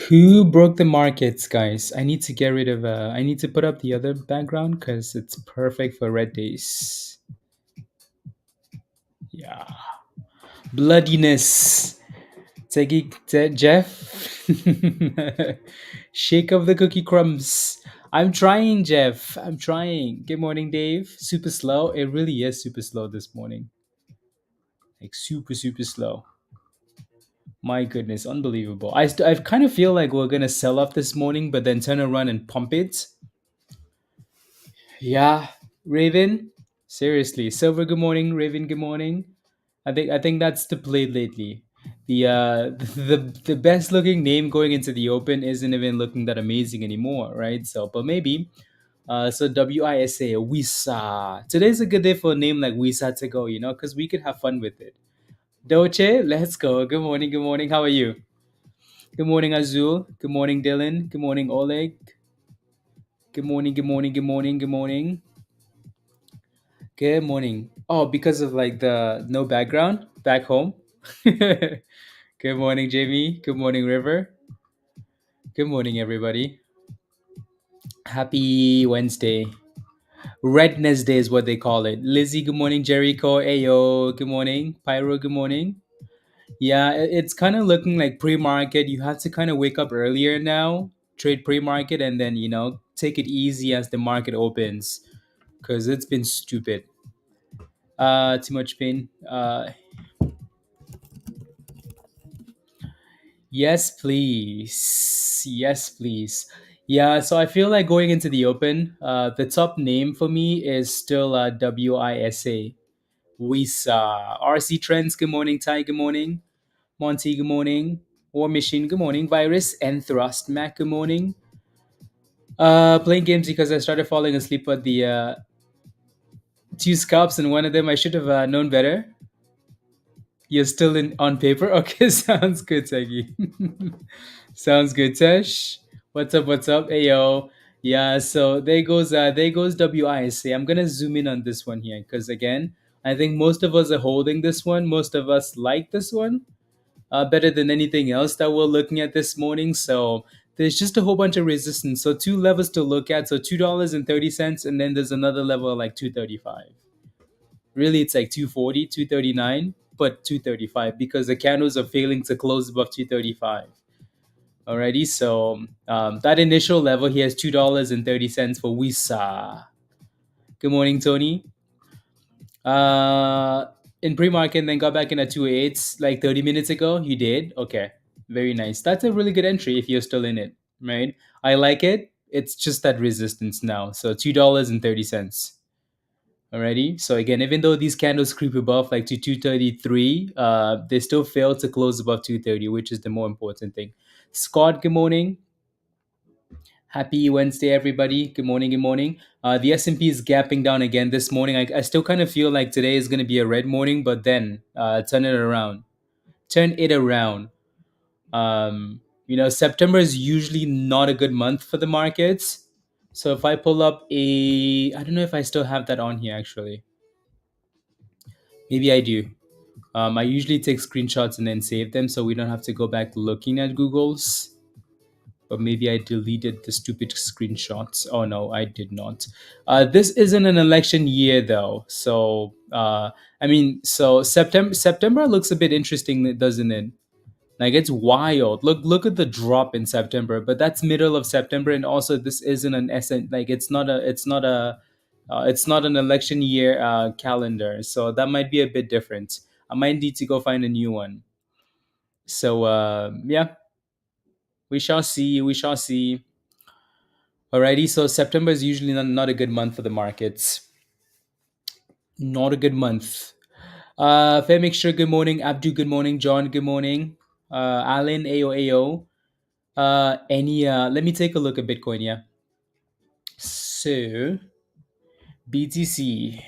Who broke the markets, guys? I need to get rid of. I need to put up the other background because it's perfect for red days. Yeah, bloodiness. Take it, Jeff. Shake off the cookie crumbs. I'm trying, Jeff. I'm trying. Good morning, Dave. Super slow. It really is super slow this morning. Like super, super slow. My goodness, unbelievable. I kind of feel like we're gonna sell off this morning, but then turn around and pump it. Yeah, Raven. Seriously, Silver. Good morning, Raven. Good morning. I think that's the play lately. The the best looking name going into the open isn't even looking that amazing anymore, right? So, but maybe. So WISA, WISA. Today's a good day for a name like WISA to go, because we could have fun with it. Doche, let's go. Good morning. Good morning. How are you? Good morning, Azul. Good morning, Dylan. Good morning, Oleg. Good morning. Good morning. Good morning. Good morning. Good morning. Oh, because of like the no background back home. Good morning, Jamie. Good morning, River. Good morning, everybody. Happy Wednesday. Redness Day is what they call it. Lizzie, good morning. Jericho, Ayo, good morning. Pyro, good morning. Yeah, it's kind of looking like pre-market. You have to kind of wake up earlier now, trade pre-market, and then take it easy as the market opens, because it's been stupid. Too much pain. Yes, please. Yes, please. Yeah, so I feel like going into the open, the top name for me is still WISA. WISA. RC Trends, good morning. Ty, good morning. Monty, good morning. War Machine, good morning. Virus and Thrust Mac, good morning. Playing games because I started falling asleep at the two scalps, and one of them I should have known better. You're still in on paper? Okay, sounds good, Taggy. Sounds good, Tesh. What's up? What's up? Hey yo. Yeah, so there goes WISA. I'm gonna zoom in on this one here because again, I think most of us are holding this one. Most of us like this one better than anything else that we're looking at this morning. So there's just a whole bunch of resistance. So two levels to look at. So $2.30, and then there's another level like 235. Really, it's like 240, 239, but 235 because the candles are failing to close above 235. Alrighty, so that initial level he has $2.30 for WISA. Good morning, Tony. Uh, in pre-market, then got back in at 2.8 like 30 minutes ago. You did? Okay, very nice. That's a really good entry if you're still in it, right? I like it. It's just that resistance now. So $2.30. Alrighty. So again, even though these candles creep above like to 233, they still fail to close above 230, which is the more important thing. Scott, good morning. Happy Wednesday, everybody. Good morning. Good morning. The S&P is gapping down again this morning. I still kind of feel like today is going to be a red morning, but then turn it around. Turn it around. September is usually not a good month for the markets. So if I pull up I don't know if I still have that on here actually. Maybe I do. I usually take screenshots and then save them so we don't have to go back looking at Google's. But maybe I deleted the stupid screenshots. Oh no, I did not. This isn't an election year though, so so September looks a bit interesting, doesn't it? Like it's wild. Look at the drop in September, but that's middle of September, and also this isn't an SN like it's not an election year calendar, so that might be a bit different. I might need to go find a new one. So yeah, we shall see. We shall see. Alrighty, so September is usually not a good month for the markets. Not a good month. Fair Mixture, good morning. Abdu, good morning. John, good morning. Alan, Ayo. Let me take a look at Bitcoin, yeah. So, BTC.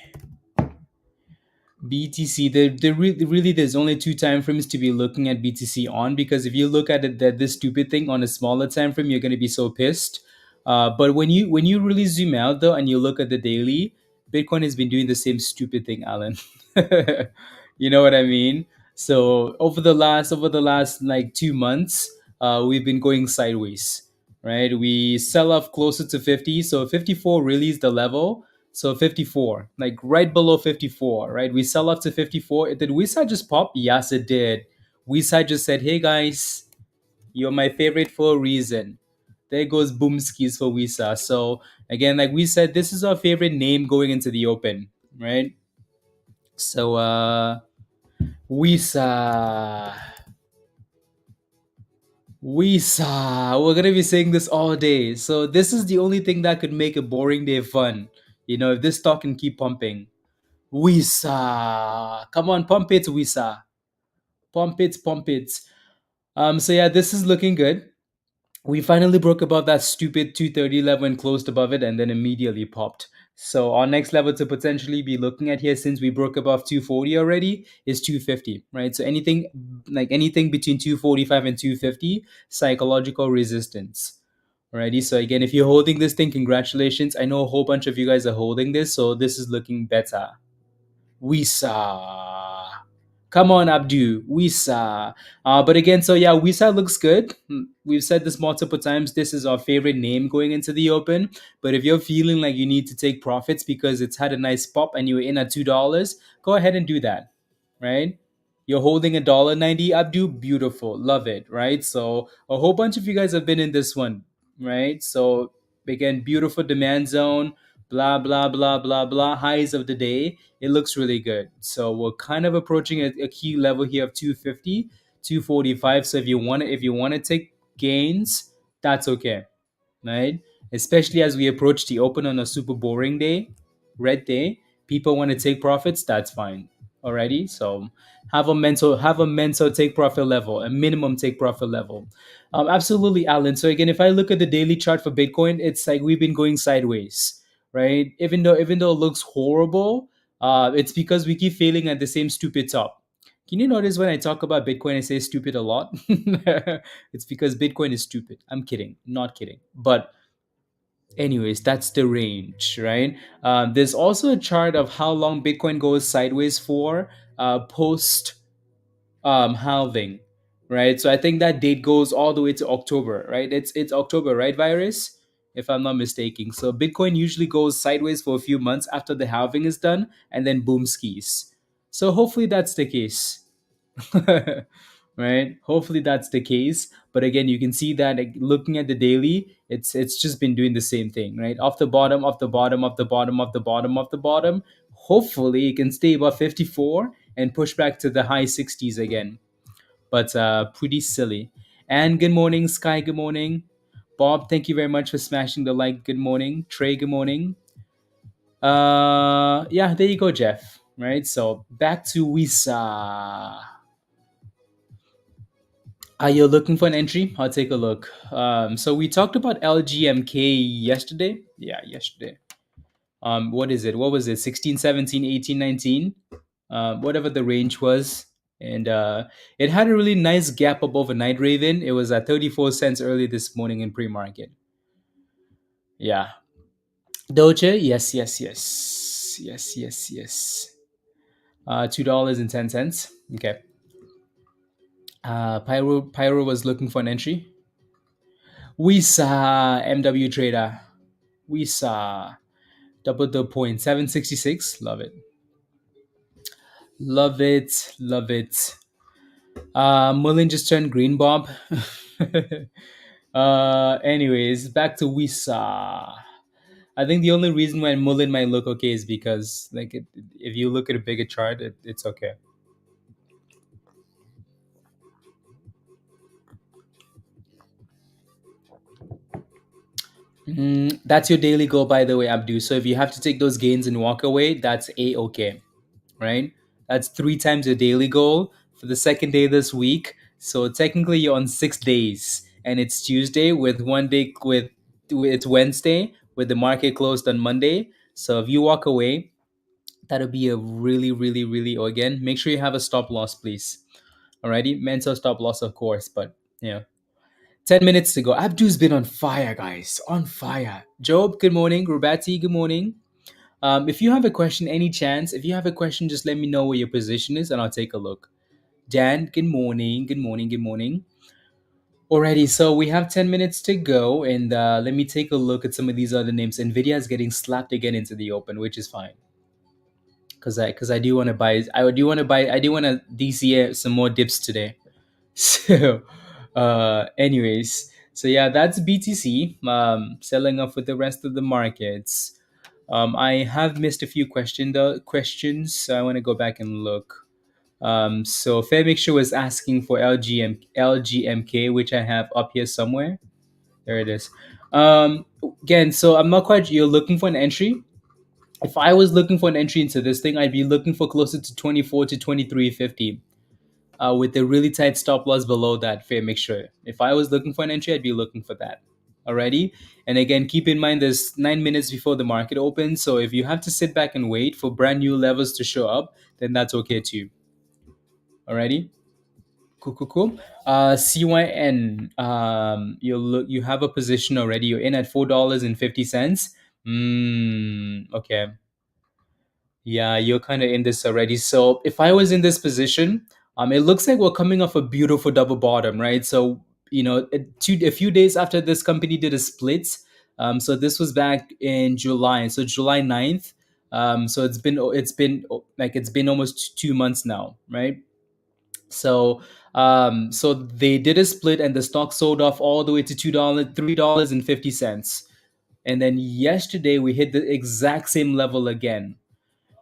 BTC, really, there's only two time frames to be looking at BTC on, because if you look at it, that this stupid thing on a smaller time frame, you're going to be so pissed. But when you really zoom out though and you look at the daily, Bitcoin has been doing the same stupid thing, Alan. You know what I mean? So over the last like 2 months, we've been going sideways, right? We sell off closer to 50, so 54 really is the level. So 54, like right below 54, right? We sell up to 54. Did WISA just pop? Yes, it did. WISA just said, hey guys, you're my favorite for a reason. There goes Boomskis for WISA. So again, like we said, this is our favorite name going into the open, right? So WISA. WISA. We're gonna be saying this all day. So this is the only thing that could make a boring day fun. You know, if this stock can keep pumping. WISA. Come on, pump it, WISA. Pump it, pump it. So yeah, this is looking good. We finally broke above that stupid 230 level and closed above it and then immediately popped. So our next level to potentially be looking at here, since we broke above 240 already, is 250, right? So anything between 245 and 250, psychological resistance. Alrighty. So again, if you're holding this thing, congratulations. I know a whole bunch of you guys are holding this, so this is looking better. Wisa. Come on, Abdu. Wisa. But again, so yeah, Wisa looks good. We've said this multiple times. This is our favorite name going into the open. But if you're feeling like you need to take profits because it's had a nice pop and you're in at $2, go ahead and do that. Right? You're holding $1.90, Abdu. Beautiful. Love it. Right? So a whole bunch of you guys have been in this one. Right? So again, beautiful demand zone. Blah blah blah blah blah. Highs of the day, it looks really good. So we're kind of approaching a key level here of 250, 245. So if you want to take gains, that's okay, right? Especially as we approach the open on a super boring day, red day, people want to take profits, that's fine. Alrighty. So have a mental take profit level, a minimum take profit level. Absolutely, Alan. So again, if I look at the daily chart for Bitcoin, it's like we've been going sideways, right? Even though it looks horrible, it's because we keep failing at the same stupid top. Can you notice when I talk about Bitcoin, I say stupid a lot? It's because Bitcoin is stupid. I'm kidding, not kidding. But anyways, that's the range, right? There's also a chart of how long Bitcoin goes sideways for post halving, right? So I think that date goes all the way to October, right? It's October, right, Virus? If I'm not mistaken. So Bitcoin usually goes sideways for a few months after the halving is done, and then boom skis. So hopefully that's the case. Right, hopefully that's the case. But again, you can see that, like, looking at the daily, it's just been doing the same thing, right? Off the bottom, off the bottom, off the bottom, off the bottom, off the bottom. Hopefully it can stay above 54 and push back to the high 60s again. But pretty silly. And good morning, Sky. Good morning. Bob, thank you very much for smashing the like. Good morning. Trey, good morning. Yeah, there you go, Jeff. Right, so back to WISA. Are you looking for an entry? I'll take a look. So we talked about LGMK yesterday. Yeah, yesterday. What is it? What was it? 16, 17, 18, 19? Whatever the range was. And it had a really nice gap up overnight, Raven. It was at 34 cents early this morning in pre-market. Yeah. Doge? Yes, yes, yes. Yes, yes, yes. $2.10. Okay. Pyro was looking for an entry. WISA MW Trader. WISA. Double the point. 766. Love it. Love it. Love it. Mullen just turned green, Bob. Anyways, back to WISA. I think the only reason why Mullen might look okay is because, like, if you look at a bigger chart, it's okay. That's your daily goal, by the way, Abdu. So if you have to take those gains and walk away, that's a-okay, right? That's 3 times your daily goal for the second day this week. So technically, you're on 6 days, and it's Tuesday with one day with it's Wednesday with the market closed on Monday. So if you walk away, that'll be a really, really, really. Oh, again, make sure you have a stop loss, please. Alrighty, mental stop loss, of course, but yeah. 10 minutes to go. Abdu's been on fire, guys. On fire. Job, good morning. Rubati, good morning. If you have a question, any chance, if you have a question, just let me know where your position is and I'll take a look. Dan, good morning. Good morning. Good morning. Alrighty, so we have 10 minutes to go, and let me take a look at some of these other names. Nvidia is getting slapped again into the open, which is fine because I do want to buy. I do want to DCA some more dips today. So, anyways, so yeah, that's BTC. Selling off with the rest of the markets. I have missed a few questions, so I want to go back and look. So Fair Mixture was asking for LGMK, which I have up here somewhere. There it is. Again, so I'm not quite. You're looking for an entry. If I was looking for an entry into this thing, I'd be looking for closer to 24 to 23.50. With a really tight stop loss below that fair mixture. If I was looking for an entry, I'd be looking for that. Alrighty. And again, keep in mind there's 9 minutes before the market opens. So if you have to sit back and wait for brand new levels to show up, then that's okay too. Alrighty. Cool, cool, cool. CYN. You have a position already. You're in at $4.50. Okay. Yeah, you're kind of in this already. So if I was in this position, it looks like we're coming off a beautiful double bottom, right? So a few days after this company did a split, so this was back in July, so July 9th. So it's been almost 2 months now, right? So they did a split, and the stock sold off all the way to $3.50, and then yesterday we hit the exact same level again,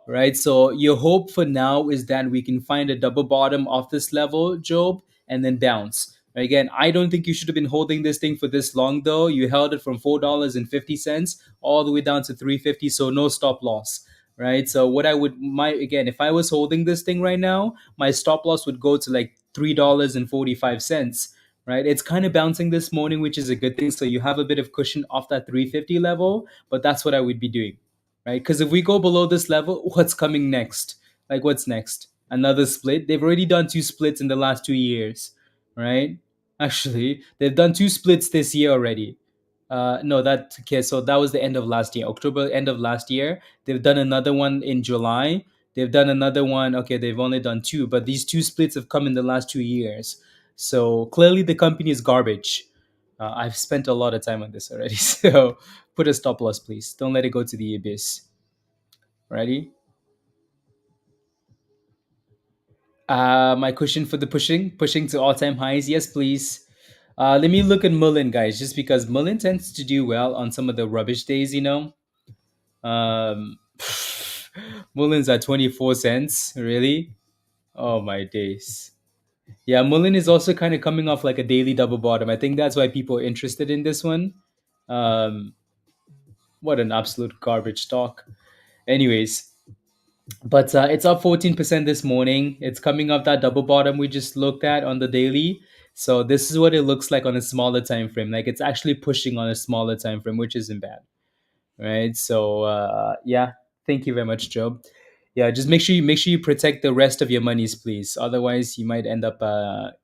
right? So your hope for now is that we can find a double bottom off this level, Job, and then bounce. Again, I don't think you should have been holding this thing for this long, though. You held it from $4.50 all the way down to 3.50, so no stop loss, right? So what I would my again, if I was holding this thing right now, my stop loss would go to like $3.45, right? It's kind of bouncing this morning, which is a good thing. So you have a bit of cushion off that 350 level, but that's what I would be doing, right? Because if we go below this level, what's coming next? Like, what's next? Another split? They've already done two splits in the last 2 years, right? Actually, they've done two splits this year already. No, that okay. So that was the end of last year, October, end of last year. They've done another one in July. They've done another one. Okay, they've only done two, but these two splits have come in the last 2 years. So clearly, the company is garbage. I've spent a lot of time on this already. So put a stop loss, please. Don't let it go to the abyss. Ready? My cushion for the pushing to all-time highs. Yes, please. Let me look at Mullen, guys, just because Mullen tends to do well on some of the rubbish days. Um, Mullen's at 24 cents. Really? Oh my days. Yeah, Mullen is also kind of coming off like a daily double bottom. I think that's why people are interested in this one. Um, what an absolute garbage stock. Anyways, but it's up 14% this morning. It's coming off that double bottom we just looked at on the daily. So this is what it looks like on a smaller time frame. Like it's actually pushing on a smaller time frame, which isn't bad, right? So yeah, thank you very much, Job. Yeah, just make sure you protect the rest of your monies, please. Otherwise, you might end up,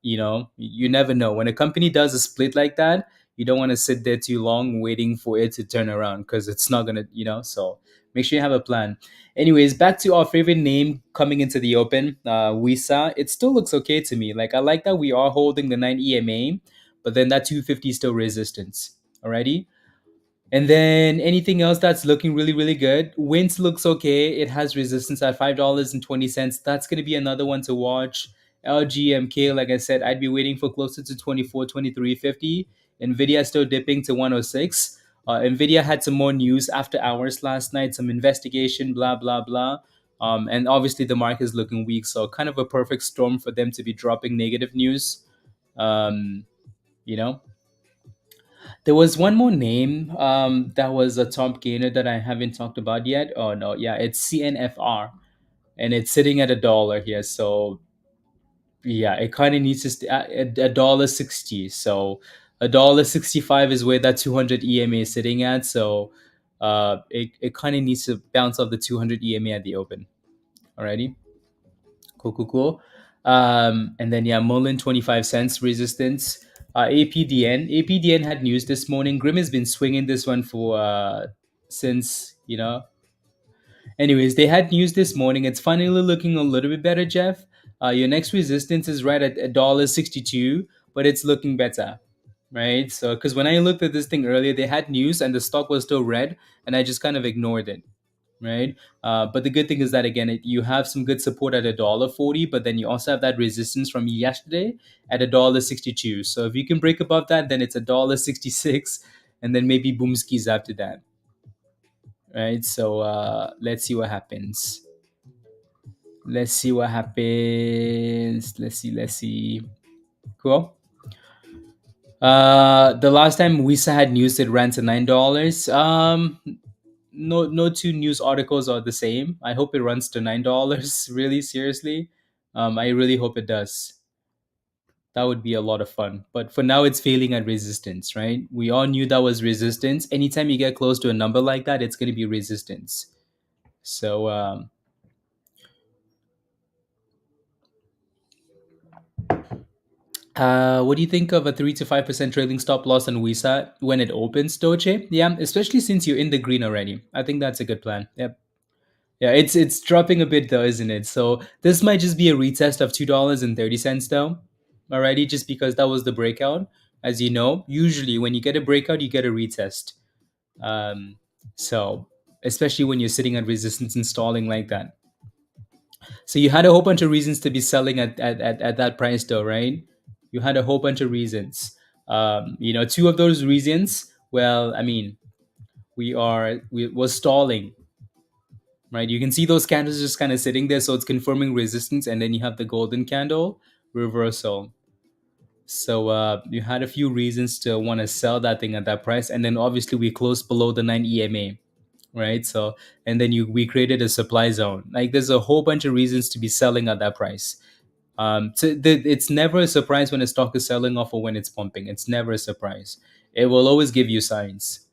you never know. When a company does a split like that, you don't want to sit there too long waiting for it to turn around because it's not gonna. So make sure you have a plan. Anyways, back to our favorite name coming into the open, WISA. It still looks okay to me. Like I like that we are holding the 9 EMA, but then that 250 is still resistance. Alrighty. And then anything else that's looking really, really good. WINT looks okay. It has resistance at $5.20. That's going to be another one to watch. LGMK, like I said, I'd be waiting for closer to 24, 23.50. NVIDIA still dipping to 106. NVIDIA had some more news after hours last night, some investigation, blah, blah, blah. And obviously the market is looking weak. So kind of a perfect storm for them to be dropping negative news. Um, you know, there was one more name that was a top gainer that I haven't talked about yet. Oh no, yeah, it's CNFR, and it's sitting at $1 here. So yeah, it kind of needs to stay at $1.60. So $1.65 is where that 200 EMA is sitting at. So it kind of needs to bounce off the 200 EMA at the open. Alrighty. Cool, cool, cool. And then yeah, Mullen 25 cents resistance. APDN had news this morning. Grim has been swinging this one for since. Anyways, they had news this morning. It's finally looking a little bit better, Jeff. Your next resistance is right at $1.62, but it's looking better. right? So because when I looked at this thing earlier, they had news and the stock was still red, and I just kind of ignored it, right? But the good thing is that again, you have some good support at $1.40, but then you also have that resistance from yesterday at $1.62. So if you can break above that, then it's $1.66, and then maybe boomskis after that, right? So let's see what happens. Let's see what happens. Let's see. Cool. The last time WISA had news, it ran to $9. No two news articles are the same. I hope it runs to $9. Really, seriously, I really hope it does. That would be a lot of fun. But for now, it's failing at resistance, right? We all knew that was resistance. Anytime you get close to a number like that, it's going to be resistance. So what do you think of a 3 to 5% trailing stop loss on WISA when it opens, Doche? Yeah, especially since you're in the green already. I think that's a good plan. Yep. Yeah, it's dropping a bit though, isn't it? So this might just be a retest of $2.30 though, already, just because that was the breakout. As you know, usually when you get a breakout, you get a retest. Um, so especially when you're sitting at resistance and stalling like that. So you had a whole bunch of reasons to be selling at that price though, right? You had a whole bunch of reasons. Two of those reasons, well, I mean, we're stalling, right? You can see those candles just kind of sitting there, so it's confirming resistance, and then you have the golden candle reversal. So you had a few reasons to want to sell that thing at that price, and then obviously we closed below the 9 EMA, right? So and then we created a supply zone. Like there's a whole bunch of reasons to be selling at that price. It's never a surprise when a stock is selling off or when it's pumping. It's never a surprise. It will always give you signs,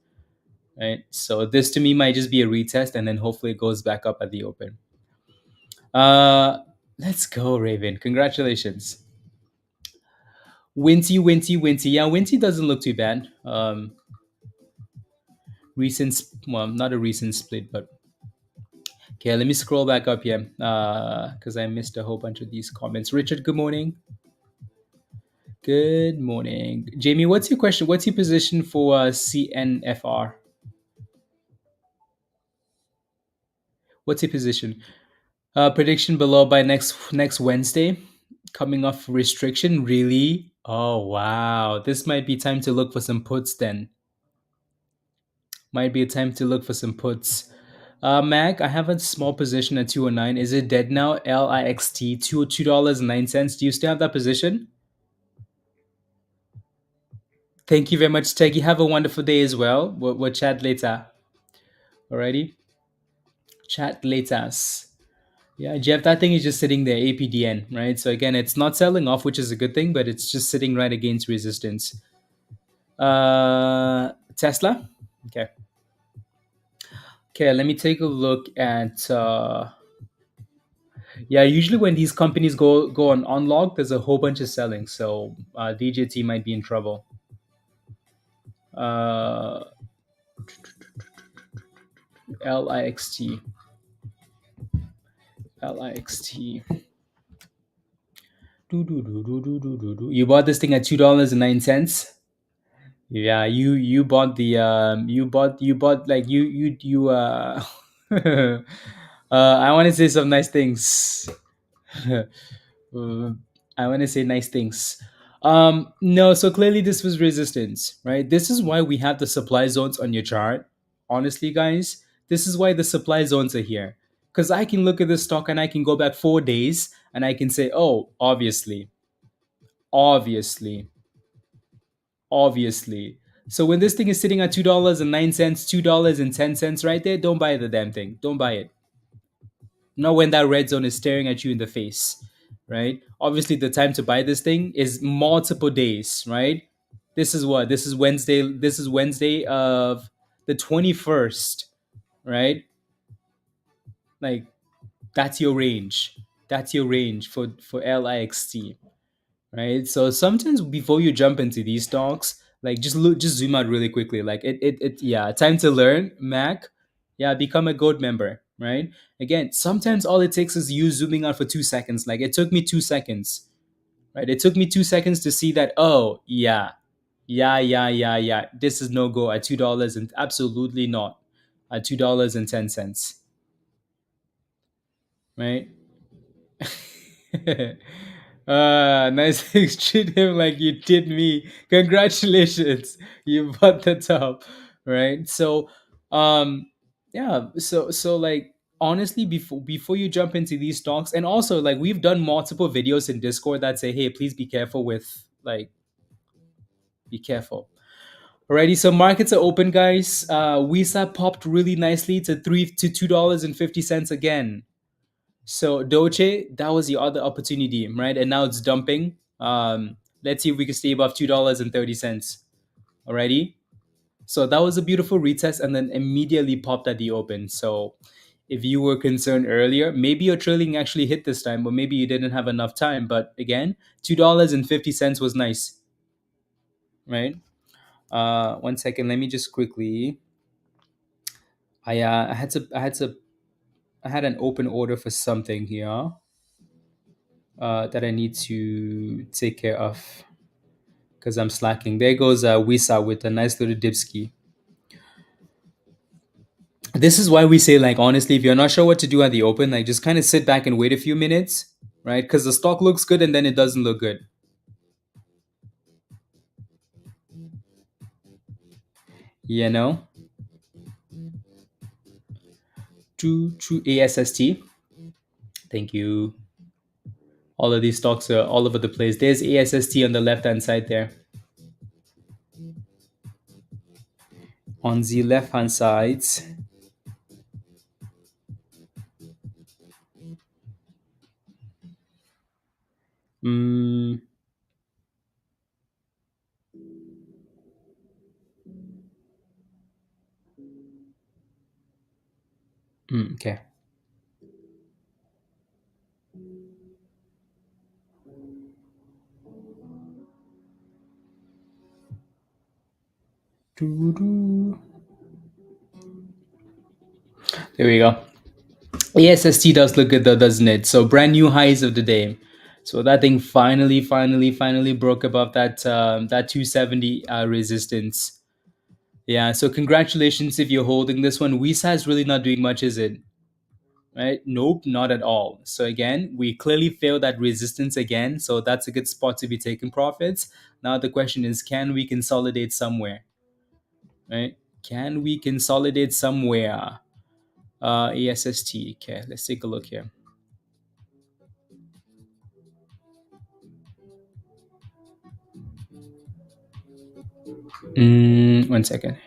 right? So this to me might just be a retest, and then hopefully it goes back up at the open. Uh, let's go, Raven. Congratulations. Winty, Winty, Winty. Yeah, Winty doesn't look too bad. Well, not a recent split, but okay. Let me scroll back up here because I missed a whole bunch of these comments. Richard, good morning. Good morning, Jamie. What's your question? What's your position for CNFR? What's your position? Prediction below by next Wednesday. Coming off restriction, really? Oh wow, this might be time to look for some puts then. Might be a time to look for some puts. Mac, I have a small position at 209. Is it dead now? LIXT, $2.09. Do you still have that position? Thank you very much, Teggy. Have a wonderful day as well. We'll chat later. Alrighty? Chat later. Yeah, Jeff, that thing is just sitting there, APDN, right? So again, it's not selling off, which is a good thing, but it's just sitting right against resistance. Tesla? Okay. Okay, let me take a look at yeah, usually when these companies go on unlock, there's a whole bunch of selling. So DJT might be in trouble. LIXT. LIXT. You bought this thing at $2.09. Yeah, you bought the you bought like you I want to say some nice things. Uh, I want to say nice things. No, so clearly this was resistance, right? This is why we have the supply zones on your chart. Honestly, guys, this is why the supply zones are here. Because I can look at this stock and I can go back 4 days and I can say, oh, obviously, obviously. So when this thing is sitting at $2.09, $2.10 right there, don't buy the damn thing. Don't buy it. Not when that red zone is staring at you in the face, right? Obviously, the time to buy this thing is multiple days, right? This is what? This is Wednesday. This is Wednesday of the 21st, right? Like that's your range. That's your range for LIXT, right? So sometimes before you jump into these stocks, like just zoom out really quickly. Like yeah, time to learn, Mac. Yeah, become a gold member, right? Again, sometimes all it takes is you zooming out for 2 seconds. Like it took me 2 seconds, right? It took me 2 seconds to see that, oh, yeah, Yeah. This is no go at $2 and absolutely not at $2.10, right? Nice things. Treat him like you did me. Congratulations, you bought the top, right? So, yeah. So like honestly, before you jump into these stocks, and also like we've done multiple videos in Discord that say, hey, please be careful with like be careful. Alrighty, so markets are open, guys. WISA popped really nicely to $2.50 again. So Doche, that was the other opportunity, right? And now it's dumping. Let's see if we can stay above $2.30. Alrighty. So that was a beautiful retest and then immediately popped at the open. So if you were concerned earlier, maybe your trailing actually hit this time, or maybe you didn't have enough time. But again, $2.50 was nice, right? 1 second, let me just quickly. I had an open order for something here that I need to take care of because I'm slacking. There goes Wisa with a nice little dipski. This is why we say, like, honestly, if you're not sure what to do at the open, like, just kind of sit back and wait a few minutes, right? Because the stock looks good and then it doesn't look good. You know? To ASST. Thank you. All of these stocks are all over the place. There's ASST on the left hand side there. On the left hand side. Mm, okay. Doo-doo. There we go. ASST does look good though, doesn't it? So brand new highs of the day. So that thing finally broke above that 270 resistance. Yeah. So congratulations if you're holding this one. Visa is really not doing much, is it? Right? Nope, not at all. So again, we clearly failed that resistance again. So that's a good spot to be taking profits. Now the question is, can we consolidate somewhere? Right? Can we consolidate somewhere? ASST. Okay, let's take a look here. 1 second.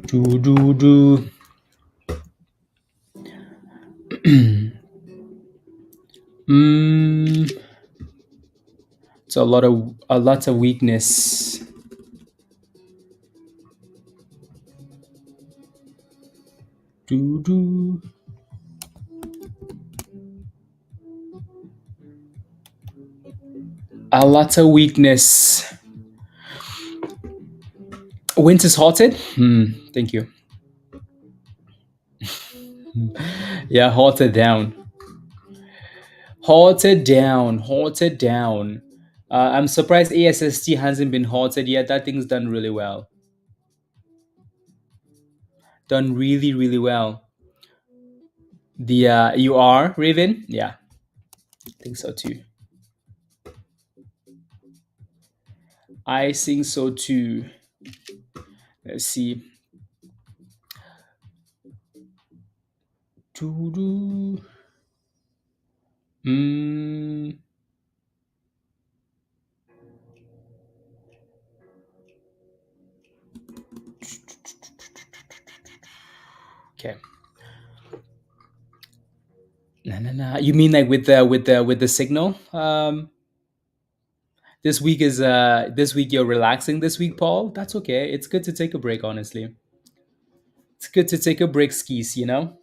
Do. Mm, it's a lot of weakness. Do. A lot of weakness. WINT is halted. Thank you. Yeah, halted down. Halted down. Halted down. I'm surprised ASST hasn't been halted yet. That thing's done really well. Done really well. The you are Raven? Yeah, I think so too. I think so too. Let's see. Do. Mm, okay. No. You mean like with the signal? This week you're relaxing this week, Paul. That's okay. It's good to take a break, honestly. It's good to take a break, skis, you know?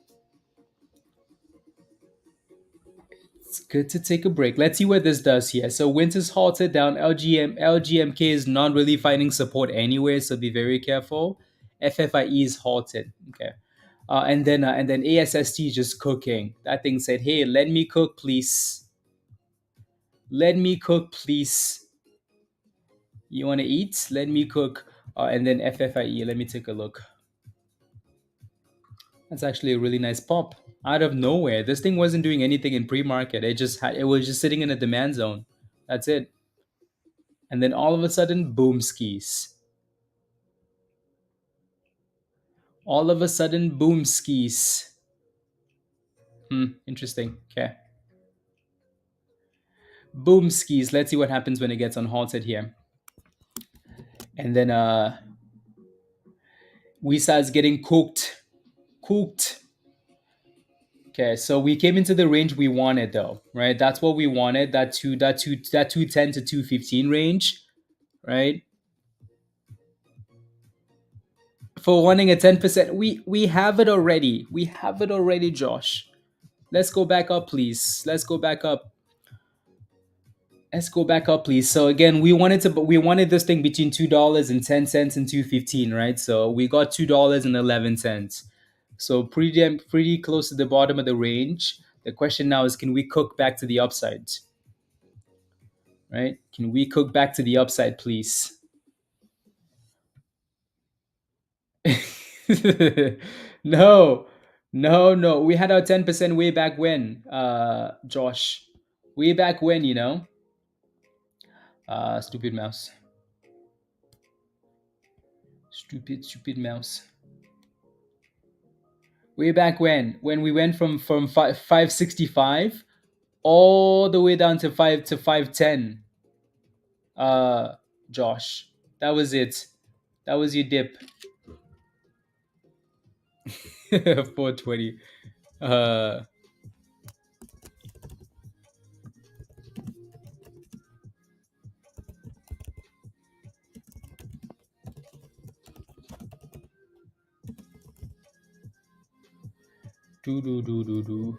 It's good to take a break. Let's see what this does here. So WINT is halted down. LGMK is not really finding support anywhere, so be very careful. FFIE is halted. Okay. And then ASST is just cooking. That thing said, "Hey, let me cook, please. Let me cook, please. You want to eat? Let me cook." And then FFIE. Let me take a look. That's actually a really nice pop out of nowhere. This thing wasn't doing anything in pre-market. It was just sitting in a demand zone. That's it. And then all of a sudden, boom skis. All of a sudden, boom skis. Interesting. Okay. Boom skis. Let's see what happens when it gets unhalted here. And then WISA is getting cooked. Cooked. Okay, so we came into the range we wanted though, right? That's what we wanted. That 210 to 215 range, right? For wanting a 10%. We have it already. We have it already, Josh. Let's go back up, please. Let's go back up. Let's go back up, please. So again, we wanted this thing between $2.10 and 2.15, right? So we got $2.11. So pretty close to the bottom of the range. The question now is, can we cook back to the upside? Right? Can we cook back to the upside, please? No, no. We had our 10% way back when, Josh. Way back when, you know. Stupid mouse. Stupid mouse. Way back when we went from 565 all the way down to 510. Josh, that was it. That was your dip. 420. Uh, do.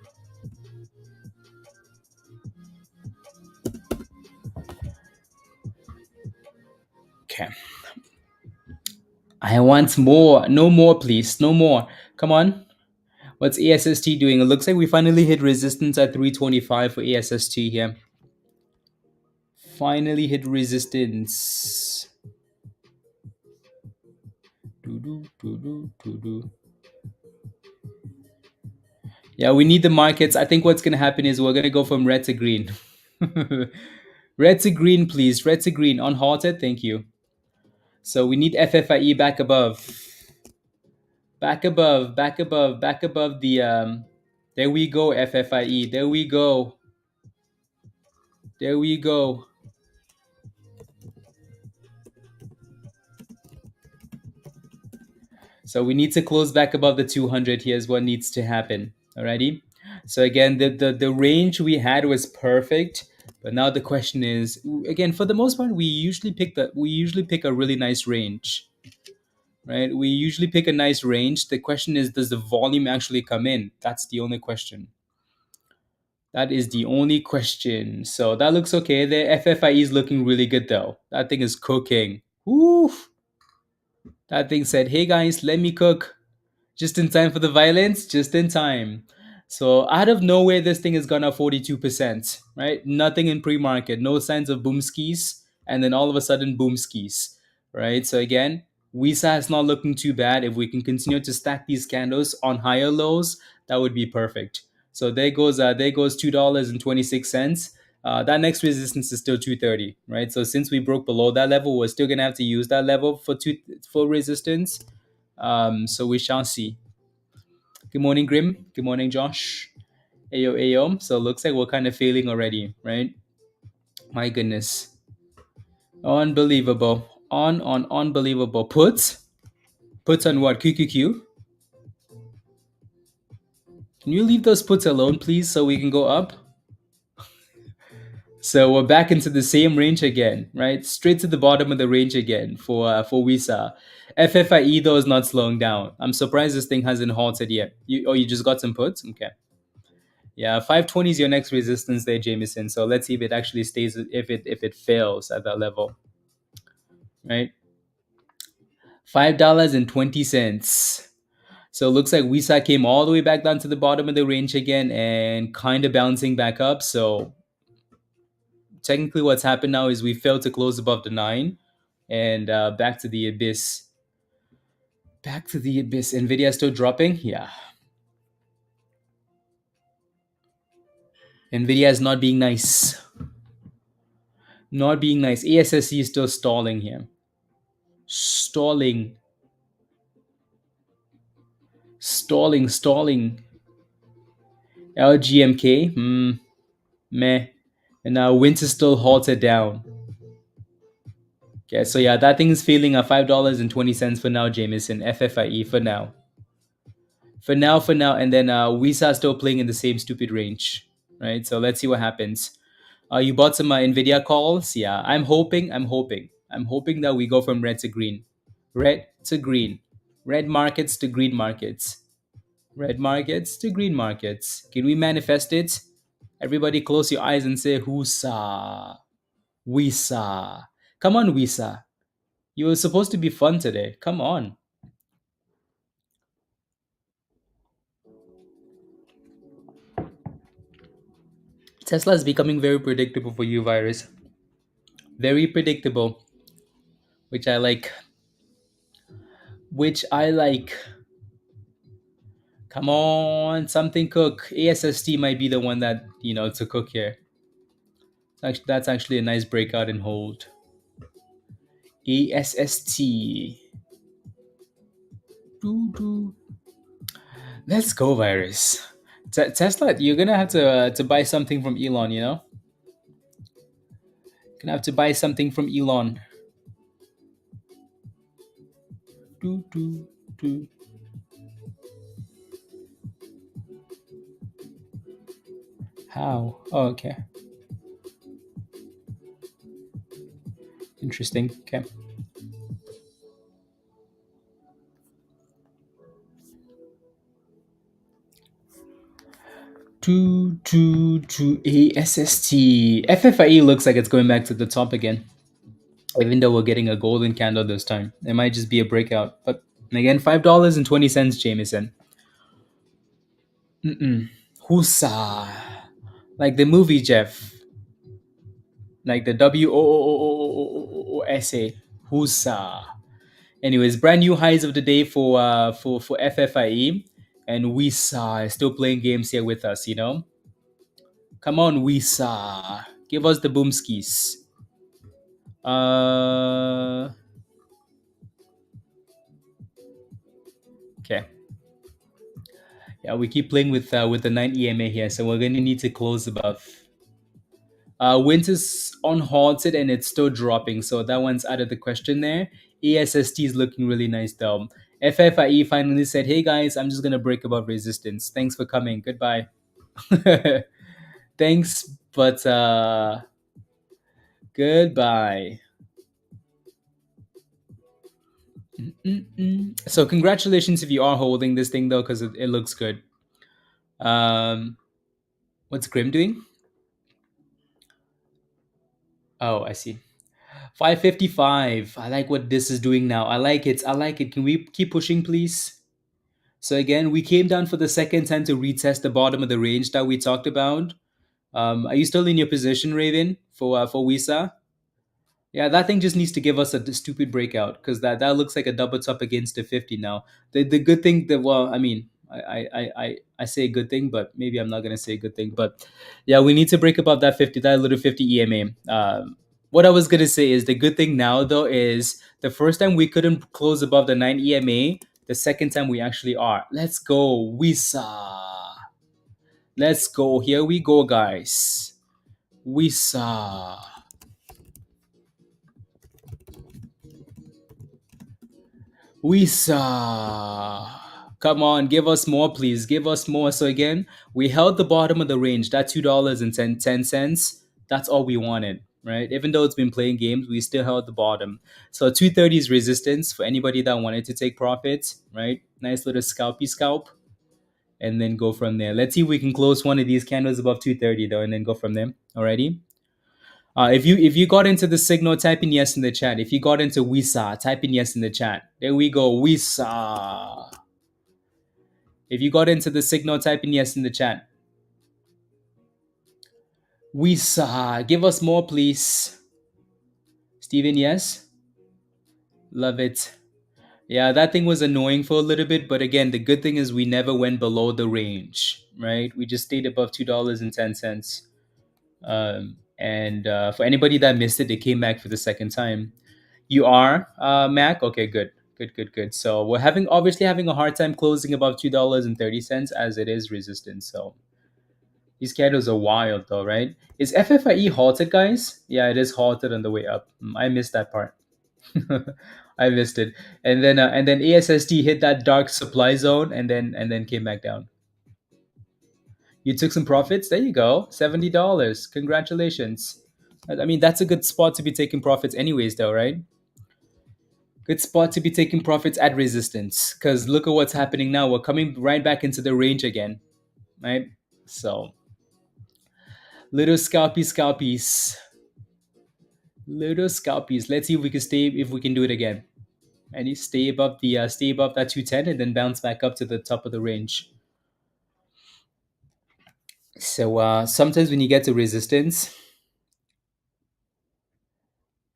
Okay. I want more. No more, please. No more. Come on. What's ASST doing? It looks like we finally hit resistance at 325 for ASST here. Finally hit resistance. Do. Yeah, we need the markets. I think what's going to happen is we're going to go from red to green. Red to green, please. Red to green. Unhalted. Thank you. So we need FFIE back above. Back above. Back above. Back above the... There we go, FFIE. There we go. There we go. So we need to close back above the 200. Here's what needs to happen. Alrighty. So again, the range we had was perfect, but now the question is, again, for the most part, we usually pick a really nice range, right? We usually pick a nice range. The question is, does the volume actually come in? That's the only question. That is the only question. So that looks okay. The FFIE is looking really good though. That thing is cooking. Oof. That thing said, "Hey guys, let me cook." Just in time for the violence, just in time. So out of nowhere, this thing has gone up 42%, right? Nothing in pre-market, no signs of boom skis, and then all of a sudden boom skis, right? So again, WISA is not looking too bad. If we can continue to stack these candles on higher lows, that would be perfect. So there goes $2.26. That next resistance is still 230, right? So since we broke below that level, we're still gonna have to use that level for resistance. So we shall see. Good morning, Grim. Good morning, Josh. Ayo. So it looks like we're kind of failing already, right? My goodness. Unbelievable. Unbelievable. Puts? Puts on what? QQQ? Can you leave those puts alone, please, so we can go up? So we're back into the same range again, right? Straight to the bottom of the range again for WISA. FFIE though is not slowing down. I'm surprised this thing hasn't halted yet. You just got some puts? Okay. Yeah, 520 is your next resistance there, Jameson. So let's see if it actually stays if it fails at that level, right? $5.20. So it looks like WISA came all the way back down to the bottom of the range again and kind of bouncing back up. So technically, what's happened now is we failed to close above the nine, and back to the abyss. Back to the abyss. Nvidia still dropping. Yeah, Nvidia is not being nice. Not being nice. ASST is still stalling here. Stalling. Stalling. Stalling. LGMK. Meh. And now WINT is still halted down. Okay, so yeah, that thing is feeling at $5.20 for now, Jameson. FFIE for now. For now, and then WISA still playing in the same stupid range, right? So let's see what happens. You bought some Nvidia calls, yeah. I'm hoping that we go from red to green, red markets to green markets, red markets to green markets. Can we manifest it? Everybody, close your eyes and say "Husa, WISA." Come on, WISA. You were supposed to be fun today. Come on. Tesla is becoming very predictable for you, virus. Very predictable, which I like. Which I like. Come on, something cook. ASST might be the one that to cook here. That's actually a nice breakout and hold. ASST. Doo-doo. Let's go, virus. Tesla, you're gonna have to buy something from Elon. Gonna have to buy something from Elon. Doo, doo, doo. How? Oh, okay. Interesting. Okay. To ASST. FFIE looks like it's going back to the top again. Even though we're getting a golden candle this time. It might just be a breakout. But again, $5.20, Jameson. Husa. Like the movie, Jeff. Like the WOOSA. Husa. Anyways, brand new highs of the day for FFIE. And WISA is still playing games here with us. Come on, WISA. Give us the boomskis. Okay. Yeah, we keep playing with the 9 EMA here, so we're gonna need to close above. WINT is unhalted and it's still dropping, so that one's out of the question there. ASST is looking really nice though. FFIE finally said, "Hey guys, I'm just gonna break above resistance. Thanks for coming. Goodbye." Thanks, but goodbye. So congratulations if you are holding this thing though, because it looks good. What's Grim doing? Oh, I see. 555. I like what this is doing now. I like it. I like it. Can we keep pushing, please? So again, we came down for the second time to retest the bottom of the range that we talked about. Are you still in your position, Raven, for WISA? Yeah, that thing just needs to give us a stupid breakout because that looks like a double top against the 50 now. The good thing that I mean, I say a good thing, but maybe I'm not gonna say a good thing. But yeah, we need to break above that 50, that little 50 EMA. What I was gonna say is the good thing now though is the first time we couldn't close above the 9 EMA, the second time we actually are. Let's go, WISA. Let's go. Here we go, guys. WISA. WISA. Come on, give us more, please. Give us more. So again, we held the bottom of the range. That $2.10. That's all we wanted, right? Even though it's been playing games, we still held the bottom. So 230 is resistance for anybody that wanted to take profits, right? Nice little scalpy scalp, and then go from there. Let's see if we can close one of these candles above 230 though, and then go from there. Alrighty. If you got into the signal, type in yes in the chat. If you got into WISA, type in yes in the chat. There we go, WISA. If you got into the signal, type in yes in the chat. WISA, give us more, please. Steven, yes? Love it. Yeah, that thing was annoying for a little bit, but again, the good thing is we never went below the range, right? We just stayed above $2.10. And for anybody that missed it, they came back for the second time. You are, Mac? Okay, good. Good, good, good. So we're obviously having a hard time closing above $2.30 as it is resistance. So these candles are wild though, right? Is FFIE halted, guys? Yeah, it is halted on the way up. I missed that part. I missed it. And then ASST hit that dark supply zone and then came back down. You took some profits. There you go. $70. Congratulations. I mean, that's a good spot to be taking profits anyways though, right? Good spot to be taking profits at resistance. Because look at what's happening now. We're coming right back into the range again. Right? So little scalpies. Little scalpies. Let's see if we can do it again. And you stay above that 210 and then bounce back up to the top of the range. So sometimes when you get to resistance,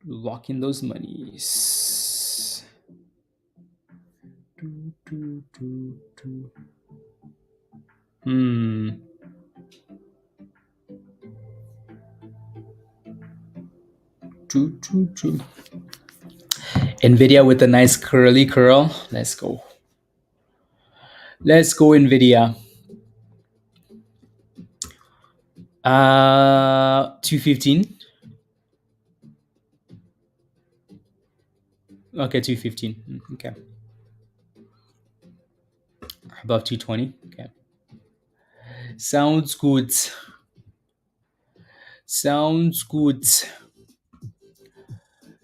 lock in those monies. Hmm. True. NVIDIA with a nice curly curl. Let's go. Let's go, NVIDIA. 215. Okay, 215. Okay. Above 220. Okay. Sounds good. Sounds good.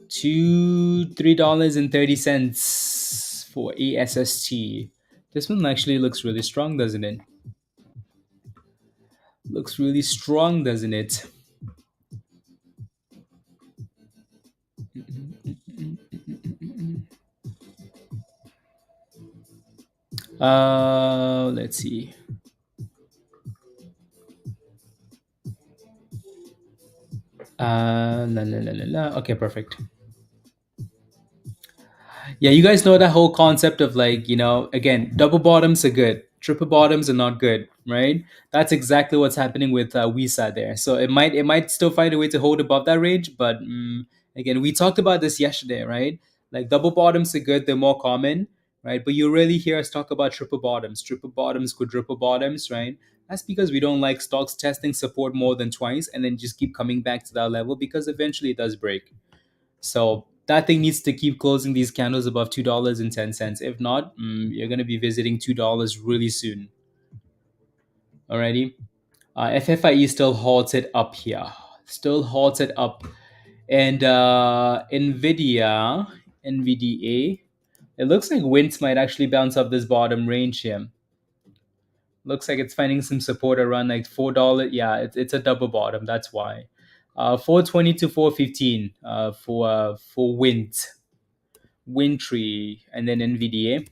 $3.30 for ASST. This one actually looks really strong, doesn't it? Looks really strong, doesn't it? Let's see. Okay, perfect. Yeah, you guys know that whole concept of like, again, double bottoms are good, triple bottoms are not good, right? That's exactly what's happening with WISA there. So it might still find a way to hold above that range, but again, we talked about this yesterday, right? Like double bottoms are good, they're more common, right? But you really hear us talk about triple bottoms, quadruple bottoms, right? That's because we don't like stocks testing support more than twice and then just keep coming back to that level because eventually it does break. So that thing needs to keep closing these candles above $2.10. If not, you're going to be visiting $2 really soon. Alrighty. FFIE still halted up here. Still halted up. And NVDA, it looks like WINT might actually bounce up this bottom range here. Looks like it's finding some support around like $4. Yeah, it's a double bottom. That's why. 420 to 415 for WINT. Wintry, and then NVDA.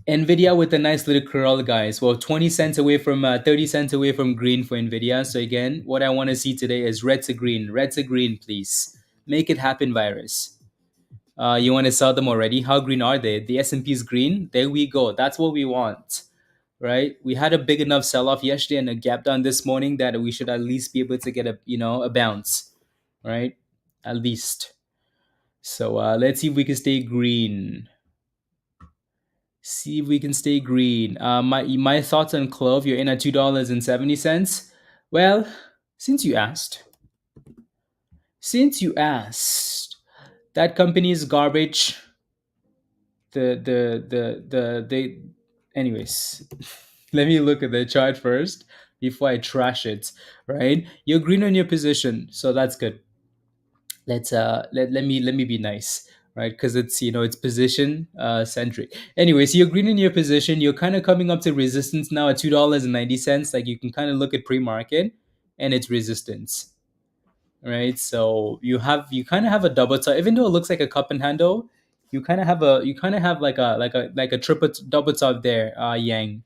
NVIDIA with a nice little curl, guys. Well, 20 cents away from 30 cents away from green for NVIDIA. So again, what I want to see today is red to green. Red to green, please. Make it happen, virus. You want to sell them already? How green are they? The S&P is green. There we go. That's what we want, right? We had a big enough sell-off yesterday and a gap down this morning that we should at least be able to get a bounce, right? At least. So let's see if we can stay green. See if we can stay green. My thoughts on Clove. You're in at $2.70. Well, since you asked, that company is garbage. The. Anyways, let me look at the chart first. before I trash it, right? You're green on your position, so that's good. Let me be nice, right? Because it's, it's position centric. Anyways, you're green in your position. You're kind of coming up to resistance now at $2.90. Like, you can kind of look at pre-market and it's resistance, right? So you kind of have a double top, even though it looks like a cup and handle. You kind of have like a triple double top there, Yang.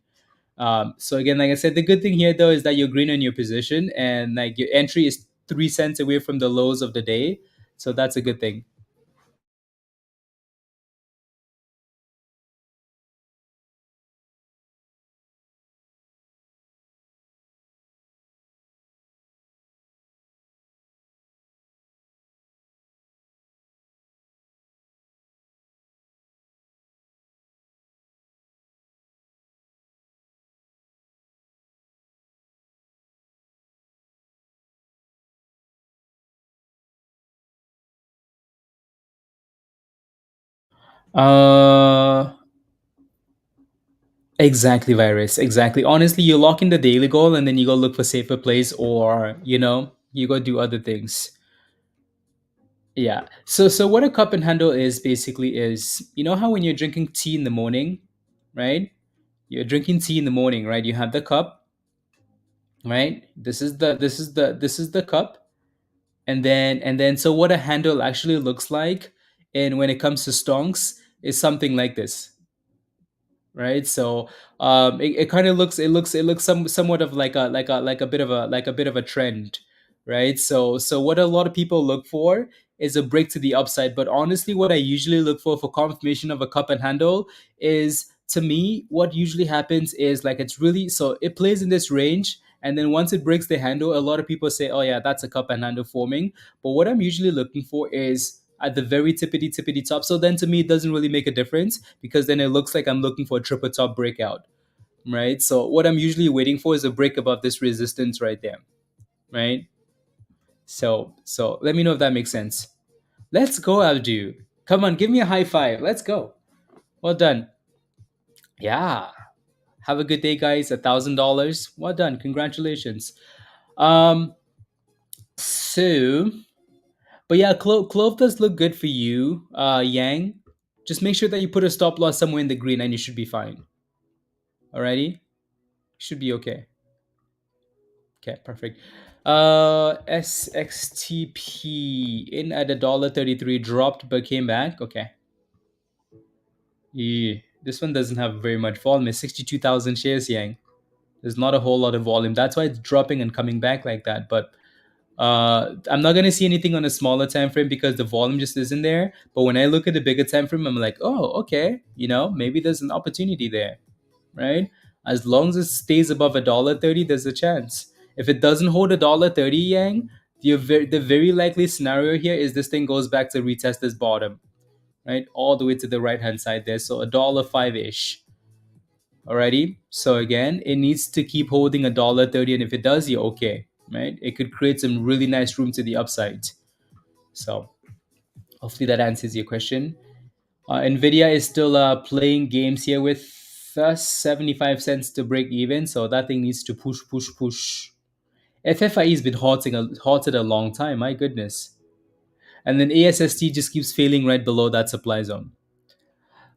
So again, like I said, the good thing here though is that you're green on your position, and like your entry is 3 cents away from the lows of the day, so that's a good thing. Uh, exactly, virus. Exactly. Honestly, you lock in the daily goal, and then you go look for safer plays, or you go do other things. Yeah. So what a cup and handle is basically is, how when you're drinking tea in the morning, right? You're drinking tea in the morning, right? You have the cup, right? This is the cup, and then so what a handle actually looks like, and when it comes to stonks, is something like this, right? So it kind of looks somewhat of like a bit of a trend, right? So what a lot of people look for is a break to the upside, but honestly, what I usually look for confirmation of a cup and handle is, to me, what usually happens is, like, it's really, so it plays in this range, and then once it breaks the handle, a lot of people say, oh yeah, that's a cup and handle forming. But what I'm usually looking for is at the very tippity top. So then to me, it doesn't really make a difference, because then it looks like I'm looking for a triple top breakout, right? So what I'm usually waiting for is a break above this resistance right there, right? So let me know if that makes sense. Let's go, Abdu. Come on, give me a high five. Let's go. Well done. Yeah. Have a good day, guys. $1,000. Well done. Congratulations. Um. So, but yeah, clove does look good for you, Yang. Just make sure that you put a stop loss somewhere in the green, and you should be fine. Alrighty, should be okay. Okay, perfect. SXTP in at $1.33, dropped but came back. Okay. Yeah. This one doesn't have very much volume. It's 62,000 shares, Yang. There's not a whole lot of volume. That's why it's dropping and coming back like that. But I'm not gonna see anything on a smaller time frame because the volume just isn't there. But when I look at the bigger time frame, I'm like, oh, okay, maybe there's an opportunity there, right? As long as it stays above $1.30, there's a chance. If it doesn't hold $1.30, Yang, the very likely scenario here is this thing goes back to retest this bottom, right, all the way to the right hand side there. So $1.05 ish. Alrighty. So again, it needs to keep holding $1.30, and if it does, you're okay, right? It could create some really nice room to the upside. So hopefully that answers your question. Nvidia is still playing games here with us. 75 cents to break even, so that thing needs to push, push, push. FFIE has been halted a long time. My goodness. And then ASST just keeps failing right below that supply zone.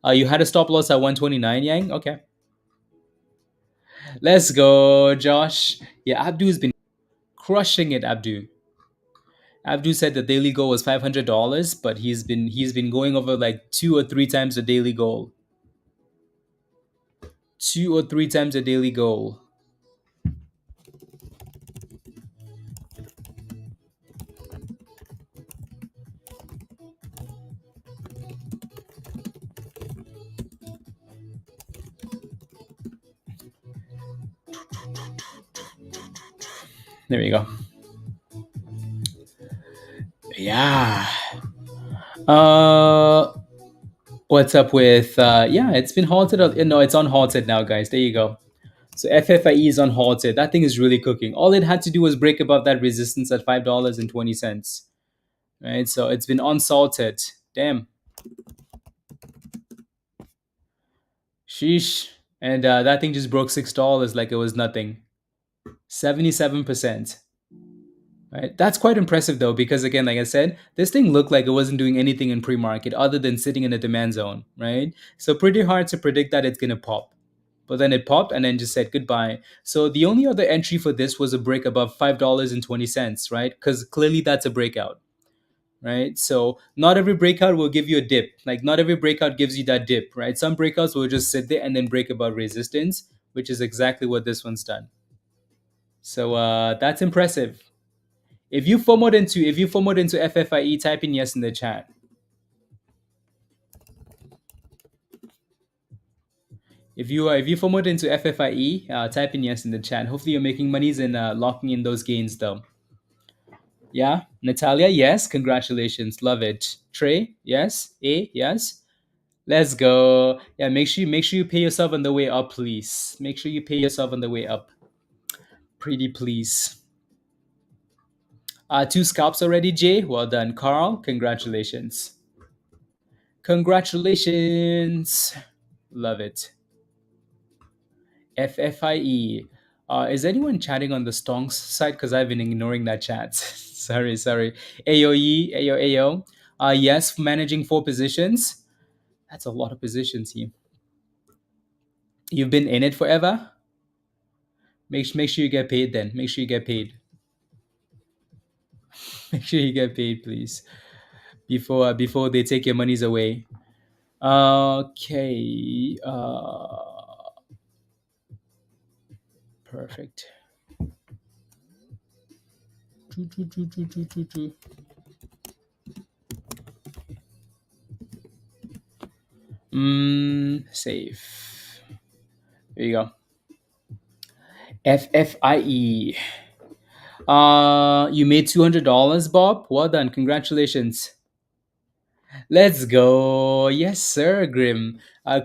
You had a stop loss at 129, Yang. Okay. Let's go, Josh. Yeah, Abdu's been crushing it. Abdu said the daily goal was $500, but he's been going over like two or three times the daily goal. Two or three times the daily goal. There we go. Yeah. Uh, what's up with? Yeah, it's been halted. No, it's on halted now, guys. There you go. So FFIE is on halted. That thing is really cooking. All it had to do was break above that resistance at $5.20. Right. So it's been unsalted. Damn. Sheesh. And that thing just broke $6 like it was nothing. 77%. Right? That's quite impressive though, because again, like I said, this thing looked like it wasn't doing anything in pre-market other than sitting in a demand zone, right? So pretty hard to predict that it's gonna pop. But then it popped and then just said goodbye. So the only other entry for this was a break above $5.20, right? Because clearly that's a breakout, right? So not every breakout will give you a dip. Like not every breakout gives you that dip, right? Some breakouts will just sit there and then break above resistance, which is exactly what this one's done. So that's impressive. If you forward into FFIE, type in yes in the chat. If you forward into FFIE, type in yes in the chat. Hopefully you're making monies and locking in those gains though. Yeah, Natalia, yes, congratulations, love it. Trey, yes. A, yes. Let's go. Yeah, make sure you pay yourself on the way up, please. Make sure you pay yourself on the way up. Pretty please. Two scalps already, Jay. Well done, Carl. Congratulations. Congratulations. Love it. FFIE. Is anyone chatting on the Stonks side? Because I've been ignoring that chat. sorry. AOE, AO. Yes, managing 4 positions. That's a lot of positions here. You've been in it forever? Make sure you get paid then. Make sure you get paid. Make sure you get paid, please. Before they take your monies away. Okay. Perfect. Safe. There you go. FFIE. You made $200, Bob. Well done. Congratulations. Let's go. Yes, sir, Grim.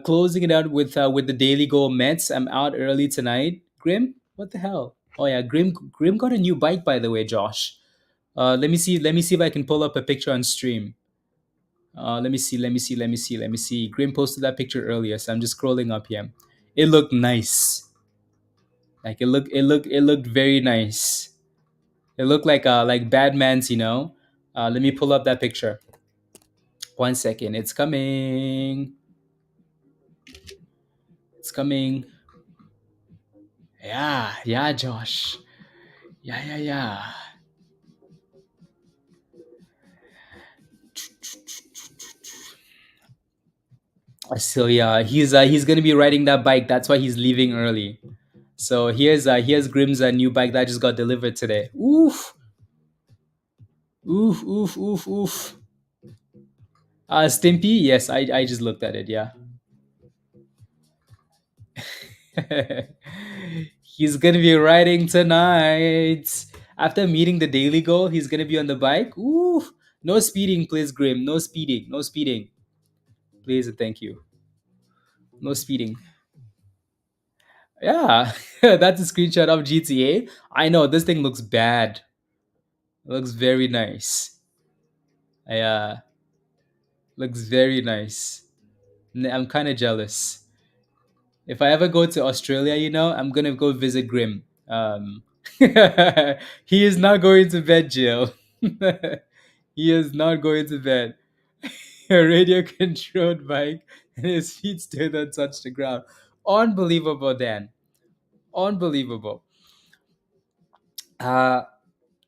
Closing it out with the daily goal Mets. I'm out early tonight. Grim, what the hell? Oh yeah, Grim got a new bike, by the way, Josh. Let me see if I can pull up a picture on stream. Let me see. Grim posted that picture earlier, so I'm just scrolling up here. It looked nice. Like it looked very nice. It looked like Batman's, you know. Let me pull up that picture. 1 second. It's coming. It's coming. Yeah, Josh. Yeah. So yeah, he's gonna be riding that bike. That's why he's leaving early. So here's Grim's new bike that just got delivered today. Oof. Stimpy, yes, I just looked at it. Yeah. He's gonna be riding tonight. After meeting the daily goal, he's gonna be on the bike. Ooh, no speeding, please, Grim. No speeding. No speeding. Please and thank you. No speeding. Yeah, that's a screenshot of GTA. I know this thing looks bad. It looks very nice. Yeah, looks very nice. I'm kind of jealous. If I ever go to Australia, I'm gonna go visit Grim. He is not going to bed, Jill. He is not going to bed. A radio controlled bike and his feet still don't touch the ground. Unbelievable, Dan. Unbelievable. Uh,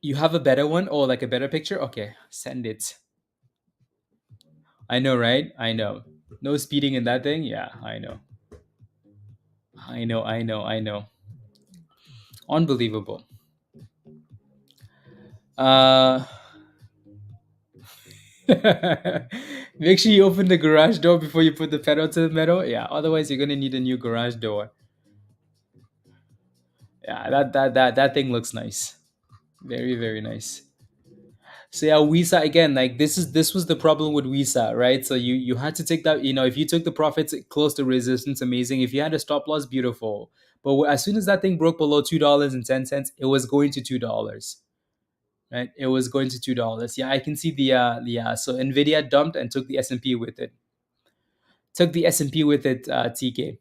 you have a better one or like a better picture? Okay, send it. I know, right? I know. No speeding in that thing? Yeah, I know. I know. Unbelievable. Uh Make sure you open the garage door before you put the pedal to the metal. Yeah, otherwise you're gonna need a new garage door. Yeah, that thing looks nice. Very, very nice. So yeah, WISA again, like this was the problem with WISA, right? So you had to take that, if you took the profits close to resistance, amazing. If you had a stop loss, beautiful. But as soon as that thing broke below $2.10, it was going to $2. Right? It was going to $2. Yeah, I can see the so NVIDIA dumped and took the S&P with it. Took the S&P with it, TK.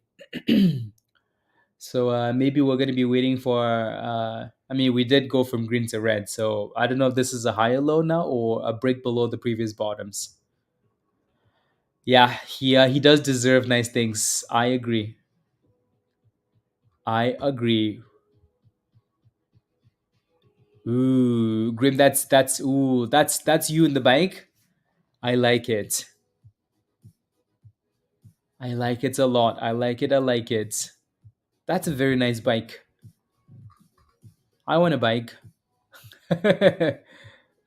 So maybe we're going to be waiting for. I mean, we did go from green to red, so I don't know if this is a higher low now or a break below the previous bottoms. Yeah, he does deserve nice things. I agree. I agree. Ooh, Grim, that's you in the bike. I like it. I like it a lot. I like it. I like it. That's a very nice bike. I want a bike.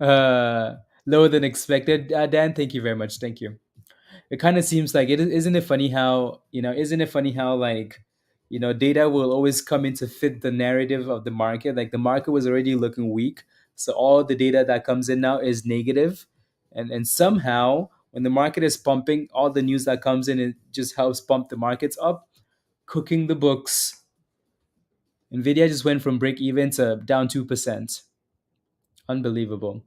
uh, Lower than expected. Dan, thank you very much. Thank you. It kind of seems like it isn't it funny how isn't it funny how like data will always come in to fit the narrative of the market. Like the market was already looking weak, so all the data that comes in now is negative, and somehow when the market is pumping, all the news that comes in, it just helps pump the markets up, cooking the books. Nvidia just went from break even to down 2%. Unbelievable.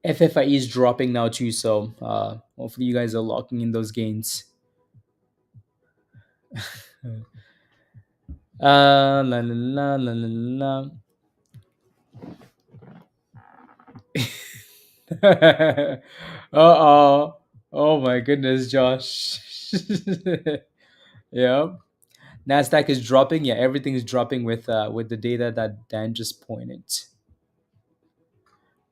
FFIE is dropping now too, so hopefully you guys are locking in those gains. La la la la la la. Uh-oh. Oh my goodness, Josh. Yeah. Nasdaq is dropping. Yeah, everything is dropping with the data that Dan just pointed.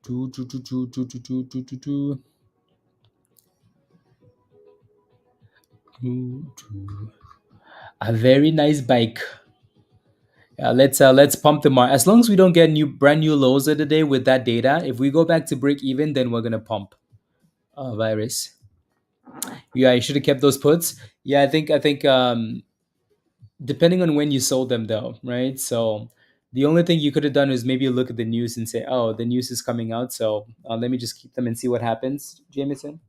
Do, do, do, do, do, do, do, do, do, do. Do, do. A very nice bike. Yeah, let's pump the market. As long as we don't get brand new lows of the day with that data, if we go back to break even, then we're gonna pump. Virus. Yeah, you should have kept those puts. Yeah, I think depending on when you sold them though, right? So the only thing you could have done is maybe look at the news and say, "Oh, the news is coming out, so let me just keep them and see what happens." Jameson.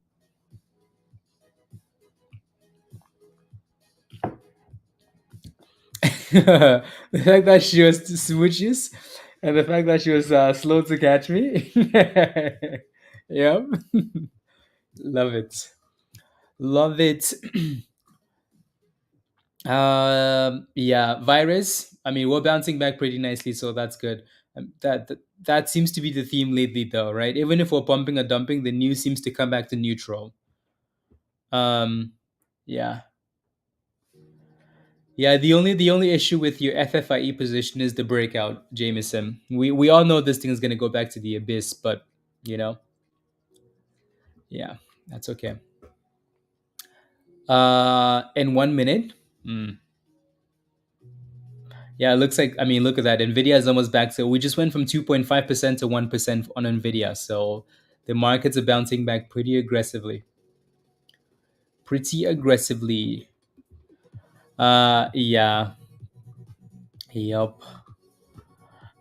The fact that she was smooches, and the fact that she was slow to catch me. Yep, love it, love it. Yeah, virus. I mean, we're bouncing back pretty nicely, so that's good. That seems to be the theme lately, though, right? Even if we're pumping or dumping, the news seems to come back to neutral. Um, yeah, yeah. The only issue with your FFIE position is the breakout, Jameson. We all know this thing is gonna go back to the abyss, but you know, yeah, that's okay. In 1 minute. Mm. Yeah, it looks like, I mean, look at that. Nvidia is almost back. So we just went from 2.5% to 1% on Nvidia. So the markets are bouncing back pretty aggressively. Pretty aggressively. Yeah. Yep.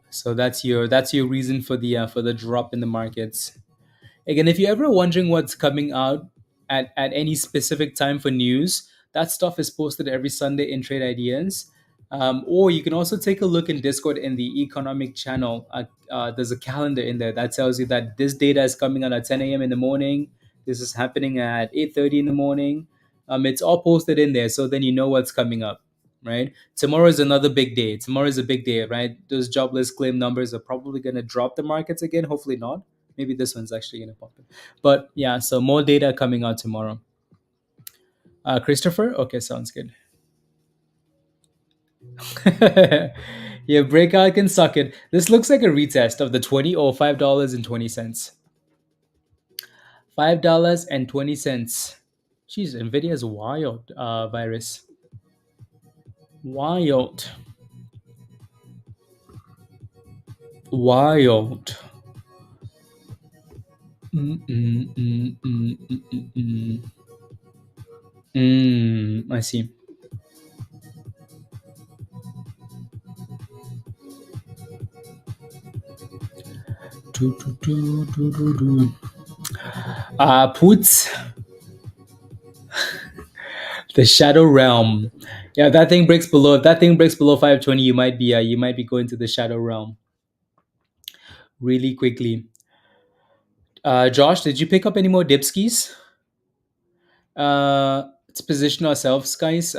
So that's your reason for the drop in the markets. Again, if you're ever wondering what's coming out at any specific time for news, that stuff is posted every Sunday in Trade Ideas. Or you can also take a look in Discord in the economic channel. There's a calendar in there that tells you that this data is coming out at 10 a.m. in the morning. This is happening at 8:30 in the morning. It's all posted in there, so then you know what's coming up, right? Tomorrow is another big day. Tomorrow is a big day, right? Those jobless claim numbers are probably going to drop the markets again. Hopefully not. Maybe this one's actually going to pop it. But yeah, so more data coming out tomorrow. Christopher? Okay, sounds good. Yeah, breakout can suck it. This looks like a retest of the 20 or $5.20. $5.20. Jeez, Nvidia's wild, virus. Wild. Wild. Mm. I see. Do, do, do, do, do, do. Puts the shadow realm. Yeah, if that thing breaks below. If that thing breaks below 520, you might be going to the shadow realm really quickly. Josh, did you pick up any more dipskis? Let's position ourselves, guys.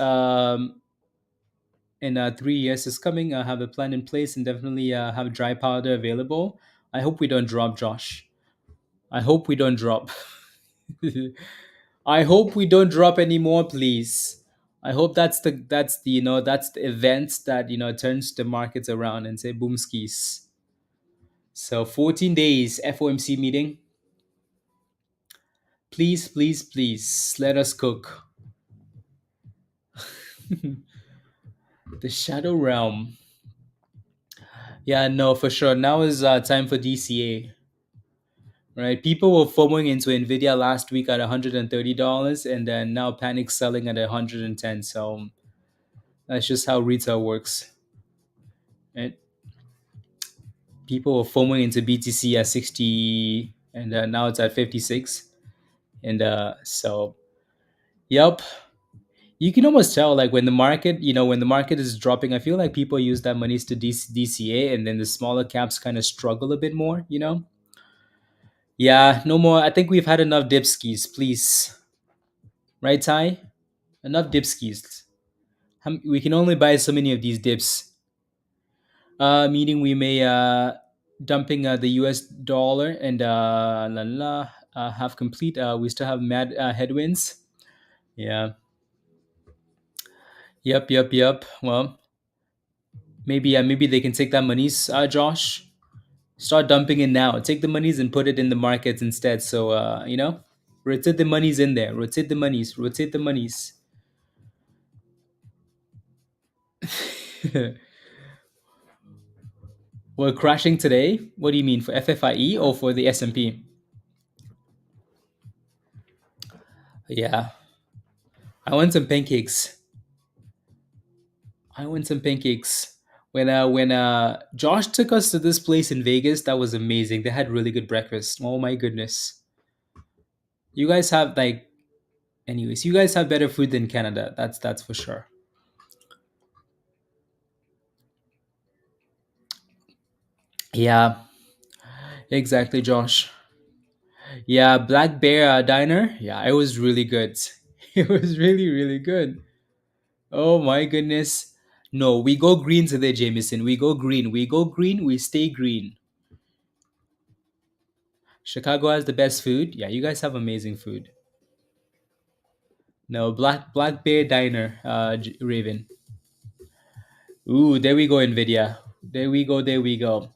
in 3 years is coming. Have a plan in place and definitely have dry powder available. I hope we don't drop, Josh. I hope we don't drop. I hope we don't drop anymore, please. I hope that's the that's the event that turns the markets around and say boom skis. So 14 days FOMC meeting. Please, please, please let us cook. The shadow realm. Yeah, no, for sure. Now is time for DCA. Right, people were FOMOing into Nvidia last week at $130, and then now panic selling at 110. So that's just how retail works. Right? People were FOMOing into BTC at 60, and now it's at 56. And yep, you can almost tell like when the market, when the market is dropping. I feel like people use that monies to DCA, and then the smaller caps kind of struggle a bit more. Yeah, no more. I think we've had enough dipskis, please. Right, Ty? Enough dipskis. We can only buy so many of these dips. Meaning we may dumping the US dollar and have complete. We still have mad headwinds. Yeah. Yep. Yep. Yep. Well, maybe they can take that monies, Josh. Start dumping it now. Take the monies and put it in the markets instead. So rotate the monies in there. Rotate the monies. Rotate the monies. We're crashing today. What do you mean, for FFIE or for the S&P? Yeah, I want some pancakes. I want some pancakes. When Josh took us to this place in Vegas, that was amazing. They had really good breakfast. Oh my goodness. You guys have like anyways, you guys have better food than Canada. That's for sure. Yeah, exactly, Josh. Yeah, Black Bear Diner. Yeah, it was really good. It was really, really good. Oh my goodness. No, we go green today, Jameson. We go green. We go green. We stay green. Chicago has the best food. Yeah, you guys have amazing food. No, Black Bear Diner, Raven. Ooh, there we go, Nvidia. There we go. There we go.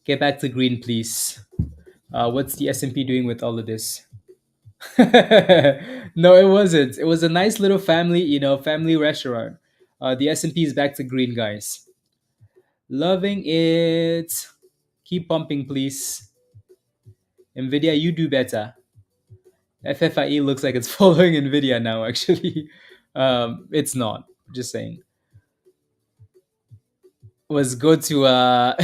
Get back to green, please. What's the S&P doing with all of this? No, it wasn't. It was a nice little family, family restaurant. The S&P is back to green, guys. Loving it. Keep pumping, please. Nvidia, you do better. FFIE looks like it's following Nvidia now. Actually, it's not. Just saying. Was good to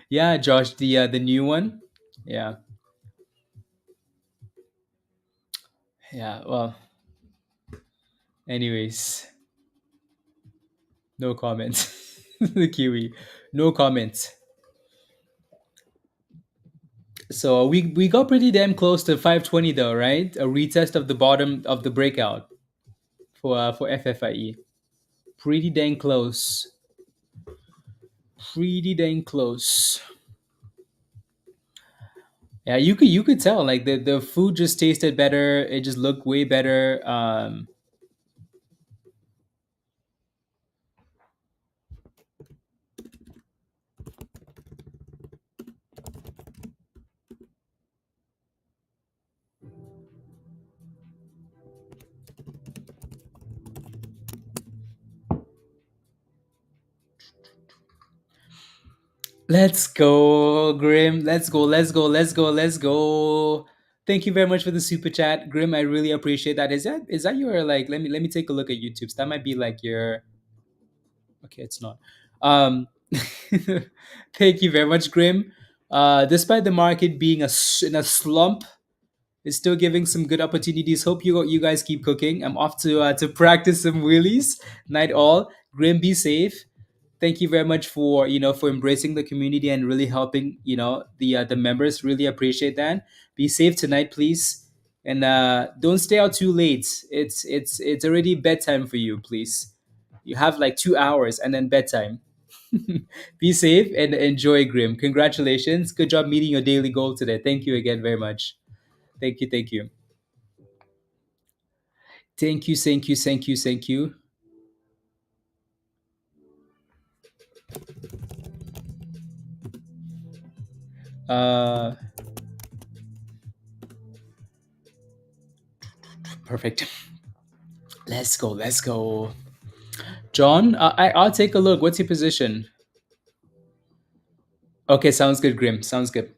yeah, Josh, the new one. Yeah, yeah. Well, anyways, no comment. The Kiwi, no comment. So we got pretty damn close to 520 though, right? A retest of the bottom of the breakout for FFIE. Pretty dang close. Pretty dang close. Yeah, you could tell like the food just tasted better. It just looked way better. Let's go, Grim. Let's go. Let's go. Let's go. Let's go. Thank you very much for the super chat, Grim. I really appreciate that. Is that your like? Let me take a look at YouTube. So that might be like your. Okay, it's not. Um, thank you very much, Grim. Despite the market being in a slump, it's still giving some good opportunities. Hope you guys keep cooking. I'm off to practice some wheelies. Night all. Grim, be safe. Thank you very much for for embracing the community and really helping the members. Really appreciate that. Be safe tonight, please, and don't stay out too late. It's already bedtime for you, please. You have like 2 hours and then bedtime. Be safe and enjoy, Grim. Congratulations. Good job meeting your daily goal today. Thank you again very much. Thank you. Thank you. Thank you. Thank you. Thank you. Thank you. Uh, Perfect. Let's go. Let's go. John, I'll take a look. What's your position? Okay, sounds good, Grim. Sounds good.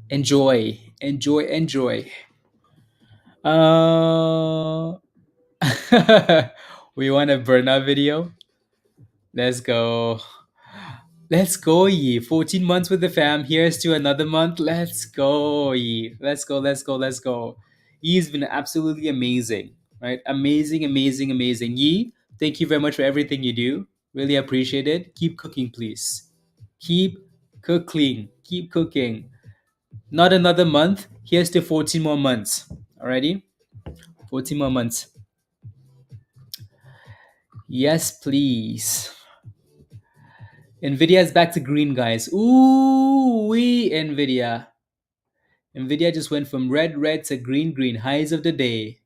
Enjoy. Enjoy. Enjoy. Uh, we want a burnout video. Let's go. Let's go, ye. 14 months with the fam. Here's to another month. Let's go, ye. Let's go, let's go, let's go. Ye's been absolutely amazing, right? Amazing, amazing, amazing. Yi, thank you very much for everything you do. Really appreciate it. Keep cooking, please. Keep cooking. Keep cooking. Not another month. Here's to 14 more months. Alrighty? 14 more months. Yes, please. Nvidia is back to green, guys. Ooh, wee, Nvidia. Nvidia just went from red to green. Highs of the day.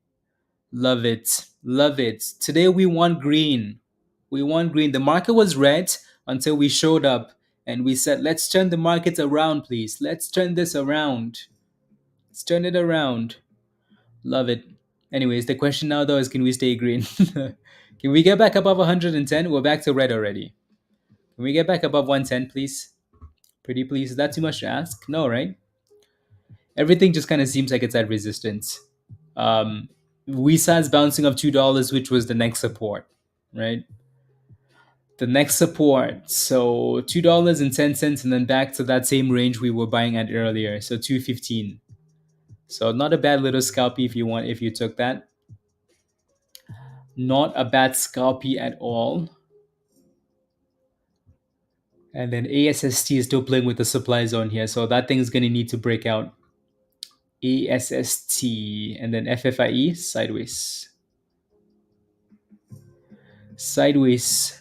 Love it. Love it. Today we want green. We want green. The market was red until we showed up and we said, let's turn the market around, please. Let's turn this around. Let's turn it around. Love it. Anyways, the question now though is, can we stay green? Can we get back above 110? We're back to red already. Can we get back above 110, please? Pretty please. Is that too much to ask? No, right? Everything just kind of seems like it's at resistance. Um, WISA is bouncing up $2, which was the next support, right? The next support. So $2.10, and then back to that same range we were buying at earlier. So 215. So not a bad little scalpy if you took that. Not a bad scalpy at all. And then ASST is still playing with the supply zone here. So that thing's going to need to break out. ASST and then FFIE sideways. Sideways.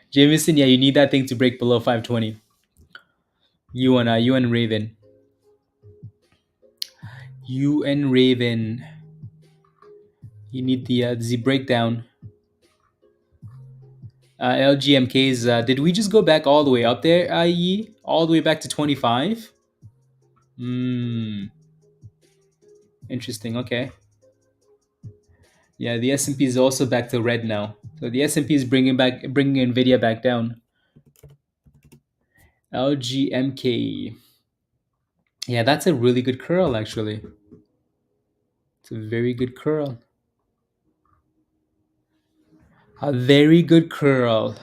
Jameson, yeah, you need that thing to break below 520. You and Raven. You and Raven. You need the breakdown. LGMK's. Did we just go back all the way up there, IE? All the way back to 25? Interesting. Okay. Yeah, the S&P is also back to red now. So the S&P is bringing Nvidia back down. LGMK. Yeah, that's a really good curl actually. It's a very good curl. A very good curl.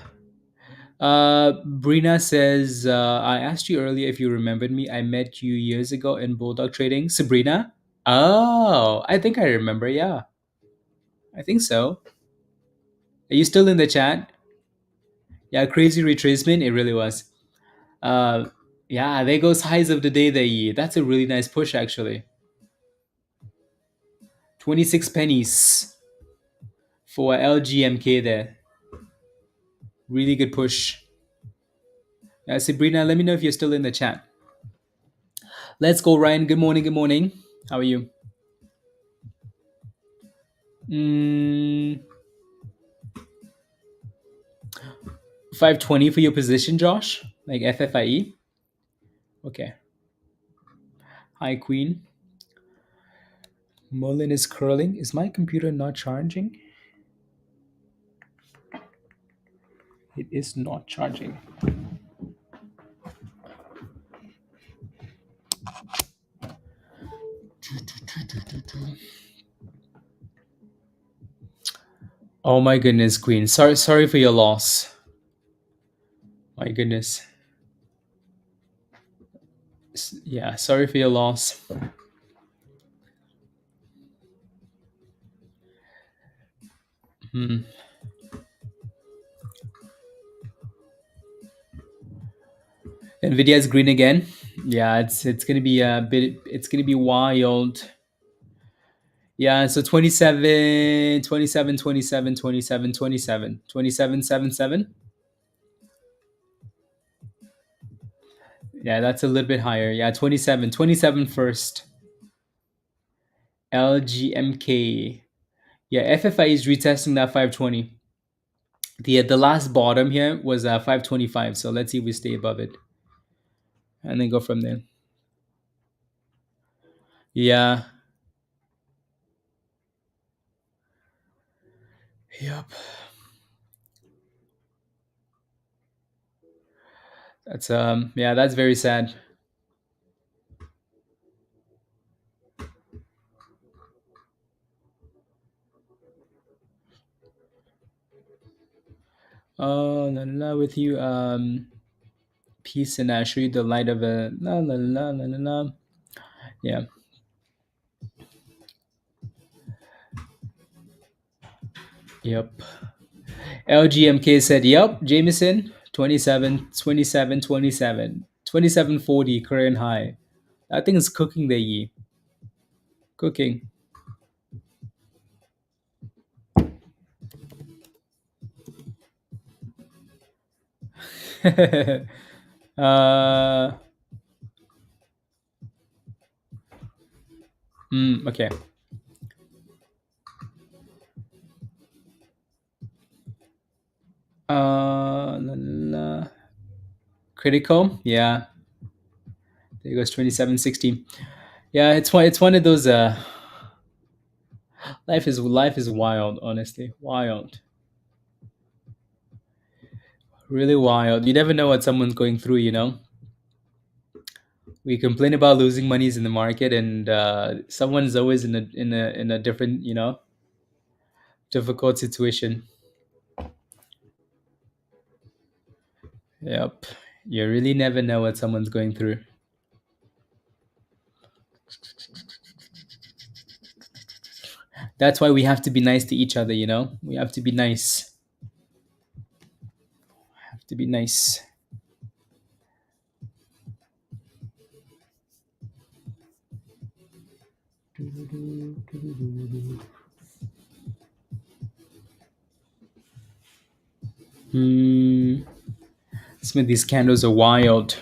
Brina says, I asked you earlier if you remembered me. I met you years ago in Bulldog Trading. Sabrina? Oh, I think I remember. Yeah, I think so. Are you still in the chat? Yeah, crazy retracement. It really was. Uh, yeah, there goes highs of the day there. That's a really nice push, actually. 26 pennies for LGMK there. Really good push. Sabrina, let me know if you're still in the chat. Let's go, Ryan. Good morning. Good morning. How are you? 520 for your position, Josh? Like FFIE? Okay. Hi, Queen. Merlin is curling. Is my computer not charging? It is not charging. Oh my goodness, Queen. Sorry for your loss. My goodness. Yeah, sorry for your loss. Nvidia is green again. Yeah, it's gonna be a bit. It's gonna be wild. Yeah, so 27, 27, 27, 27, 27, 27, 7, 7. Yeah, that's a little bit higher. Yeah, 27, 27 first. LGMK. Yeah, FFIE is retesting that 520. The last bottom here was 525. So let's see if we stay above it and then go from there. Yeah. Yep. That's yeah, that's very sad. Oh, la la la with you. Peace and show you the light of a la la la la la la. Yeah. Yep. LGMK said, "Yep, Jameson 27, 27, 27, 2740 current high. I think it's cooking the ye. Cooking." uh okay. La, la, la. Critical. Yeah. There goes 2760. Yeah, it's one of those life is wild, honestly. Wild. Really wild. You never know what someone's going through, you know? We complain about losing monies in the market, and someone's always in a different, difficult situation. Yep. You really never know what someone's going through. That's why we have to be nice to each other, you know? We have to be nice. Have to be nice. Hmm. Some of these candles are wild.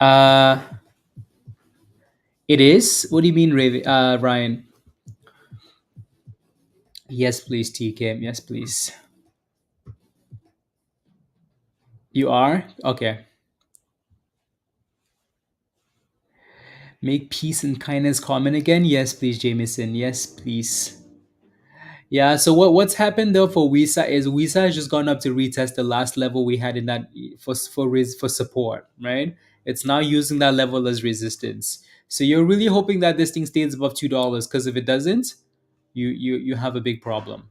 Uh it is? What do you mean, Ryan? Yes, please, TK. Yes, please. You are? Okay. Make peace and kindness common again? Yes, please, Jameson. Yes, please. Yeah, so what's happened though for WISA is WISA has just gone up to retest the last level we had in that for support, right? It's now using that level as resistance. So you're really hoping that this thing stays above $2, because if it doesn't, you have a big problem,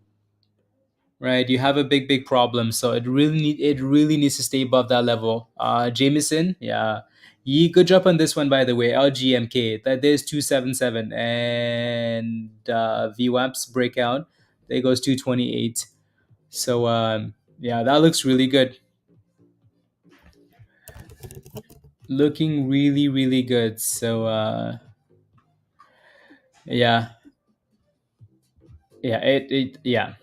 right? You have a big problem. So it really needs to stay above that level. Jameson, yeah. Good job on this one, by the way. LGMK, that there's 277, and VWAP's breakout, there goes 228. So yeah, that looks really good. Looking really good. So yeah, yeah.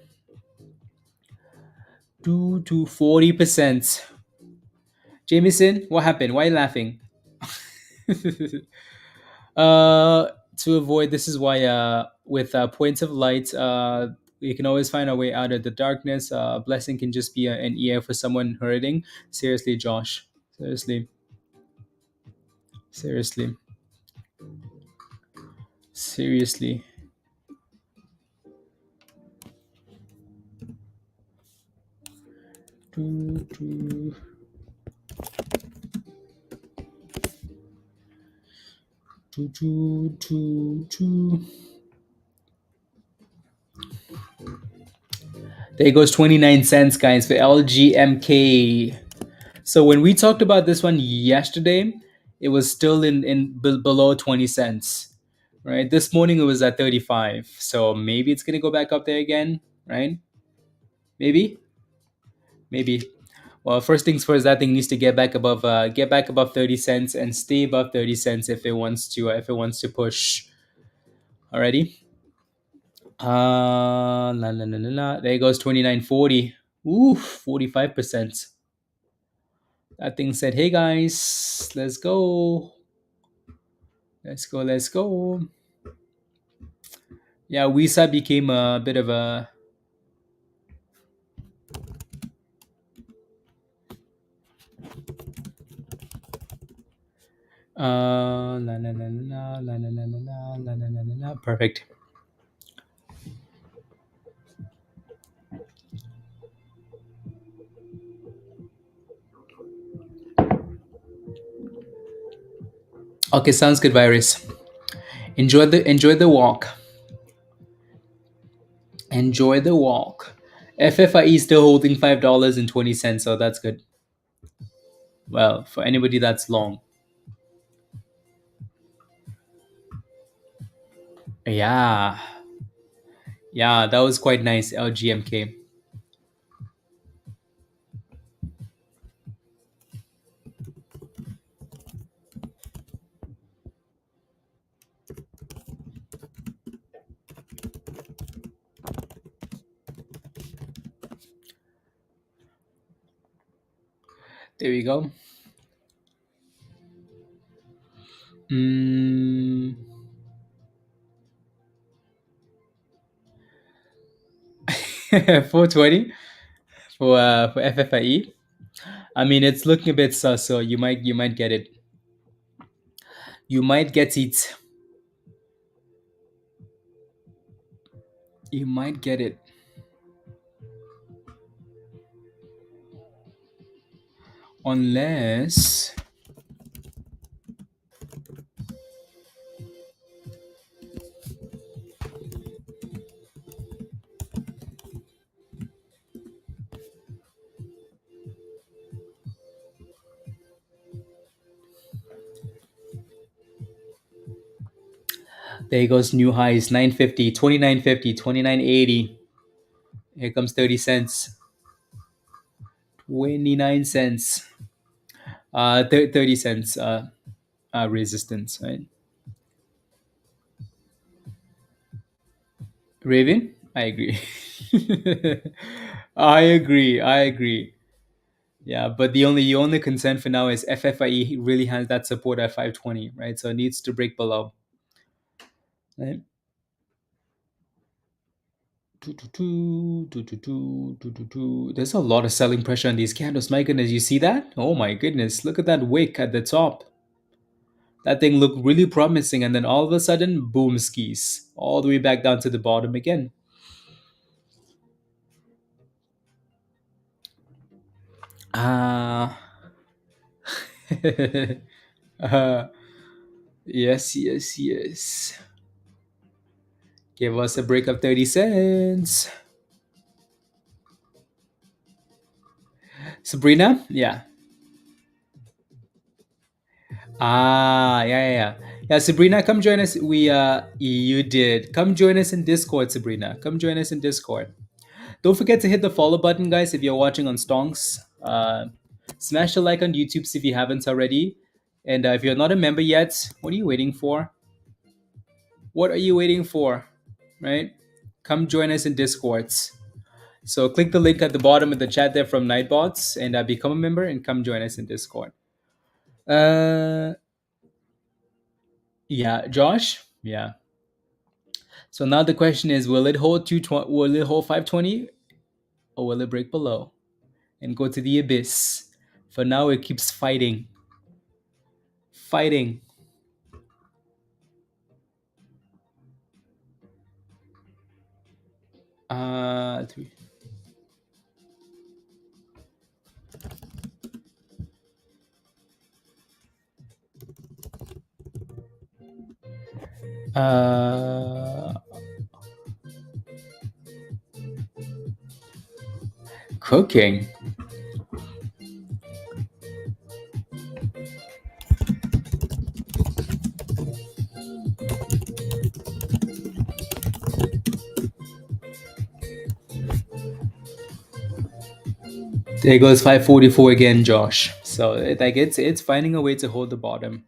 2 to 40%. Jameson, what happened? Why are you laughing? To avoid, this is why with points of light, we can always find our way out of the darkness. Blessing can just be an ear for someone hurting. Seriously, Josh. Seriously. Seriously. Seriously. Two, two, two, two, two, two. There goes 29 cents, guys, for LGMK. So when we talked about this one yesterday, it was still below 20 cents, right? This morning it was at 35. So maybe it's going to go back up there again, right? Maybe. Maybe. Well, first things first, that thing needs to get back above 30 cents and stay above 30 cents if it wants to push. Alrighty. La, la, la, la, la. There goes 29.40. Oof, 45%. That thing said, "Hey guys, let's go, let's go, let's go." Yeah, WISA became a bit of a la la la la la la la la la la la la la. Perfect. Okay, sounds good, Virus. Enjoy the walk. Enjoy the walk. FFIE is still holding $5.20, so that's good. Well, for anybody that's long. Yeah. Yeah, that was quite nice, LGMK. There we go. Mm. 420 for FFIE. I mean, it's looking a bit sus, so you might get it. You might get it. You might get it. Unless there goes new highs 950, 29.50, 29.80. Here comes 30 cents. 29 cents. 30 cents resistance, right? Raven, I agree. I agree. Yeah, but the only concern for now is FFIE really has that support at 520, right? So it needs to break below. Right? There's a lot of selling pressure on these candles. My goodness, you see that? Oh my goodness, look at that wick at the top. That thing looked really promising, and then all of a sudden, boom, skis all the way back down to the bottom again. Ah, uh, yes, yes, yes. Give us a break of 30 cents. Sabrina? Yeah. Ah, yeah, yeah, yeah. Yeah, Sabrina, come join us. You did. Come join us in Discord, Sabrina. Come join us in Discord. Don't forget to hit the follow button, guys, if you're watching on Stonks. Smash the like on YouTube if you haven't already. And if you're not a member yet, what are you waiting for? What are you waiting for? Right? Come join us in Discords. So click the link at the bottom of the chat there from Nightbots and become a member and come join us in Discord. Uh, yeah, Josh. Yeah. So now the question is, will it hold 220? Will it hold 520, or will it break below and go to the abyss? For now, it keeps fighting, fighting. Three. Uh, Cooking. There goes 544 again, Josh. So like it's finding a way to hold the bottom.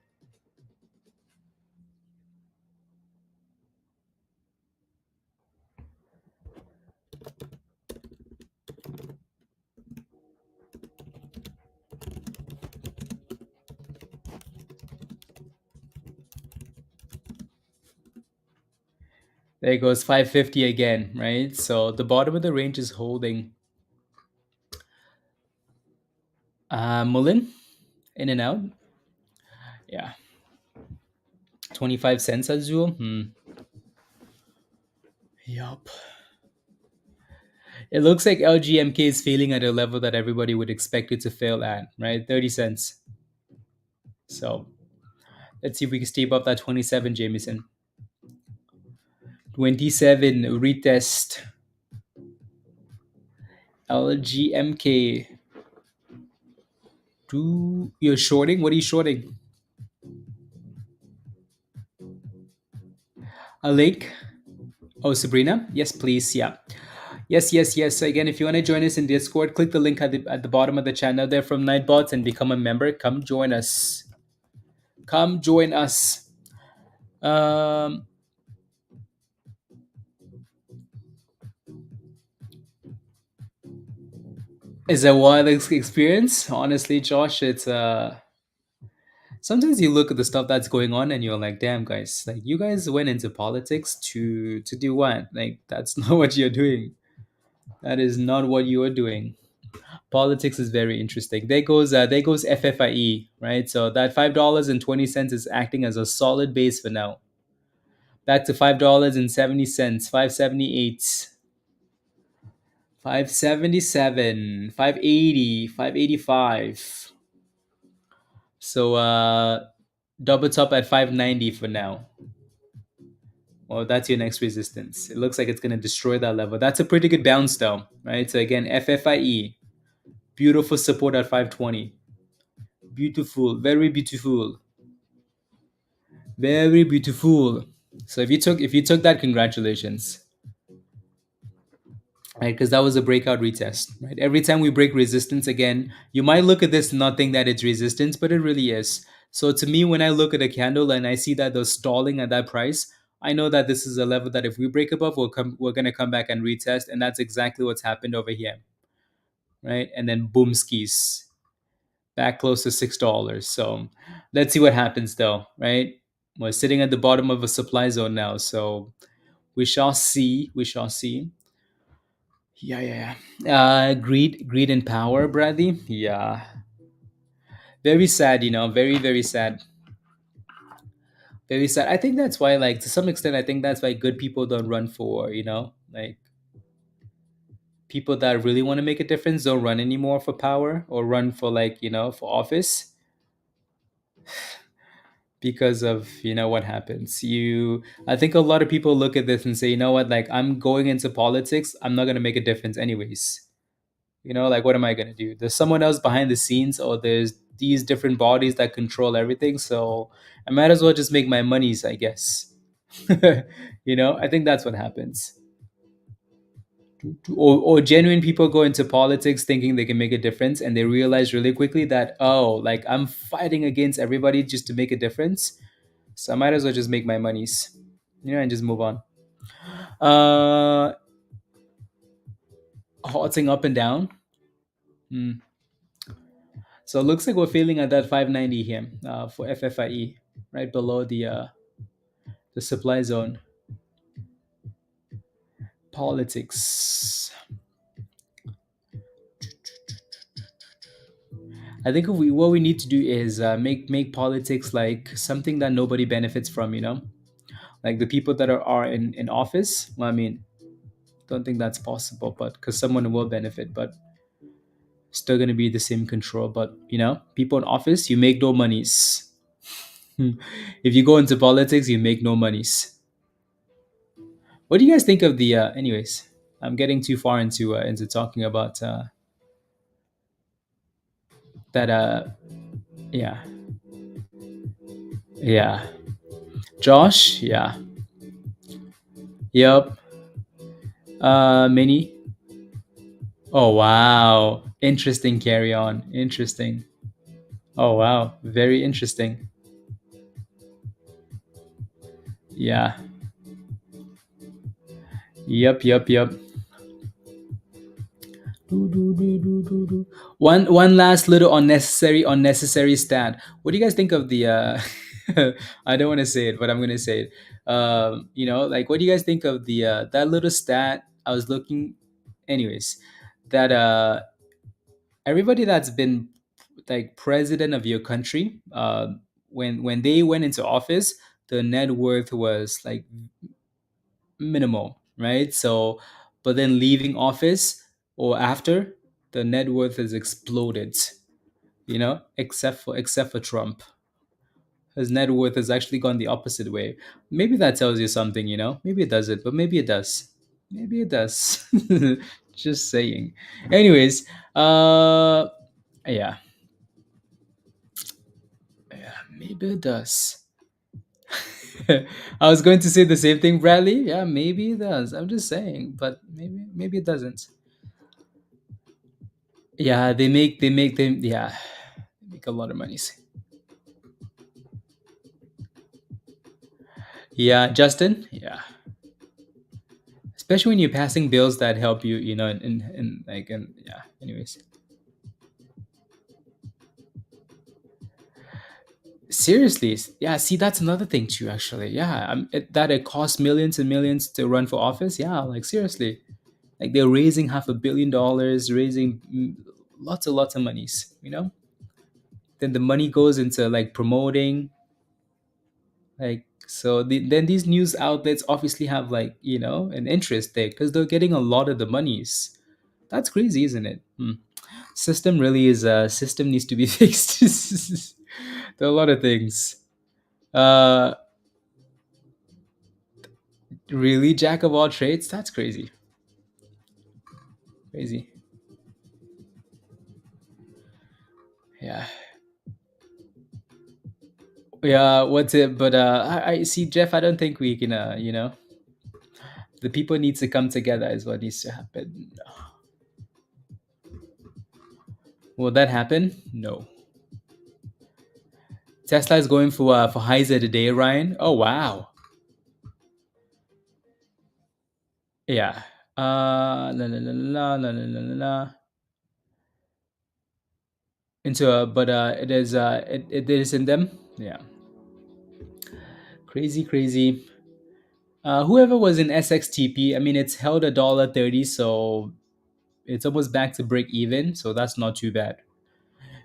There goes 550 again, right? So the bottom of the range is holding. Mullen, in and out. Yeah, 25 cents Azul. Yup. It looks like LGMK is failing at a level that everybody would expect it to fail at, right? 30 cents. So let's see if we can stay above that 27, Jameson. 27, retest. LGMK. You're shorting? What are you shorting? A link? Oh, Sabrina? Yes, please. Yeah. Yes, yes, yes. So again, if you want to join us in Discord, click the link at the bottom of the channel there from Nightbots and become a member. Come join us. Come join us. Um, it's a wild experience. Honestly, Josh, it's sometimes you look at the stuff that's going on and you're like, damn guys, like you guys went into politics to do what? Like that's not what you're doing. That is not what you are doing. Politics is very interesting. There goes FFIE, right? So that $5.20 is acting as a solid base for now. Back to $5.70, 578, 577, 580, 585. So double top at 590 for now. Well, that's your next resistance. It looks like it's going to destroy that level. That's a pretty good bounce though, right? So again, FFIE, beautiful support at 520. Beautiful, very beautiful. Very beautiful. So if you took that, congratulations. Right, because that was a breakout retest. Right. Every time we break resistance again, you might look at this and not think that it's resistance, but it really is. So to me, when I look at a candle and I see that they're stalling at that price, I know that this is a level that if we break above, we're gonna come back and retest, and that's exactly what's happened over here. Right. And then boom skis back close to $6. So let's see what happens though, right? We're sitting at the bottom of a supply zone now, so we shall see. We shall see. Yeah, yeah, yeah. Greed and power, Bradley. Yeah, very sad. Very, very sad. Very sad. I think that's why, like, to some extent, I think that's why good people don't run for, like people that really want to make a difference don't run anymore for power or run for like, for office because of what happens. I think a lot of people look at this and say, you know what, like I'm going into politics, I'm not gonna make a difference anyways. Like what am I gonna do? There's someone else behind the scenes, or there's these different bodies that control everything, so I might as well just make my monies, I guess. I think that's what happens. Or genuine people go into politics thinking they can make a difference, and they realize really quickly that, oh, like I'm fighting against everybody just to make a difference, so I might as well just make my monies, and just move on. Uh, Halting up and down. Hmm. So it looks like we're failing at that 590 here for FFIE, right below the supply zone. Politics. I think what we need to do is make politics like something that nobody benefits from. Like the people that are in office. Well, I mean, don't think that's possible, but because someone will benefit, but still going to be the same control. But people in office, you make no monies. If you go into politics, you make no monies. What do you guys think of the? Anyways, I'm getting too far into talking about that. Yeah, yeah. Josh, yeah, yep. Mini. Oh wow. Interesting. Carry on. Interesting. Oh wow, very interesting. Yeah. Yep. Yep. Yep. Do, do, do, do, do, do. One last little unnecessary stat. What do you guys think of the I don't want to say it, but I'm gonna say it. Like what do you guys think of the that little stat I was looking anyways, that everybody that's been like president of your country, when they went into office, the net worth was like minimal, right? So, but then leaving office or after, the net worth has exploded. Except for Trump, his net worth has actually gone the opposite way. Maybe that tells you something. Maybe it doesn't, but maybe it does. Maybe it does. Just saying. Anyways, yeah, yeah, maybe it does. I was going to say the same thing, Bradley. Yeah, maybe it does. I'm just saying, but maybe it doesn't. Yeah, they make them. Yeah, they make a lot of money. Yeah, Justin. Yeah, especially when you're passing bills that help you. In like, and yeah. Anyways, seriously, yeah. See, that's another thing too. Actually, yeah, that it costs millions and millions to run for office. Yeah, like seriously, like they're raising $500 million, raising lots of monies. Then the money goes into like promoting, like, so then these news outlets obviously have like an interest there because they're getting a lot of the monies. That's crazy, isn't it? System really is system needs to be fixed. There are a lot of things. uh really, jack of all trades? That's crazy. Crazy. Yeah. Yeah, what's it? But I see, Jeff, I don't think we can the people need to come together is what needs to happen. Will that happen? No. Tesla is going for highs of the day, Ryan. Oh wow. Yeah. La la la la la la la la la. Into but it is in them. Yeah. Crazy, crazy. Whoever was in SXTP, I mean, it's held $1.30, so it's almost back to break even. So that's not too bad,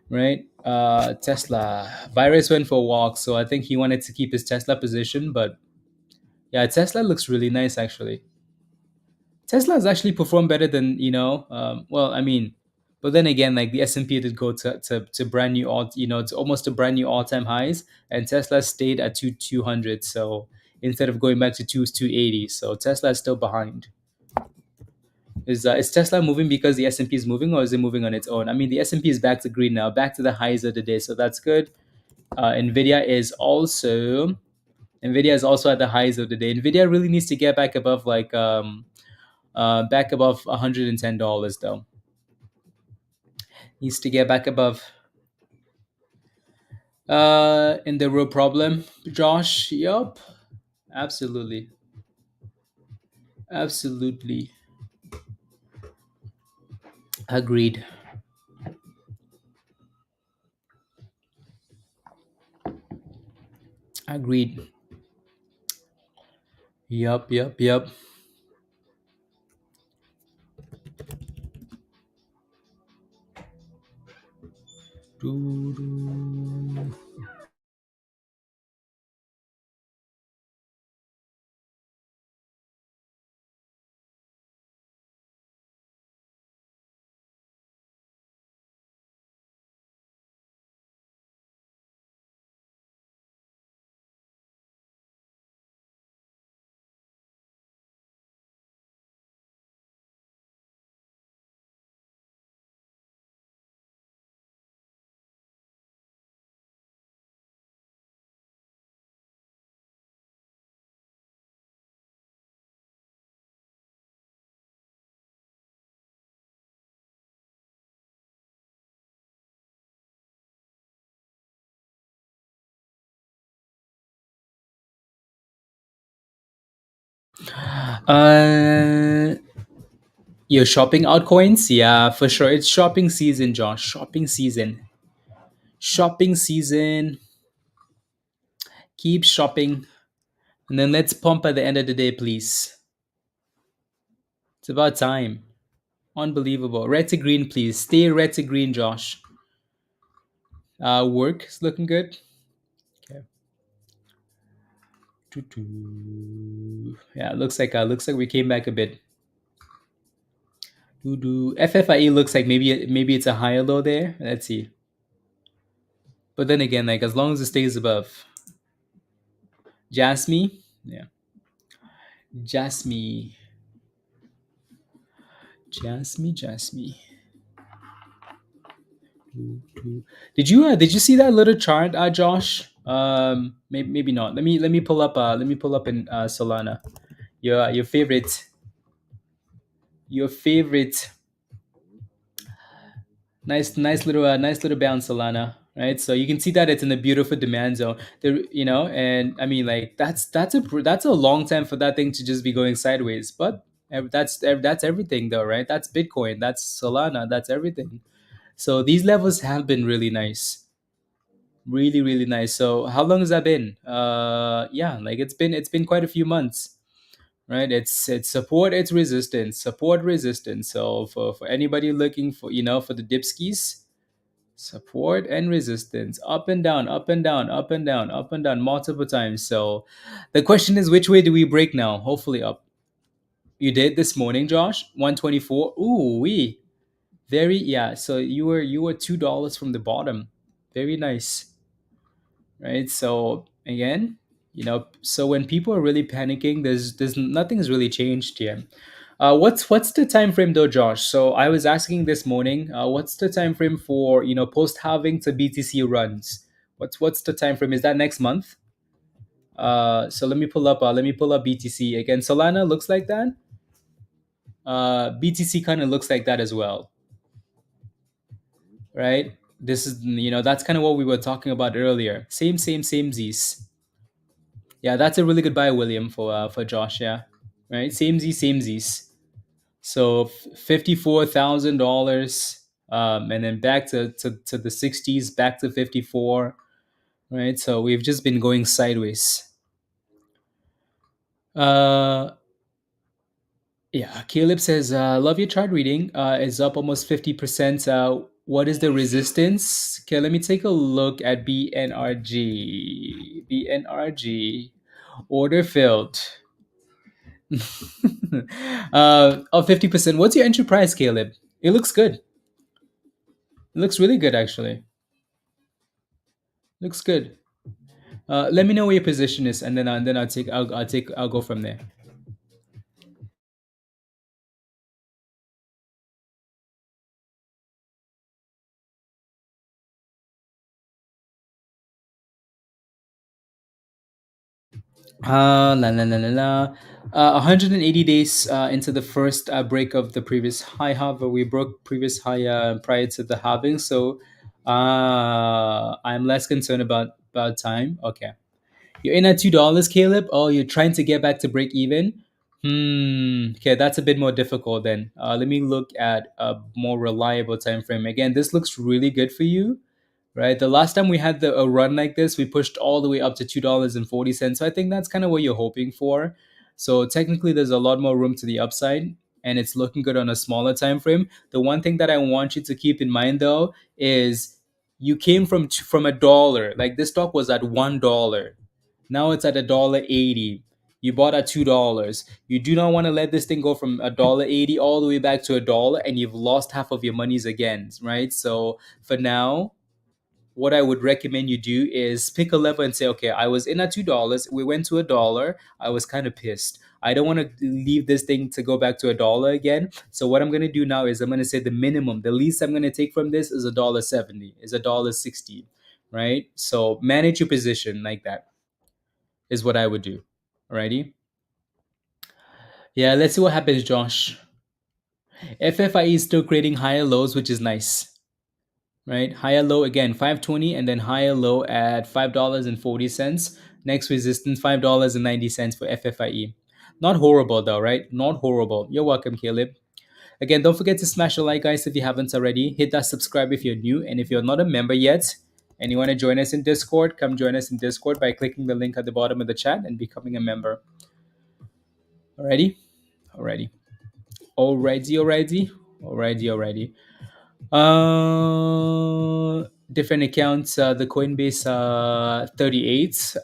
right? Tesla virus went for a walk, so I think he wanted to keep his Tesla position, but yeah, Tesla looks really nice actually. Tesla has actually performed better than well, I mean, but then again, like the S&P did go to brand new it's almost to brand new all-time highs, and Tesla stayed at 200. So instead of going back to 280, so Tesla is still behind. Is Tesla moving because the S&P is moving, or is it moving on its own? I mean, the S&P is back to green now, back to the highs of the day, so that's good. Nvidia is also at the highs of the day. Nvidia really needs to get back above like back above $110 though. Needs to get back above. In the real problem, Josh. Yup. Absolutely. Absolutely. Agreed. Agreed. Yup. Yup. Yup. Doo, doo. Uh, you're shopping altcoins? Yeah, for sure. It's shopping season, Josh. Shopping season. Shopping season. Keep shopping. And then let's pump at the end of the day, please. It's about time. Unbelievable. Red to green, please. Stay red to green, Josh. Work is looking good. Okay. Yeah, looks like we came back a bit. FFIE looks like maybe it's a higher low there. Let's see. But then again, like as long as it stays above. Jasmine, yeah, Jasmine, Jasmine. Did you see that little chart, Josh? Maybe not. Let me pull up. Let me pull up in Solana. Your favorite. Nice little bounce, Solana. Right, so you can see that it's in a beautiful demand zone. And I mean, like that's a long time for that thing to just be going sideways. But that's everything, though, right? That's Bitcoin. That's Solana. That's everything. So these levels have been really nice, really really nice. So how long has that been? Yeah, like it's been quite a few months, right? It's support, it's resistance, support, resistance. So for anybody looking for the dipskis, support and resistance, up and down, up and down, up and down, up and down multiple times. So the question is, which way do we break now? Hopefully up. You did this morning, Josh. 124. Ooh, we very, yeah. So you were $2 from the bottom. Very nice, right? So again, so when people are really panicking, there's nothing's really changed here. What's the time frame though, Josh? So I was asking this morning, what's the time frame for post halving to BTC runs? What's the time frame? Is that next month? So let me pull up BTC again. Solana looks like that. BTC kind of looks like that as well, right? This is that's kind of what we were talking about earlier. Same Z's. Yeah, that's a really good buy, William, for Josh. Yeah, right. Same Z's. So $54,000, and then back to the 60s, back to 54. Right. So we've just been going sideways. Uh, yeah. Caleb says, "Love your chart reading. Is up almost 50%. What is the resistance? Okay, let me take a look at BNRG. BNRG order filled." Of 50%. What's your entry price, Caleb? It looks good. It looks really good, actually. Looks good. Let me know where your position is, and then I'll go from there. La la la la la. 180 days into the first break of the previous high. However, we broke previous high prior to the halving, so I'm less concerned about time. Okay, you're in at $2, Caleb. Oh, you're trying to get back to break even. Okay, that's a bit more difficult then. Let me look at a more reliable time frame. Again, this looks really good for you, right? The last time we had a run like this, we pushed all the way up to $2.40. So I think that's kind of what you're hoping for. So technically, there's a lot more room to the upside, and it's looking good on a smaller time frame. The one thing that I want you to keep in mind, though, is you came from a dollar. Like this stock was at $1. Now it's at $1.80. You bought at $2. You do not want to let this thing go from $1.80 all the way back to $1, and you've lost half of your monies again, right? So for now, what I would recommend you do is pick a level and say, okay, I was in at $2. We went to $1. I was kind of pissed. I don't want to leave this thing to go back to $1 again. So what I'm going to do now is I'm going to say the minimum, the least I'm going to take from this is $1.70, is $1.60, right? So manage your position like that is what I would do. Alrighty. Yeah, let's see what happens, Josh. FFIE is still creating higher lows, which is nice. Right? Higher low again, 520, and then higher low at $5.40. Next resistance, $5.90 for FFIE. Not horrible though, right? Not horrible. You're welcome, Caleb. Again, don't forget to smash the like, guys, if you haven't already. Hit that subscribe if you're new. And if you're not a member yet and you want to join us in Discord, come join us in Discord by clicking the link at the bottom of the chat and becoming a member. Alrighty? Alrighty. Alrighty. Different accounts. The Coinbase 38,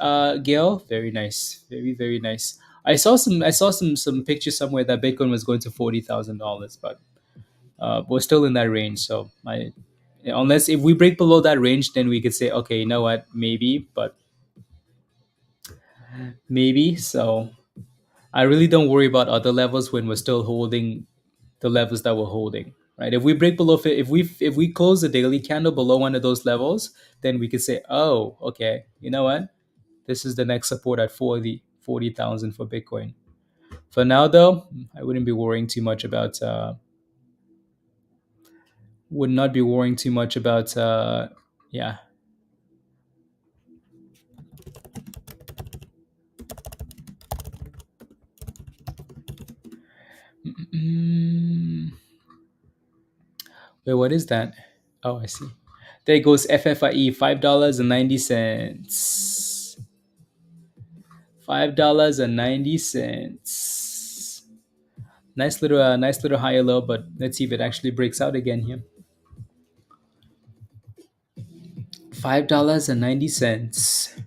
Gail. Very nice. Very nice. I saw some pictures somewhere that Bitcoin was going to $40,000, but we're still in that range. So unless if we break below that range, then we could say, okay, you know what, maybe, but maybe. So I really don't worry about other levels when we're still holding the levels that we're holding. Right? If we break below, if we close the daily candle below one of those levels, then we could say, oh, okay, you know what, this is the next support at 40,000 for Bitcoin. For now, though, I wouldn't be worrying too much about. Would not be worrying too much about. Yeah. Mm, wait, what is that? Oh, I see. There goes FFIE, $5.90. $5.90. Nice little higher low, but let's see if it actually breaks out again here. $5.90.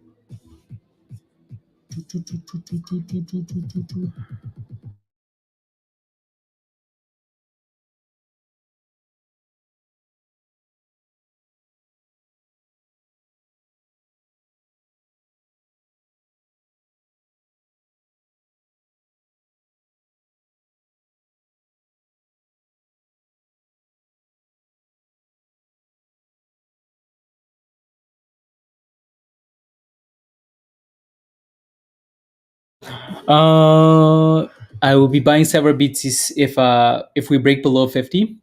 Uh, I will be buying several BTs if we break below 50.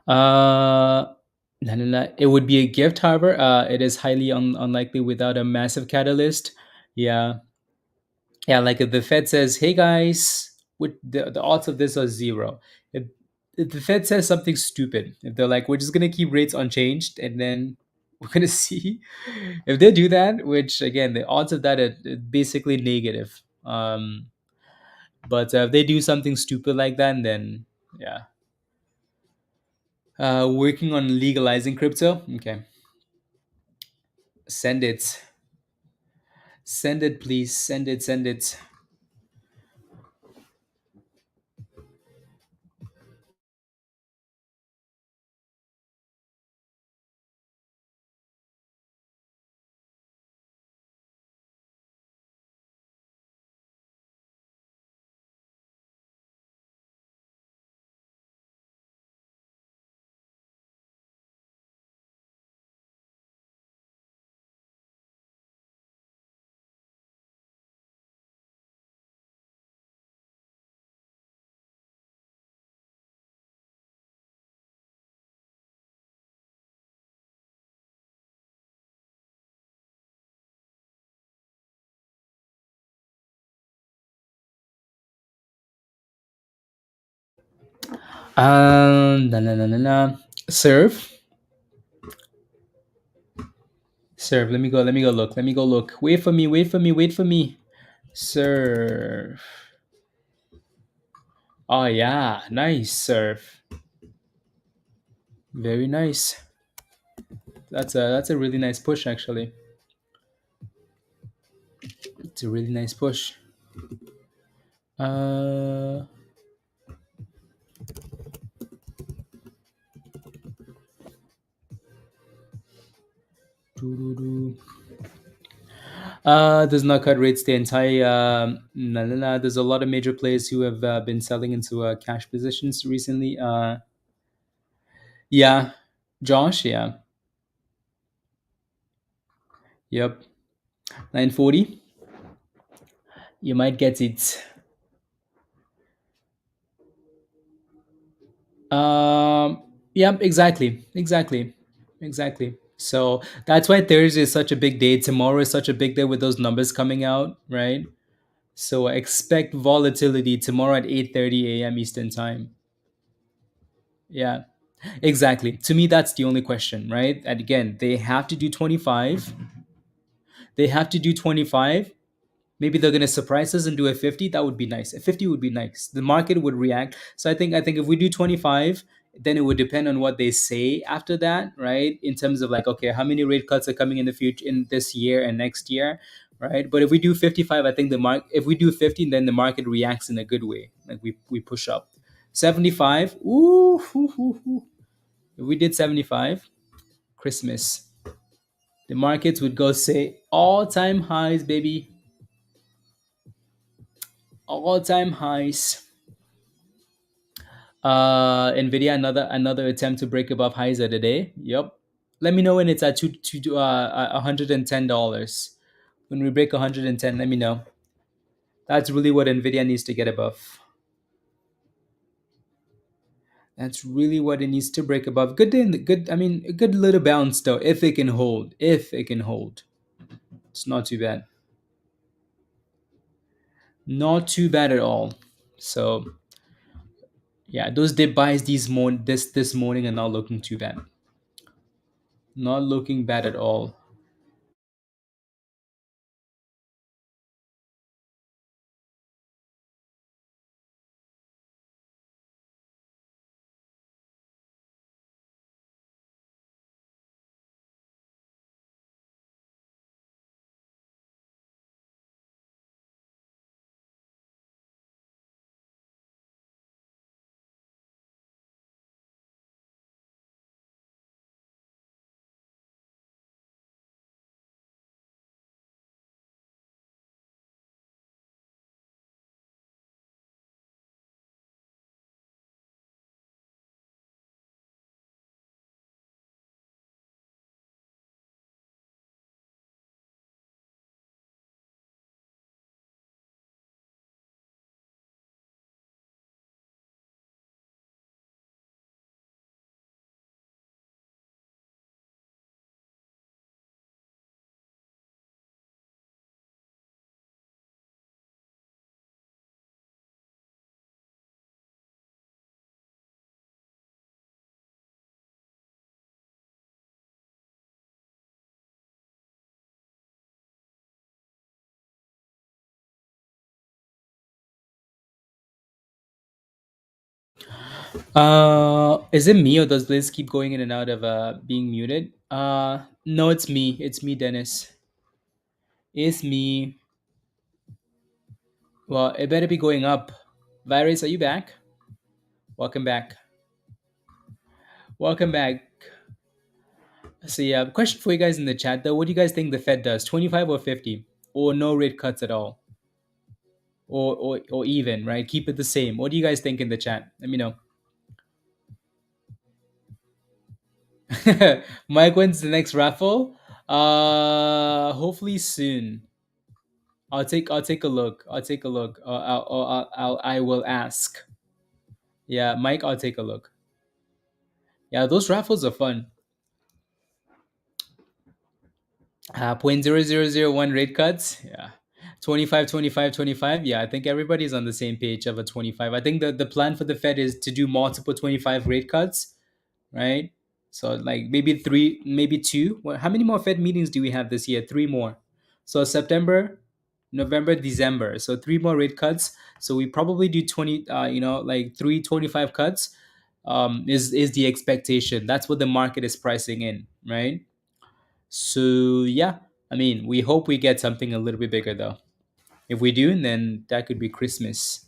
No, no, no. It would be a gift, however. It is highly unlikely without a massive catalyst. Yeah, yeah. Like if the Fed says, "Hey guys, with the odds of this are zero." If the Fed says something stupid, if they're like, "We're just gonna keep rates unchanged," and then we're gonna see if they do that. Which again, the odds of that are basically negative. But if they do something stupid like that, then yeah. Working on legalizing crypto. Okay, send it. Send it, please. Send it. Send it. Na, na, na, na, na. Serve. Serve. Let me go. Let me go look. Let me go look. Wait for me. Wait for me. Wait for me. Serve. Oh yeah. Nice. Serve. Very nice. That's a really nice push actually. It's a really nice push. Uh doo-doo-doo. Does not cut rates the entire. No, no, no. There's a lot of major players who have been selling into cash positions recently. Yeah, Josh. Yeah, yep. 940. You might get it. Yeah, exactly. So that's why Thursday is such a big day. Tomorrow is such a big day with those numbers coming out, right? So expect volatility tomorrow at 8:30 a.m. Eastern time. Yeah, exactly. To me, that's the only question, right? And again, they have to do 25. They have to do 25. Maybe they're gonna surprise us and do a 50. That would be nice. A 50 would be nice. The market would react. So I think if we do 25, then it would depend on what they say after that, right? In terms of like, okay, how many rate cuts are coming in the future in this year and next year, right? But if we do 55, I think the mark if we do 50, then the market reacts in a good way. Like we push up. 75, ooh, hoo, hoo, hoo. If we did 75, Christmas, the markets would go say all-time highs, baby. All-time highs. NVIDIA, another attempt to break above highs of the day. Yep. Let me know when it's at $110. When we break 110, let me know. That's really what NVIDIA needs to get above. That's really what it needs to break above. Good day in the good. I mean, a good little bounce though, if it can hold. If it can hold, it's not too bad. Not too bad at all. So yeah, those dip buys this morning are not looking too bad. Not looking bad at all. Is it me or does Liz keep going in and out of being muted? No, it's me. It's me, Dennis. It's me. Well, it better be going up. Virus, are you back? Welcome back. Welcome back. So yeah, question for you guys in the chat though. What do you guys think the Fed does? 25 or 50? Or no rate cuts at all? Or even, right? Keep it the same. What do you guys think in the chat? Let me know. Mike, when's the next raffle? Hopefully soon. I'll take a look. I'll take a look. I will ask. Yeah, Mike, I'll take a look. Yeah, those raffles are fun. 0.0001 rate cuts. Yeah. 25, 25, 25. Yeah, I think everybody's on the same page of a 25. I think the plan for the Fed is to do multiple 25 rate cuts, right? So like maybe three, maybe two. How many more Fed meetings do we have this year? Three more. So September, November, December. So three more rate cuts. So we probably do 20, like 325 cuts. Is the expectation. That's what the market is pricing in, right? So yeah, I mean, we hope we get something a little bit bigger though. If we do, then that could be Christmas.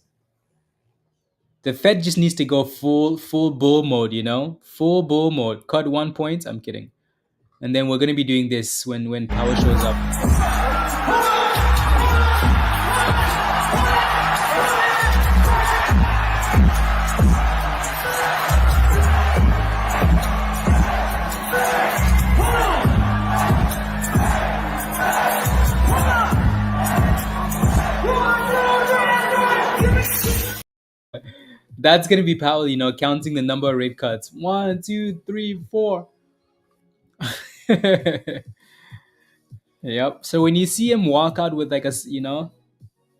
The Fed just needs to go full bull mode, full bull mode. Cut 1 point. I'm kidding. And then we're gonna be doing this when power shows up. That's gonna be power, counting the number of rate cuts. One, two, three, four. Yep. So when you see him walk out with like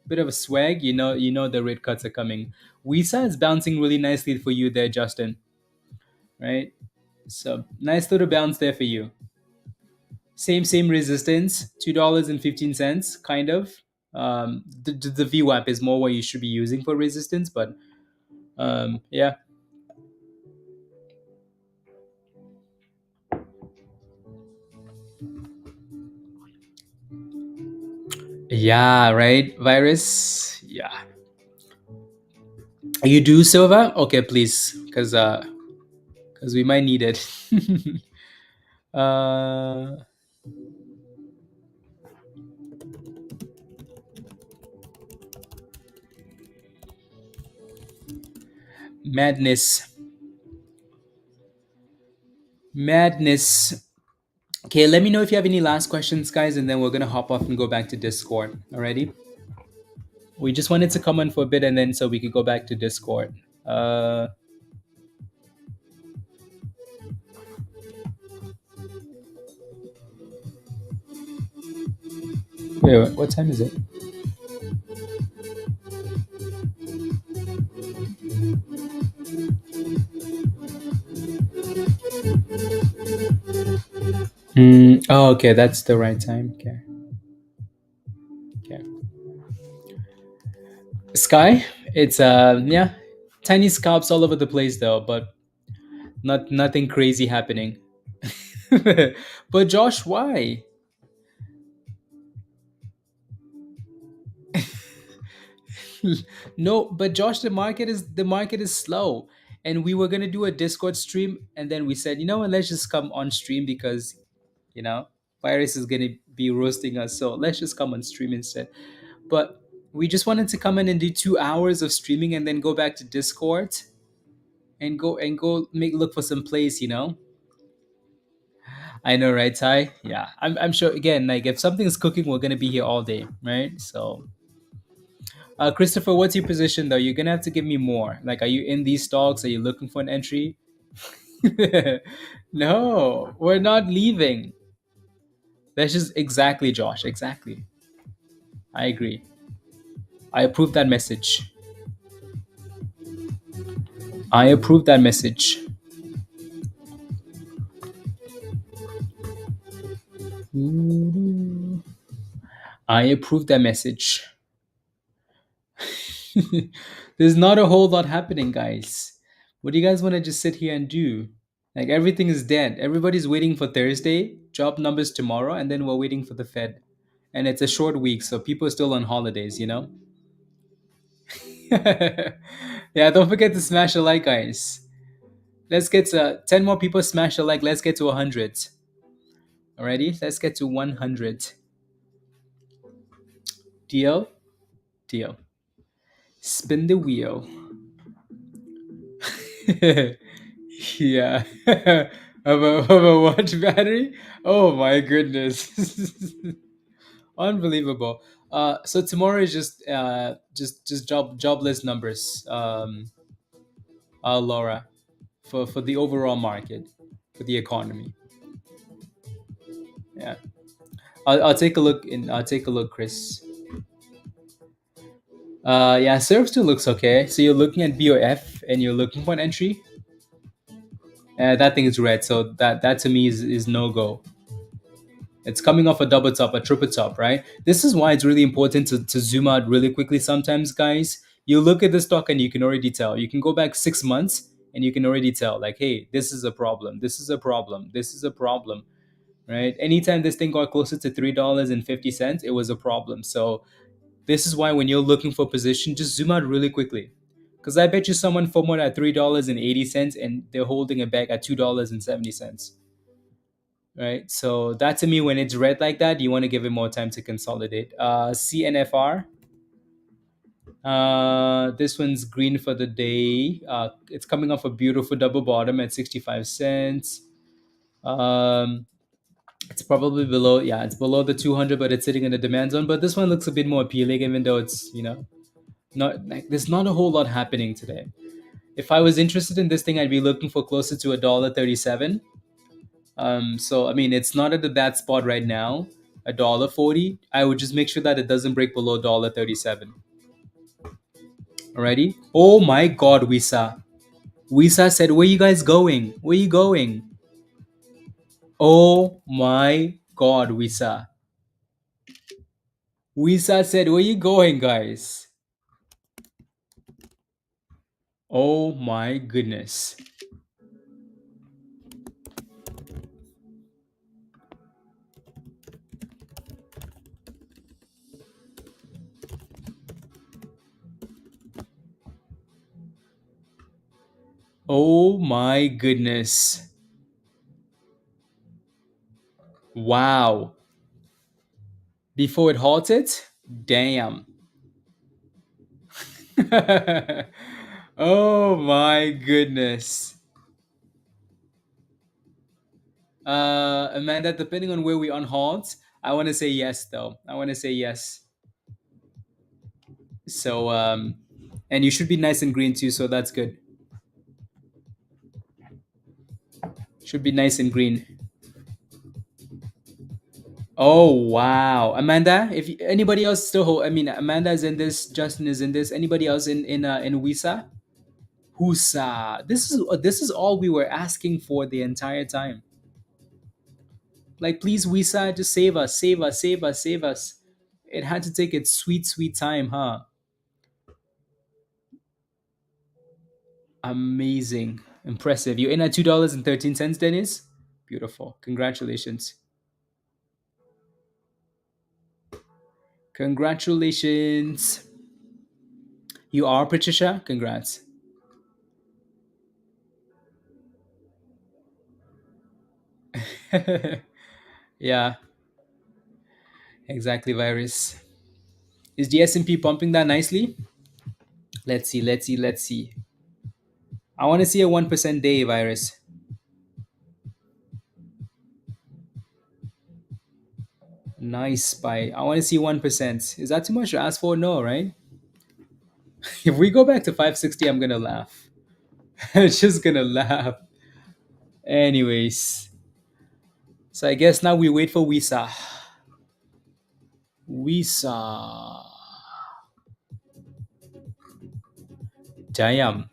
bit of a swag, you know the rate cuts are coming. WISA is bouncing really nicely for you there, Justin. Right? So nice little bounce there for you. Same resistance, $2.15, kind of. The VWAP is more what you should be using for resistance, but yeah. Yeah, right. Virus. Yeah. You do silver? Okay, please, because we might need it. uh, madness, madness. Okay, let me know if you have any last questions, guys, and then we're gonna hop off and go back to Discord. Alrighty. We just wanted to come on for a bit, and then so we could go back to Discord. Uh, wait, what time is it? Oh, okay, that's the right time. Okay, okay. Sky, it's yeah, tiny scalps all over the place though, but nothing crazy happening. But Josh, why? No, but Josh, the market is slow, and we were gonna do a Discord stream, and then we said, you know what, let's just come on stream because you know virus is gonna be roasting us, so let's just come on stream instead. But we just wanted to come in and do 2 hours of streaming, and then go back to Discord and go make look for some plays. I know, right, Ty? Yeah, I'm sure. Again, like if something's cooking, we're gonna be here all day, right? So Christopher, what's your position though? You're gonna have to give me more. Like, are you in these stocks? Are you looking for an entry? No, we're not leaving. That's just exactly, Josh. Exactly. I agree. I approve that message. I approve that message. I approve that message. There's not a whole lot happening, guys. What do you guys want to just sit here and do? Like everything is dead. Everybody's waiting for Thursday, job numbers tomorrow, and then we're waiting for the Fed. And it's a short week, so people are still on holidays. Yeah, don't forget to smash a like, guys. Let's get to 10 more people smash a like. Let's get to 100. Alrighty, let's get to 100. Deal? Deal. Spin the wheel. Yeah. of a watch battery? Oh my goodness. Unbelievable. So tomorrow is just jobless numbers, Laura, for the overall market, for the economy. Yeah. I'll take a look I'll take a look, Chris. Yeah, Serve still looks okay. So you're looking at BOF and you're looking for an entry. That thing is red, so that to me is no go. It's coming off a double top, a triple top, right? This is why it's really important to zoom out really quickly sometimes, guys. You look at the stock and you can already tell. You can go back 6 months and you can already tell, like, hey, this is a problem. This is a problem. This is a problem, right? Anytime this thing got closer to $3.50, it was a problem. So this is why when you're looking for position, just zoom out really quickly. Because I bet you someone FOMOed at $3.80 and they're holding it back at $2.70. Right? So that to me, when it's red like that, you want to give it more time to consolidate. CNFR. This one's green for the day. It's coming off a beautiful double bottom at 65 cents. Um, it's probably below, yeah, it's below the 200, but it's sitting in the demand zone. But this one looks a bit more appealing, even though it's not like there's not a whole lot happening today. If I was interested in this thing, I'd be looking for closer to $1.37. So I mean, it's not at a bad spot right now. $1.40, I would just make sure that it doesn't break below $1.37. Alrighty. Oh my God, Wisa. Wisa said, "Where you guys going? Where you going?" Oh my God, Wisa. Wisa said, "Where you going, guys?" Oh my goodness. Oh my goodness. Wow. Before it halted? Damn. Oh my goodness. Amanda, depending on where we on halt, I want to say yes though. I want to say yes. So and you should be nice and green too, so that's good. Should be nice and green. Oh wow, Amanda. If anybody else still hold, I mean, Amanda is in this. Justin is in this. Anybody else in Wisa? Husa. This is all we were asking for the entire time. Like, please, Wisa, just save us, save us, save us, save us. It had to take its sweet, sweet time, huh? Amazing, impressive. You're in at $2.13, Dennis. Beautiful. Congratulations. Congratulations. You are Patricia. Congrats. Yeah, exactly. Virus. Is the S&P pumping that nicely? Let's see. Let's see. Let's see. I want to see a 1% day, Virus. Nice spy. I want to see 1%. Is that too much to ask for? No, right? If we go back to 560, I'm gonna laugh. I'm just gonna laugh. Anyways, so I guess now we wait for Wisa. Wisa. Damn.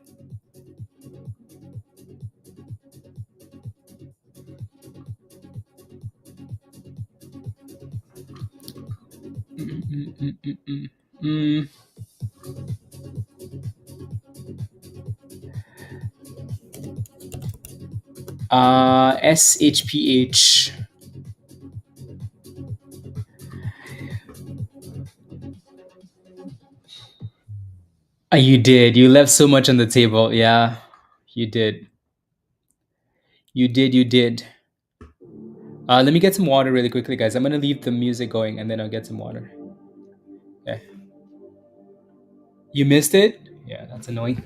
Mm, mm, mm, mm, mm. SHPH. You did. You left so much on the table. Yeah, you did. You did. You did. Let me get some water really quickly, guys. I'm gonna leave the music going and then I'll get some water. Yeah. You missed it? Yeah, that's annoying.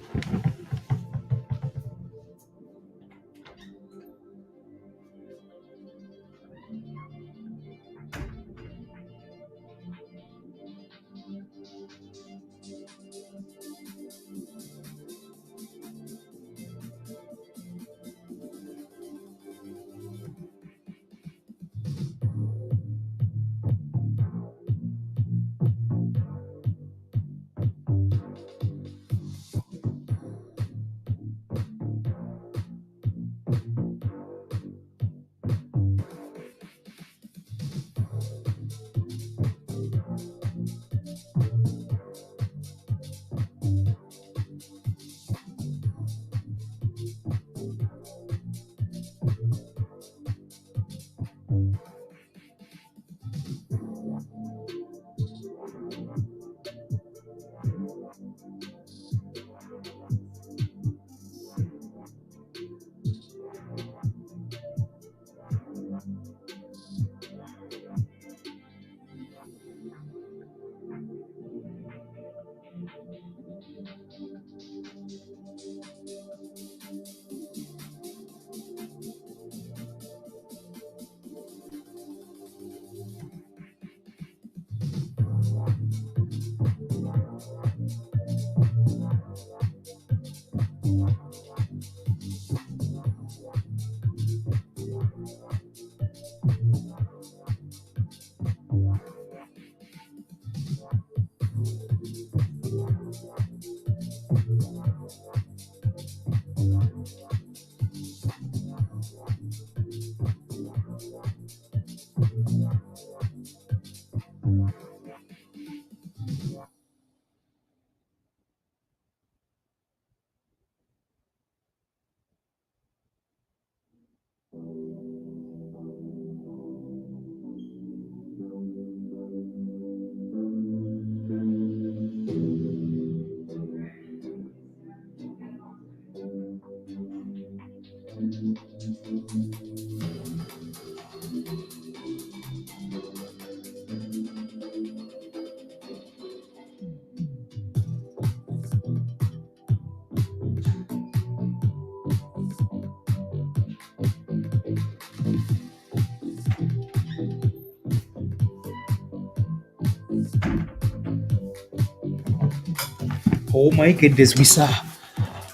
Oh my goodness, Wisa.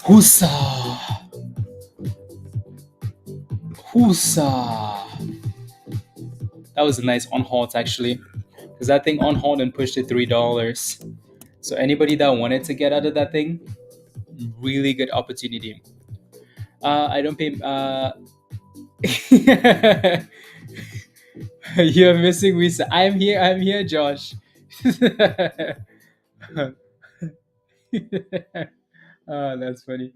Husa. Husa. That was a nice on halt actually. Because that thing on halt and pushed it $3. So anybody that wanted to get out of that thing, really good opportunity. I don't pay. You're missing Wisa. I'm here. I'm here, Josh. Oh, that's funny.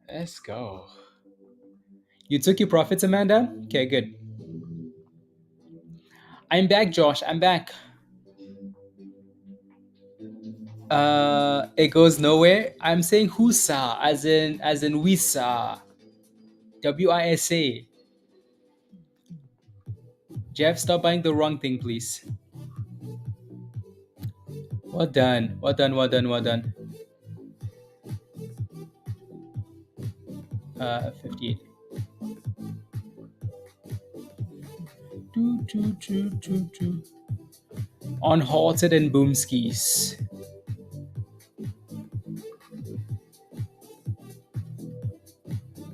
Let's go. You took your profits, Amanda? Okay, good. I'm back, Josh. I'm back. It goes nowhere. I'm saying Husa, as in Wisa. WISA. Jeff, stop buying the wrong thing, please. Well done. Well done. Well done. Well done. 58. Do. On halted and boom skis.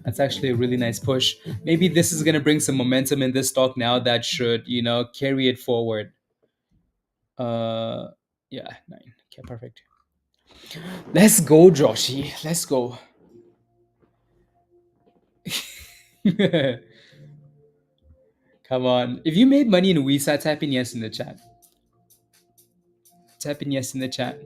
That's actually a really nice push. Maybe this is going to bring some momentum in this stock now that should, carry it forward. Uh, yeah, 9. Okay, perfect. Let's go, Joshi. Let's go. Come on. If you made money in WISA, type in yes in the chat. Type in yes in the chat.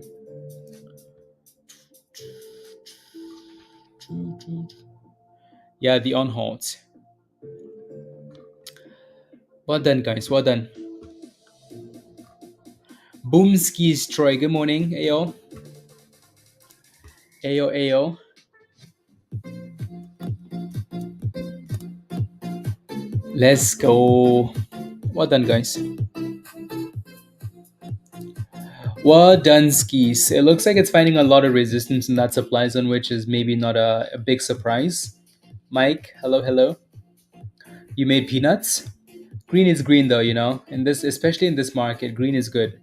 Yeah, the on halt. Well done, guys. Well done. Boom skis, Troy. Good morning. Ayo. Ayo, ayo. Let's go. Well done, guys. Well done, skis. It looks like it's finding a lot of resistance in that supply zone, which is maybe not a big surprise. Mike, hello, hello. You made peanuts? Green is green though, In this, especially in this market, green is good.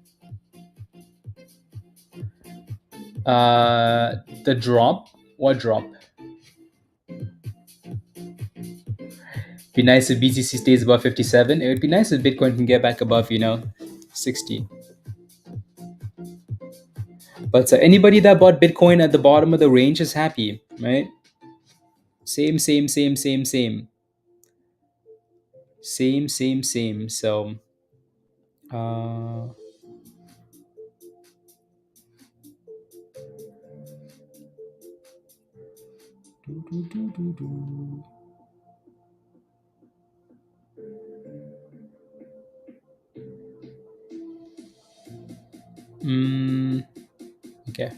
The drop? What drop? Be nice if BTC stays above 57. It would be nice if Bitcoin can get back above, 60. But anybody that bought Bitcoin at the bottom of the range is happy, right? Same, same, same, same, same. Same, same, same. So, uh, okay.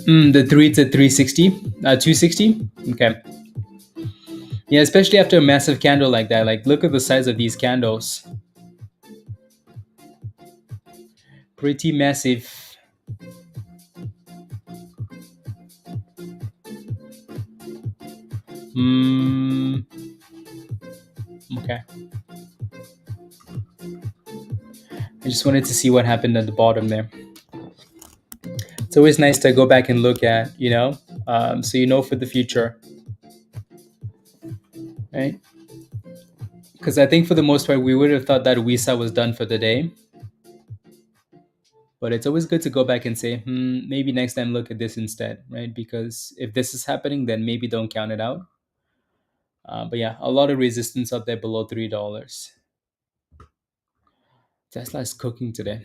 The 3 to 360, 260. Okay. Yeah, especially after a massive candle like that. Like, look at the size of these candles. Pretty massive. Okay. I just wanted to see what happened at the bottom there. It's always nice to go back and look at, so for the future, right? Because I think for the most part, we would have thought that WISA was done for the day. But it's always good to go back and say, maybe next time look at this instead, right? Because if this is happening, then maybe don't count it out. But yeah, a lot of resistance up there below $3. Tesla is cooking today.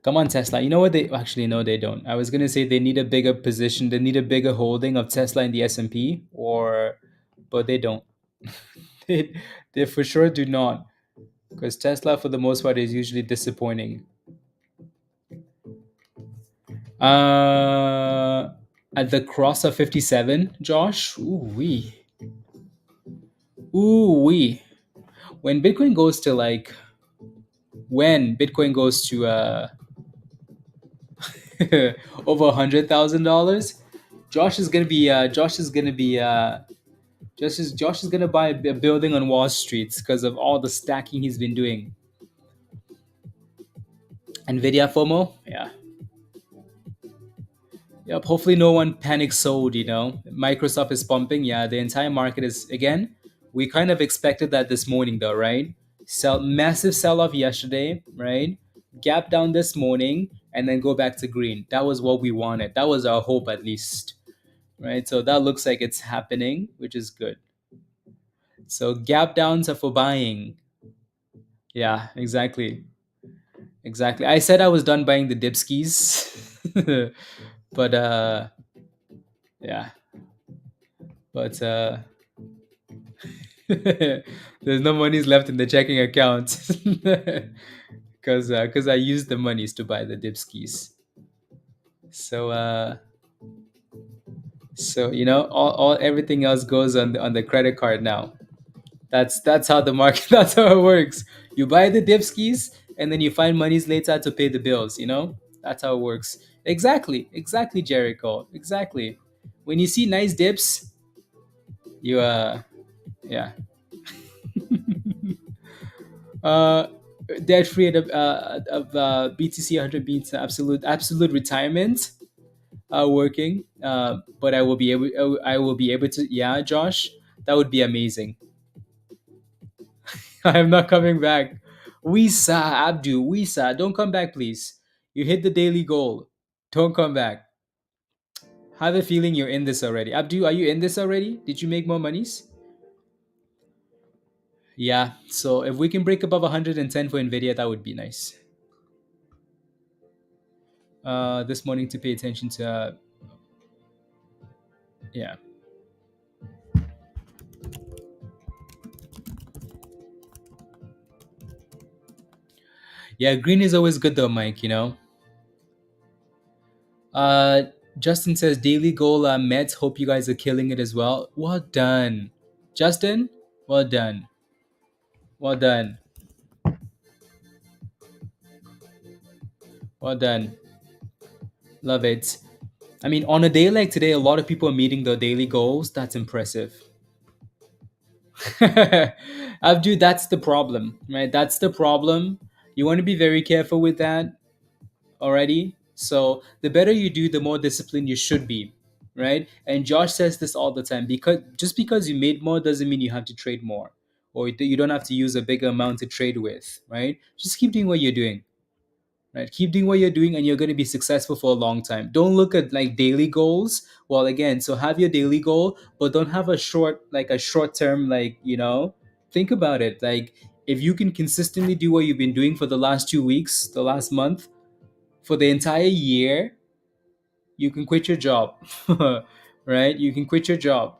Come on, Tesla. You know what? They actually no, they don't. I was gonna say they need a bigger position. They need a bigger holding of Tesla in the S&P, but they don't. they for sure do not, because Tesla, for the most part, is usually disappointing. At the cross of 57, Josh. Ooh wee. Ooh wee. When Bitcoin goes to over $100,000, Josh is gonna be Josh is gonna buy a building on Wall Street because of all the stacking he's been doing. NVIDIA FOMO, yeah. Yep. Hopefully, no one panic sold. Microsoft is pumping. Yeah, the entire market is again. We kind of expected that this morning, though, right? Massive sell off yesterday, right? Gap down this morning, and then go back to green. That was what we wanted. That was our hope, at least, right? So that looks like it's happening, which is good. So gap downs are for buying. Yeah, exactly, exactly. I said I was done buying the dipskis, but yeah, but there's no monies left in the checking account because I used the monies to buy the dipskis. So all everything else goes on the credit card now. That's how the market that's how it works. You buy the dipskis and then you find monies later to pay the bills. That's how it works. Exactly, Jericho. Exactly. When you see nice dips, you yeah. uh Debt free of BTC 100 beats absolute retirement working, but I will be able to, yeah, Josh, that would be amazing. I am not coming back. Wisa, Abdu, Wisa, don't come back, please. You hit the daily goal. Don't come back. I have a feeling you're in this already. Abdu, are you in this already? Did you make more monies? Yeah, so if we can break above 110 for Nvidia, that would be nice. This morning to pay attention to, yeah. Yeah, green is always good though, Mike, Uh, Justin says daily goal met. Hope you guys are killing it as well. Well done, Justin. Well done. Well done. Well done. Love it. I mean, on a day like today, a lot of people are meeting their daily goals. That's impressive. Abdu, that's the problem, right? That's the problem. You want to be very careful with that already. So the better you do, the more disciplined you should be, right? And Josh says this all the time, because just because you made more doesn't mean you have to trade more, or you don't have to use a bigger amount to trade with, right? Just keep doing what you're doing, right? Keep doing what you're doing, and you're going to be successful for a long time. Don't look at like daily goals. Well, again, so have your daily goal, but don't have a short term, think about it. Like, if you can consistently do what you've been doing for the last 2 weeks, the last month, for the entire year, you can quit your job, right? You can quit your job,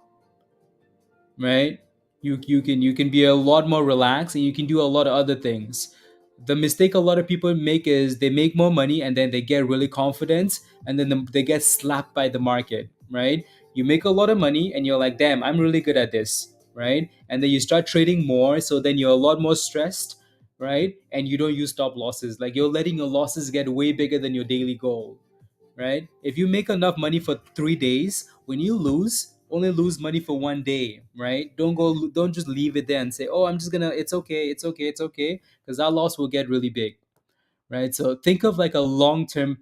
right? You can be a lot more relaxed, and you can do a lot of other things. The mistake a lot of people make is they make more money and then they get really confident, and then they get slapped by the market, right? You make a lot of money and you're like, damn, I'm really good at this, right? And then you start trading more, so then you're a lot more stressed, right? And you don't use stop losses. Like, you're letting your losses get way bigger than your daily goal, right? If you make enough money for 3 days, when you lose, only lose money for one day, right? Don't just leave it there and say, oh, I'm just gonna, it's okay, it's okay, it's okay, because that loss will get really big, right? So think of like a long-term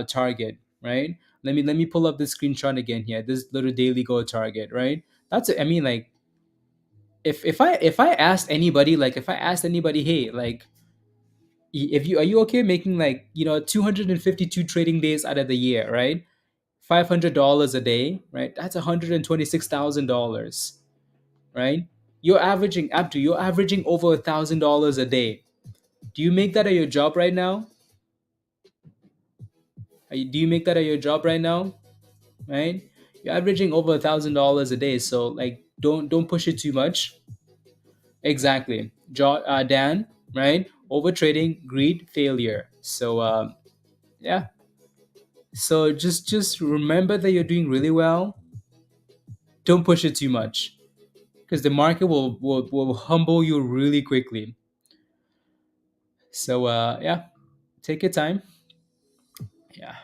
target, right? Let me pull up this screenshot again here. This little daily goal target, right? I mean, like, if I asked anybody, hey, like, if you are you okay making, like, 252 trading days out of the year, right? $500 a day, right? That's $126,000, right? You're averaging over $1,000 a day. Do you make that at your job right now? Do you make that at your job right now? Right? You're averaging over $1,000 a day, so, like, don't push it too much. Exactly, Dan. Right? Over trading, greed, failure. So yeah. So just remember that you're doing really well. Don't push it too much, because the market will humble you really quickly. So yeah, take your time. Yeah.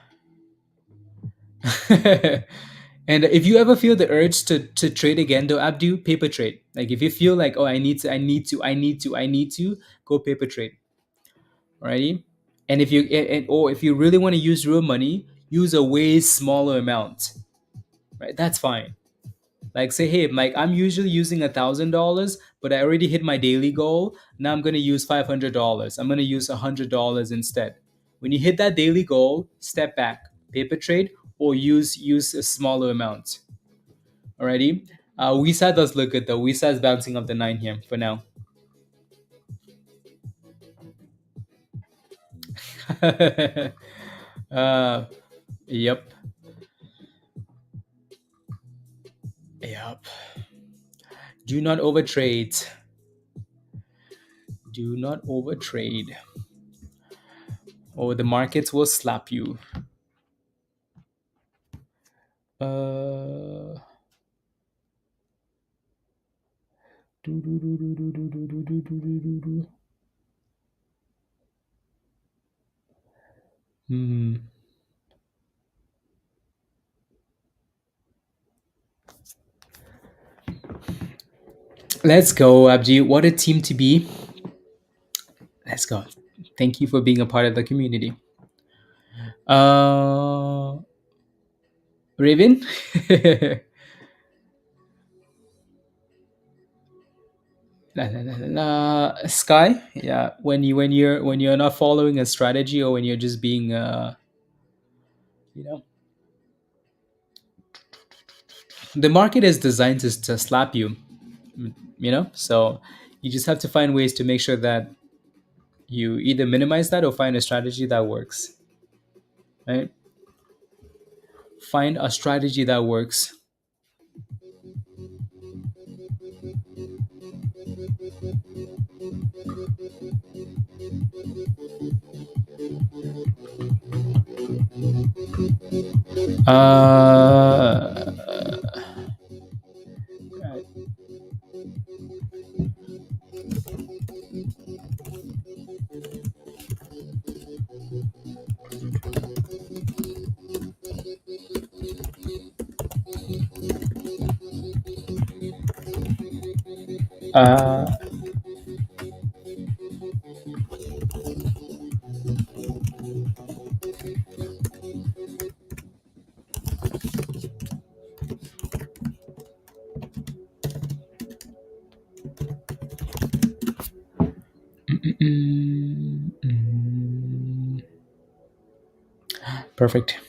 And if you ever feel the urge to trade again, though, Abdu, paper trade. Like if you feel like, oh, I need to, go paper trade. Alrighty. And if you or if you really want to use real money, use a way smaller amount. Right? That's fine. Like say, hey, like I'm usually using $1,000, but I already hit my daily goal. Now I'm gonna use $500. I'm gonna use $100 instead. When you hit that daily goal, step back, paper trade, or use a smaller amount. Alrighty. WISA does look good though. WISA is bouncing up the 9 here for now. uh, yep. Yep. Do not overtrade. Do not overtrade. Or the markets will slap you. Uh, do, do, do, do, do, do, do, do, do, do, do, do. Hmm. Let's go, Abji. What a team to be. Let's go. Thank you for being a part of the community. Raven? La, la, la, la, la. Sky, yeah. When you're not following a strategy, or when you're just being you know the market is designed to slap you, so you just have to find ways to make sure that you either minimize that or find a strategy that works, right? Find a strategy that works. uh uh mm, mm. Perfect.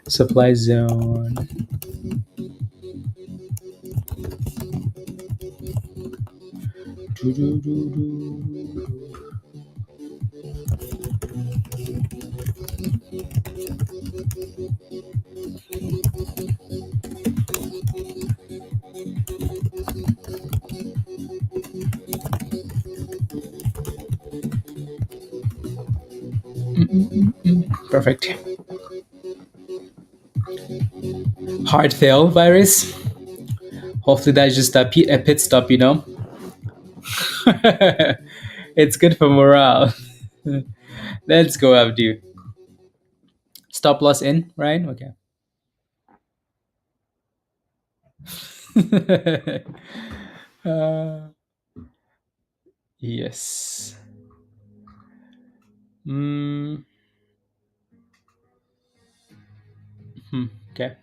Supply zone. Perfect. Heart fail virus. Hopefully that's just a pit stop, It's good for morale. Let's go, Abdu. Stop loss in, right? Okay. uh, yes. Mm, okay.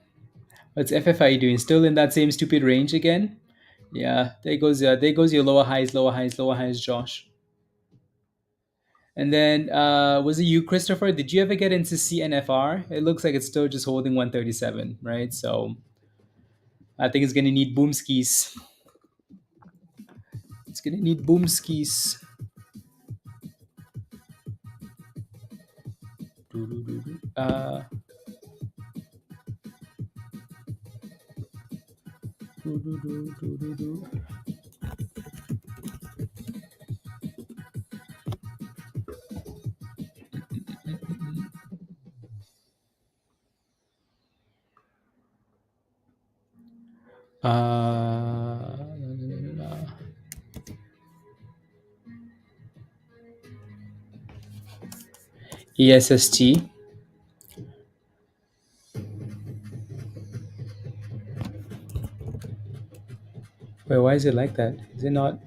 What's FFIE doing? Still in that same stupid range again? Yeah, there goes your lower highs, lower highs, lower highs, Josh. And then was it you, Christopher? Did you ever get into CNFR? It looks like it's still just holding 137, right? So I think it's gonna need boom skis. It's gonna need boom skis. Uh, ESST. Wait, why is it like that? Is it not?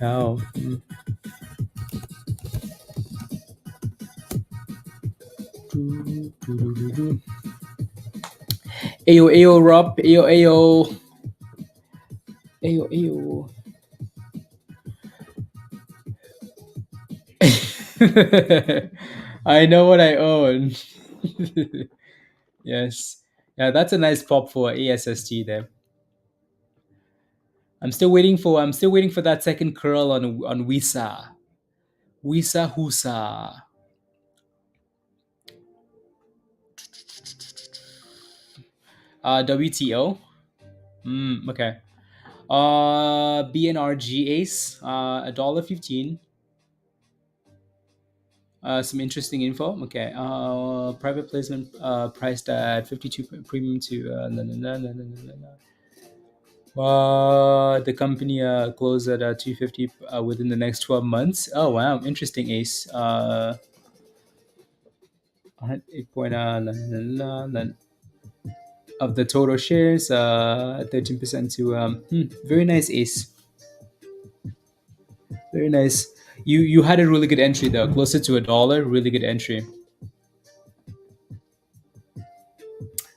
Oh. Ayo, ayo, Rob. Ayo, ayo. Ayo, ayo. I know what I own. Yes. Yeah, that's a nice pop for ASST there. I'm still waiting for that second curl on WISA. WISA Husa. WTO. Okay. BNRG Ace. $1.15. Some interesting info. Okay. Private placement priced at 52 premium to the company closed at 250 within the next 12 months. Oh wow, interesting, Ace. 8 of the total shares, 13% to very nice, Ace. Very nice. You had a really good entry though, closer to $1. Really good entry.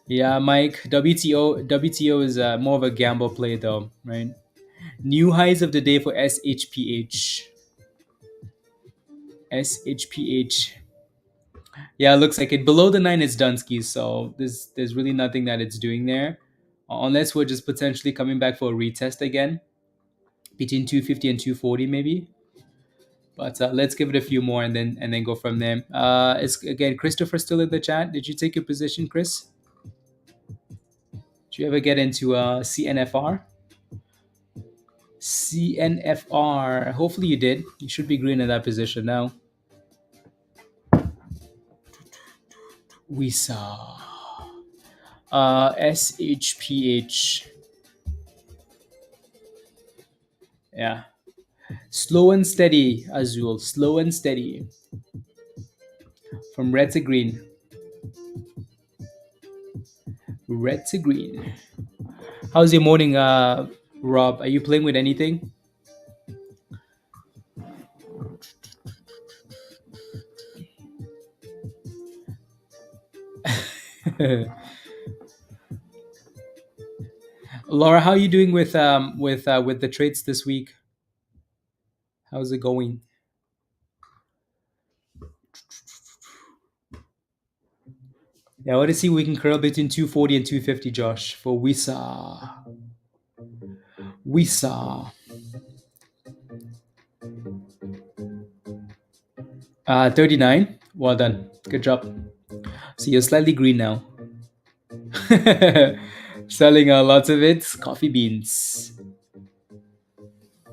Yeah, Mike. WTO is more of a gamble play though, right? New highs of the day for SHPH. SHPH. Yeah, it looks like it. Below the nine is Dunsky, so there's really nothing that it's doing there, unless we're just potentially coming back for a retest again between 250 and 240 maybe. But let's give it a few more and then go from there. Is again Christopher still in the chat? Did you take your position, Chris? Did you ever get into CNFR? CNFR. Hopefully you did. You should be green in that position now. WISA. SHPH. Yeah. Slow and steady, Azul. Slow and steady. From red to green. Red to green. How's your morning, Rob? Are you playing with anything? Laura, how are you doing with the trades this week? How's it going? Yeah, I want to see if we can curl between 240 and 250, Josh, for WISA. WISA. 39. Well done. Good job. So you're slightly green now. Selling lots of it. Coffee beans.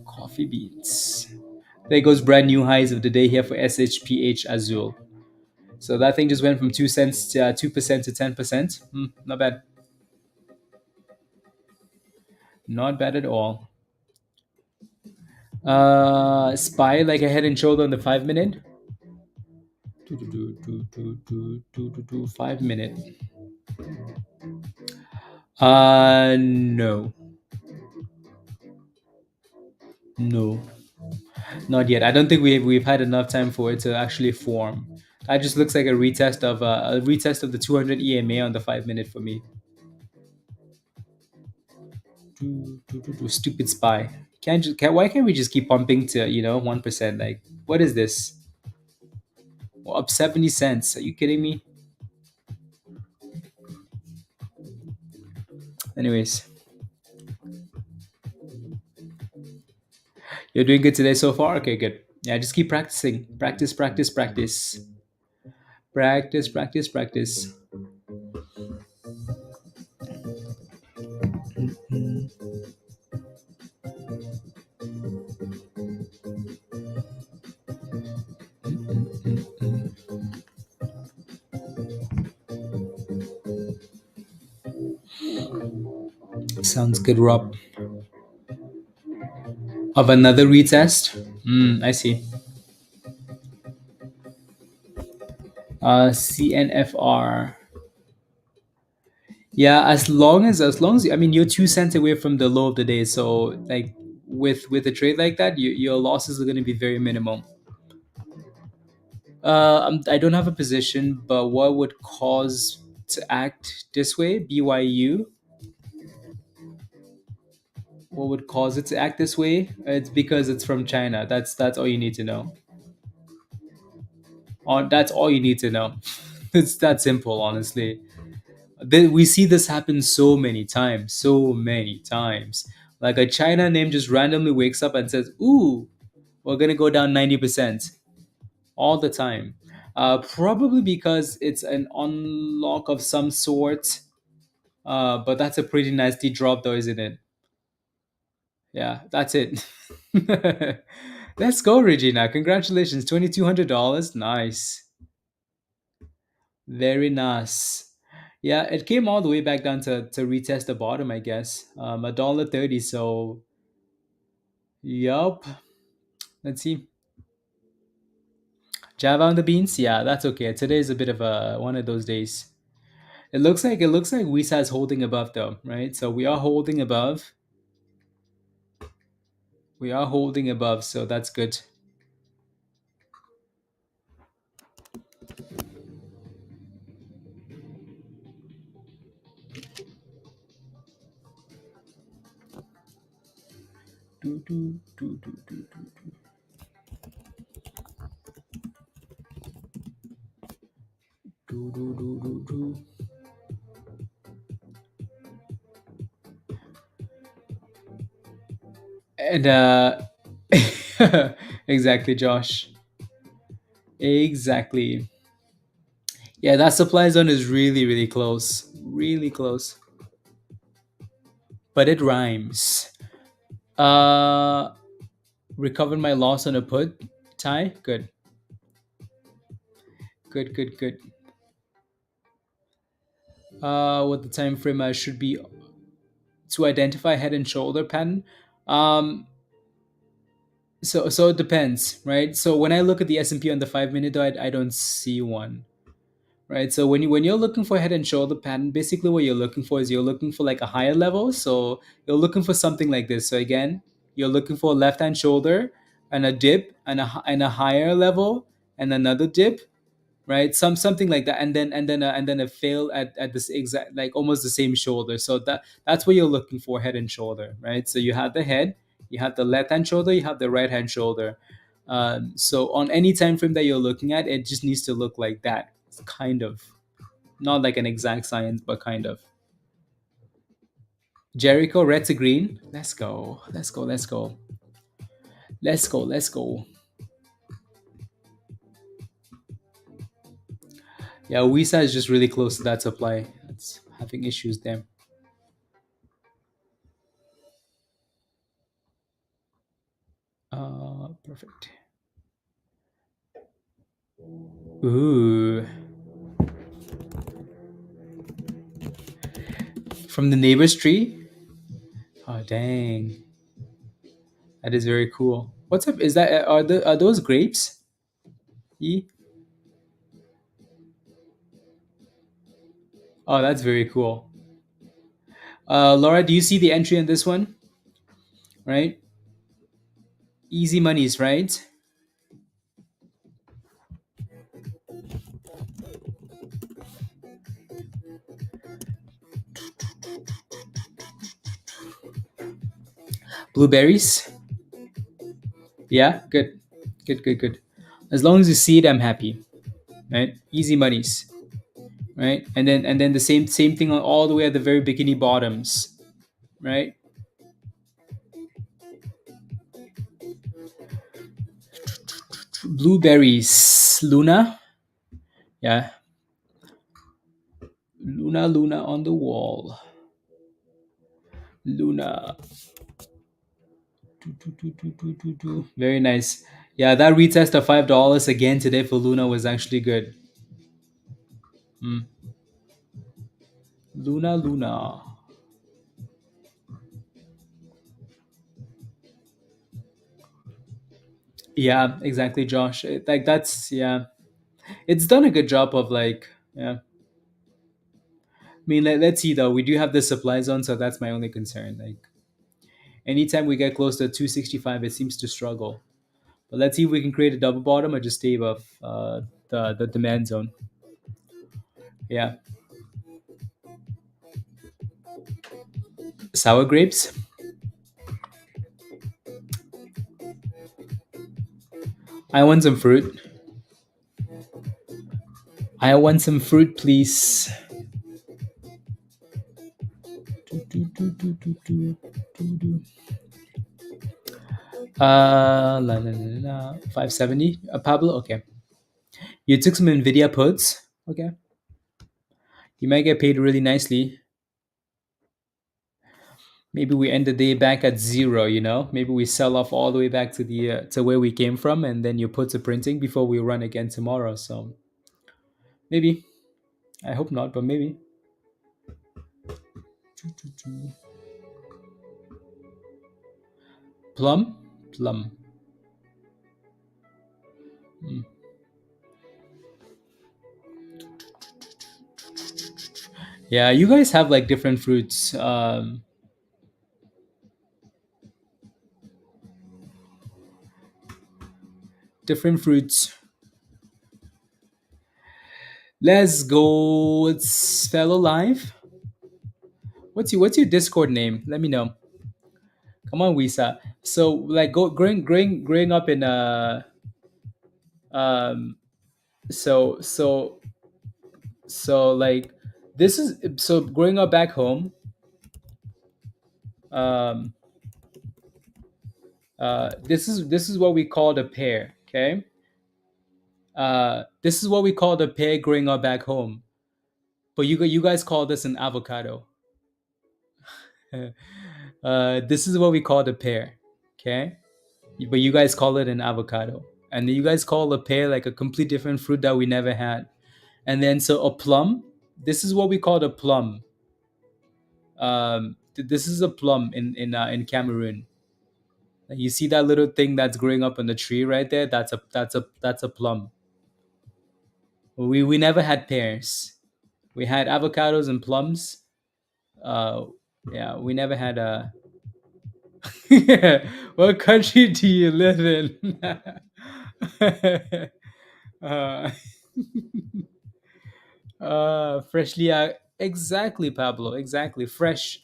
Coffee beans. There goes brand new highs of the day here for SHPH Azul. So that thing just went from 2 cents to 2% to 10%. Not bad. Not bad at all. Spy like a head and shoulder on the 5 minute. 5 minute. No. No. Not yet. I don't think we've had enough time for it to actually form. That just looks like a retest of the 200 EMA on the 5 minute for me. Stupid spy. Why can't we just keep pumping to 1%? Like, what is this? Well, up 70 cents. Are you kidding me? Anyways, you're doing good today so far. Okay, good. Yeah, just keep practicing. Practice, practice, practice. Practice, practice, practice. Sounds good, Rob. Of another retest? I see. CNFR. Yeah, as long as I mean you're 2 cents away from the low of the day, so like with a trade like that, your losses are going to be very minimal. I don't have a position, but what would cause to act this way? BYU. What would cause it to act this way? It's because it's from China. That's all you need to know. That's all you need to know. It's that simple, honestly. We see this happen so many times, so many times. Like a China name just randomly wakes up and says, "Ooh, we're gonna go down 90% all the time." Probably because it's an unlock of some sort. But that's a pretty nasty drop, though, isn't it? Yeah, that's it. Let's go, Regina. Congratulations, $2,200. Nice, very nice. Yeah, it came all the way back down to retest the bottom, I guess. $1.30. So, yup. Let's see. Java on the beans. Yeah, that's okay. Today is a bit of a one of those days. It looks like WISA is holding above though, right? So we are holding above. We are holding above, so that's good. Do, do, do, do, do, do, do, do, do, do, do. And exactly, Josh. Exactly. Yeah, that supply zone is really, really close. Really close. But it rhymes. Uh recovered my loss on a put. Tie? Good. Good, good, good. What the time frame should be to identify head and shoulder pattern. Um so it depends, right? So when I look at the S&P on the 5 minute though, I don't see one. Right, so when you're looking for head and shoulder pattern, basically what you're looking for is you're looking for like a higher level. So you're looking for something like this. So again, you're looking for a left hand shoulder and a dip and and a higher level and another dip, right? Something like that, and then a fail at this exact, like almost the same shoulder. So that's what you're looking for, head and shoulder, right? So you have the head, you have the left hand shoulder, you have the right hand shoulder. So on any time frame that you're looking at, it just needs to look like that. It's kind of not like an exact science, but kind of. Jericho, red to green. Let's go. Let's go. Let's go. Let's go. Let's go. Yeah, WISA is just really close to that supply. It's having issues there. Perfect. Ooh. From the neighbor's tree? Oh, dang. That is very cool. What's up? Is that are those grapes? E? Oh, that's very cool. Laura, do you see the entry on this one? Right? Easy monies, right? Blueberries? Yeah, good. Good, good, good. As long as you see it, I'm happy. Right? Easy monies. Right? And then the same thing on all the way at the very bikini bottoms. Right? Blueberries. Luna? Yeah, Luna, Luna on the wall. Luna. Very nice. Yeah, that retest of $5 again today for Luna was actually good. Mm. Luna, Luna. Yeah, exactly, Josh. Like that's yeah. It's done a good job of like yeah. I mean, let's see though. We do have the supply zone, so that's my only concern. Like anytime we get close to 265, it seems to struggle. But let's see if we can create a double bottom or just stay above the demand zone. Yeah, sour grapes. I want some fruit. I want some fruit, please. La, la, la, la, 570. Pablo, okay. You took some NVIDIA puts. Okay. You might get paid really nicely. Maybe we end the day back at zero, you know? Maybe we sell off all the way back to the to where we came from and then you put to printing before we run again tomorrow. So maybe. I hope not, but maybe. Plum? Plum. Mm. Yeah, you guys have like different fruits. Different fruits. Let's go. It's fellow live. What's your Discord name? Let me know. Come on, Wisa. So like growing up in um so so so like this is so growing up back home, um this is what we called a pear, okay? This is what we called a pear growing up back home. But you guys call this an avocado. This is what we call the pear, okay? But you guys call it an avocado, and then you guys call a pear like a complete different fruit that we never had. And then so a plum, this is what we call a plum. This is a plum in Cameroon. Like, you see that little thing that's growing up on the tree right there? That's a plum. We never had pears. We had avocados and plums. Uh, yeah, we never had a. What country do you live in? uh, freshly, exactly, Pablo. Exactly, fresh.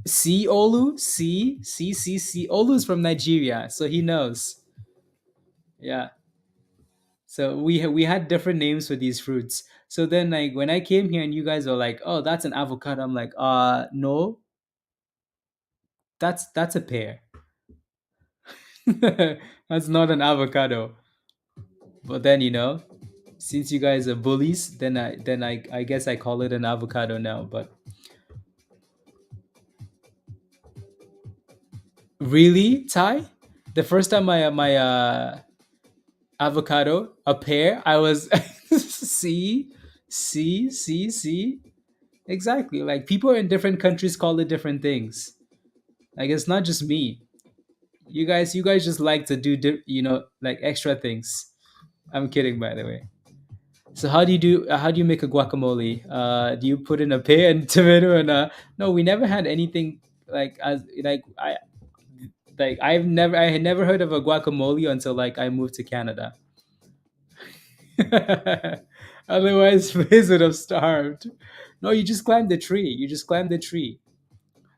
See, Olu, see. Olu's from Nigeria, so he knows. Yeah. So we had different names for these fruits. So then, like when I came here and you guys were like, "Oh, that's an avocado," I'm like, no, that's a pear. That's not an avocado." But then since you guys are bullies, then I guess I call it an avocado now. But really, Ty, the first time my avocado a pear, I was see exactly, like people in different countries call it different things. Like it's not just me. You guys just like to do like extra things. I'm kidding, by the way. So how do you make a guacamole? Do you put in a pear and tomato and no, we never had anything like as like I had never heard of a guacamole until like I moved to Canada. Otherwise, Faze would have starved. No, you just climbed the tree. You just climbed the tree.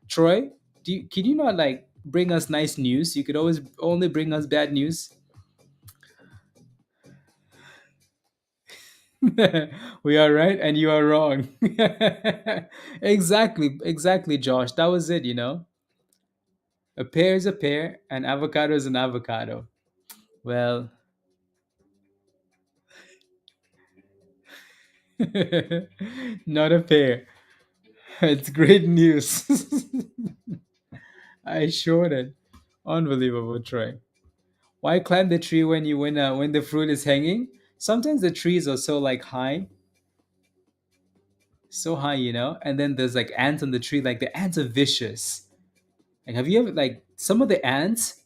Troy, can you not like bring us nice news? You could always only bring us bad news. We are right and you are wrong. Exactly, Josh. That was it. A pear is a pear, and avocado is an avocado. Well, Not a pair. It's great news. I showed it. Unbelievable, Troy. Why climb the tree when you when the fruit is hanging? Sometimes the trees are so like high, so high, and then there's like ants on the tree. Like the ants are vicious. Like have you ever like some of the ants?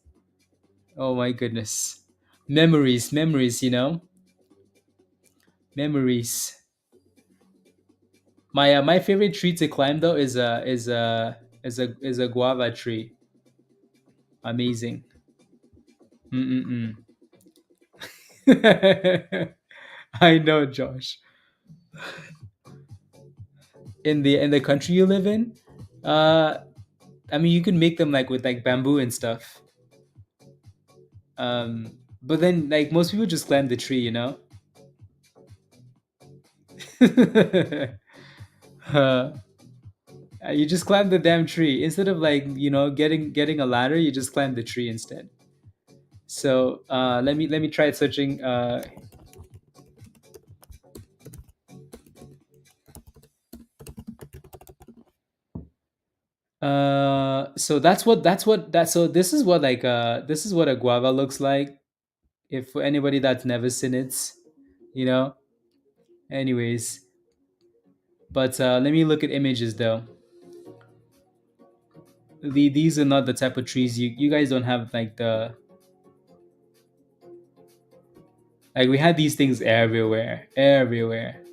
Oh my goodness, memories, memories. Memories. My favorite tree to climb though is a guava tree. Amazing. Mm-mm-mm. I know, Josh. In the country you live in, uh, I mean, you can make them like with like bamboo and stuff. But then like most people just climb the tree. uh, you just climb the damn tree instead of like getting a ladder. You just climb the tree instead. So let me try searching. So so this is what a guava looks like. If for anybody that's never seen it, you know. Anyways, but let me look at images though. These are not the type of trees you guys don't have like the like we had these things everywhere, everywhere.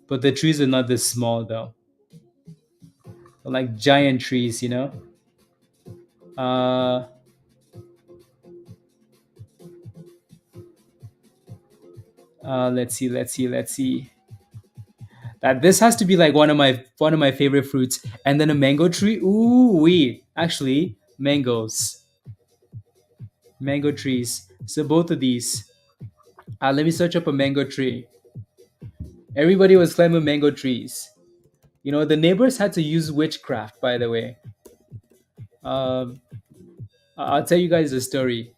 But the trees are not this small though. They're like giant trees. Uh, let's see. That this has to be like one of my favorite fruits. And then a mango tree. Ooh, wait. Actually, mango trees. So both of these. Let me search up a mango tree. Everybody was climbing mango trees. The neighbors had to use witchcraft, by the way. Um, I'll tell you guys a story.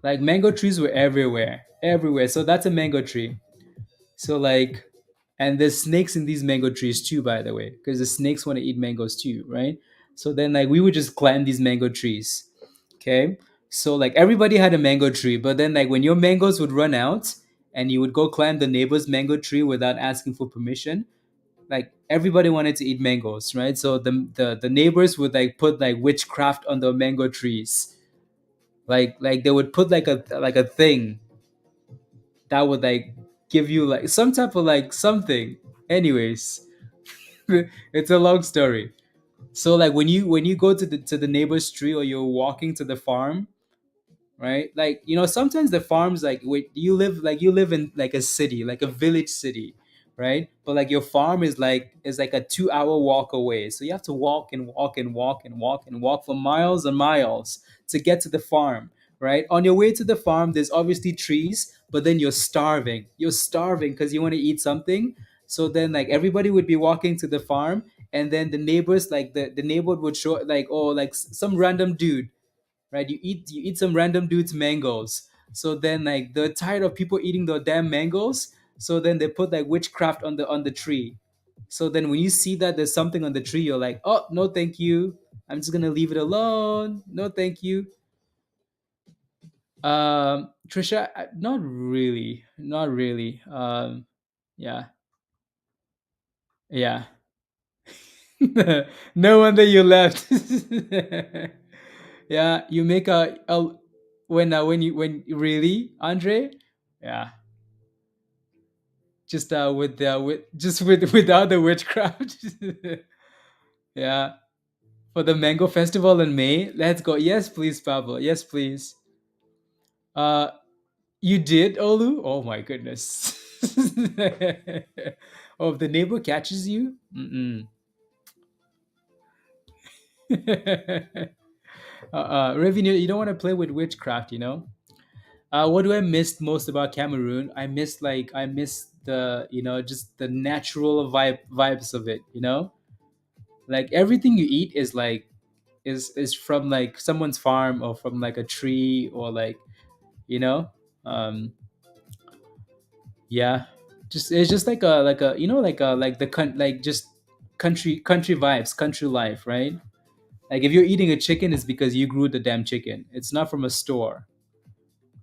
Like mango trees were everywhere, everywhere. So that's a mango tree. So like, and there's snakes in these mango trees too, by the way, because the snakes want to eat mangoes too, right? So then like we would just climb these mango trees. Okay. So like everybody had a mango tree, but then like when your mangoes would run out and you would go climb the neighbor's mango tree without asking for permission, like everybody wanted to eat mangoes, right? So the neighbors would like put like witchcraft on the mango trees. Like they would put like a thing that would like give you like some type of like something. Anyways, it's a long story. So like when you go to the neighbor's tree or you're walking to the farm, right? Like sometimes the farms like wait you live in like a city, like a village city, right? But like your farm is like a 2 hour walk away, so you have to walk and walk and walk and walk and walk for miles and miles to get to the farm, right? On your way to the farm there's obviously trees, but then you're starving because you want to eat something. So then like everybody would be walking to the farm, and then the neighbors like the neighbor would show like, oh, like some random dude, right? You eat some random dude's mangoes. So then like they're tired of people eating the damn mangoes. So then they put like witchcraft on the tree. So then when you see that there's something on the tree, you're like, oh no, thank you. I'm just gonna leave it alone. No, thank you. Trisha, not really, not really. Yeah, yeah. No wonder you left. Yeah, you make a when really Andre, yeah, just with just without the witchcraft. Yeah, for the mango festival in May. Let's go. Yes, please, Pablo. Yes, please. Uh, you did, Olu. Oh my goodness. Oh, if the neighbor catches you. Mm-mm. Revenue, you don't want to play with witchcraft. What do I miss most about Cameroon? I miss the just the natural vibes of it. Like everything you eat is like is from like someone's farm or from like a tree or like you know um Yeah, just it's just like a like the like just country vibes, country life, right? Like if you're eating a chicken, it's because you grew the damn chicken. It's not from a store,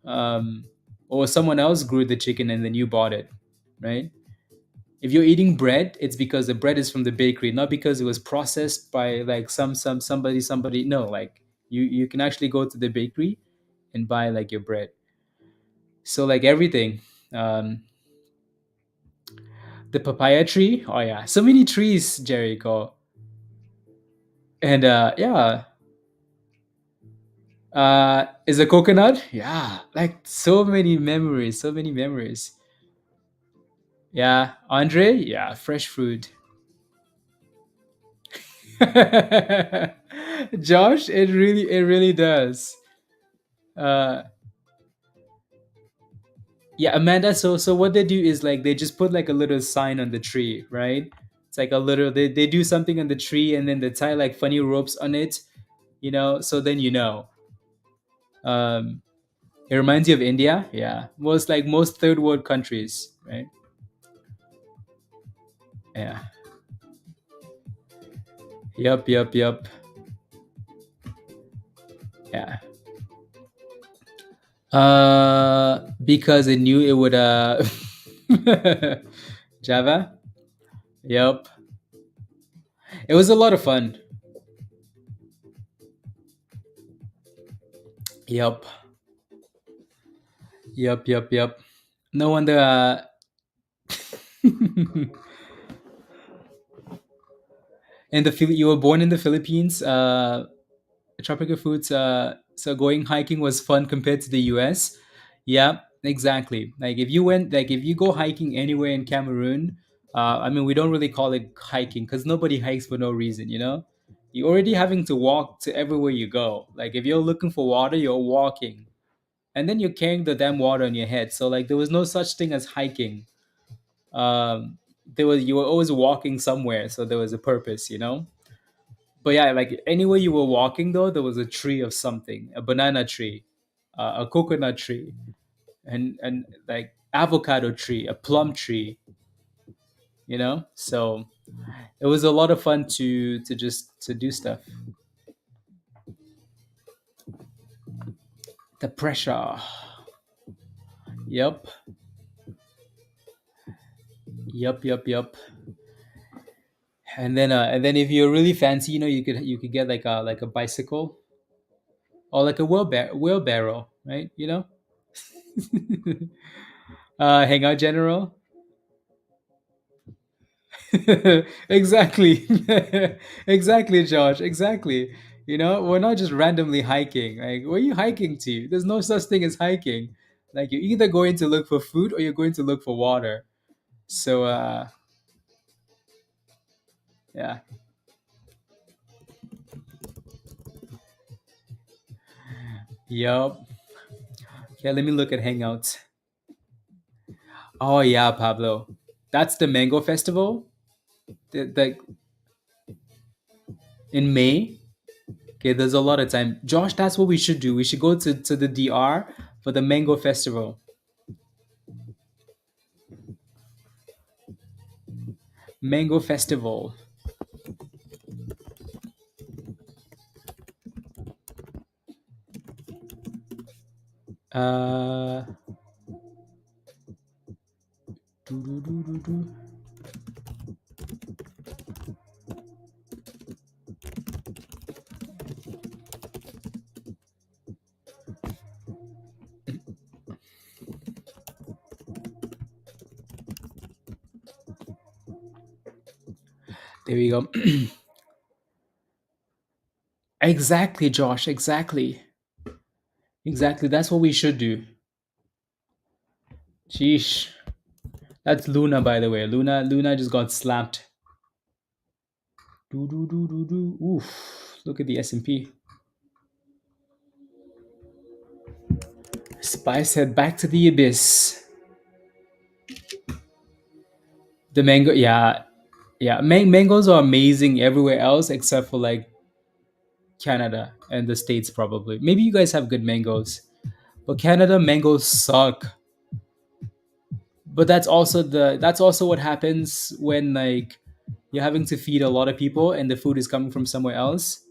um, or someone else grew the chicken and then you bought it, right? If you're eating bread, it's because the bread is from the bakery, not because it was processed by like somebody. No, like you can actually go to the bakery and buy like your bread. So like everything, um, the papaya tree. Oh yeah, so many trees, Jericho, and yeah, is a coconut. Yeah, like so many memories, so many memories. Yeah, Andre. Yeah, fresh fruit. Josh, it really does. Uh, yeah, Amanda. So what they do is like they just put like a little sign on the tree, right? It's like a little they do something on the tree and then they tie like funny ropes on it, so then Um, it reminds you of India, yeah. Most third world countries, right? Yeah. Yup, yup, yup. Yeah. Because it knew it would Java. Yup. It was a lot of fun. Yup. Yup, yup, yup. No wonder you were born in the Philippines. Tropical foods. So going hiking was fun compared to the US. Yeah, exactly. Like if you go hiking anywhere in Cameroon, I mean, we don't really call it hiking because nobody hikes for no reason, You're already having to walk to everywhere you go. Like if you're looking for water, you're walking, and then you're carrying the damn water on your head. So like there was no such thing as hiking. You were always walking somewhere, so there was a purpose. But yeah, like anywhere you were walking though, there was a tree of something, a banana tree, a coconut tree, and like avocado tree, a plum tree. So it was a lot of fun to just to do stuff. The pressure. Yep. Yep. Yep. Yep. And then if you're really fancy, you could get like a bicycle or like a wheelbarrow, right? Hangout general. Exactly. Exactly, Josh. Exactly. We're not just randomly hiking. Like, where are you hiking to? There's no such thing as hiking. Like, you're either going to look for food or you're going to look for water. So, yeah. Yup. Okay, let me look at Hangouts. Oh, yeah, Pablo. That's the Mango Festival in May. Okay, there's a lot of time. Josh, that's what we should do. We should go to the DR for the Mango Festival. Mango Festival. Uh, do. There we go. Exactly, Josh. Exactly. Exactly. That's what we should do. Sheesh. That's Luna, by the way. Luna just got slapped. Do. Oof. Look at the S&P. Spice head back to the abyss. The mango, yeah, yeah. Mangoes are amazing everywhere else except for like Canada and the States, probably. Maybe you guys have good mangoes, but Canada mangoes suck. But that's also what happens when like you're having to feed a lot of people and the food is coming from somewhere else.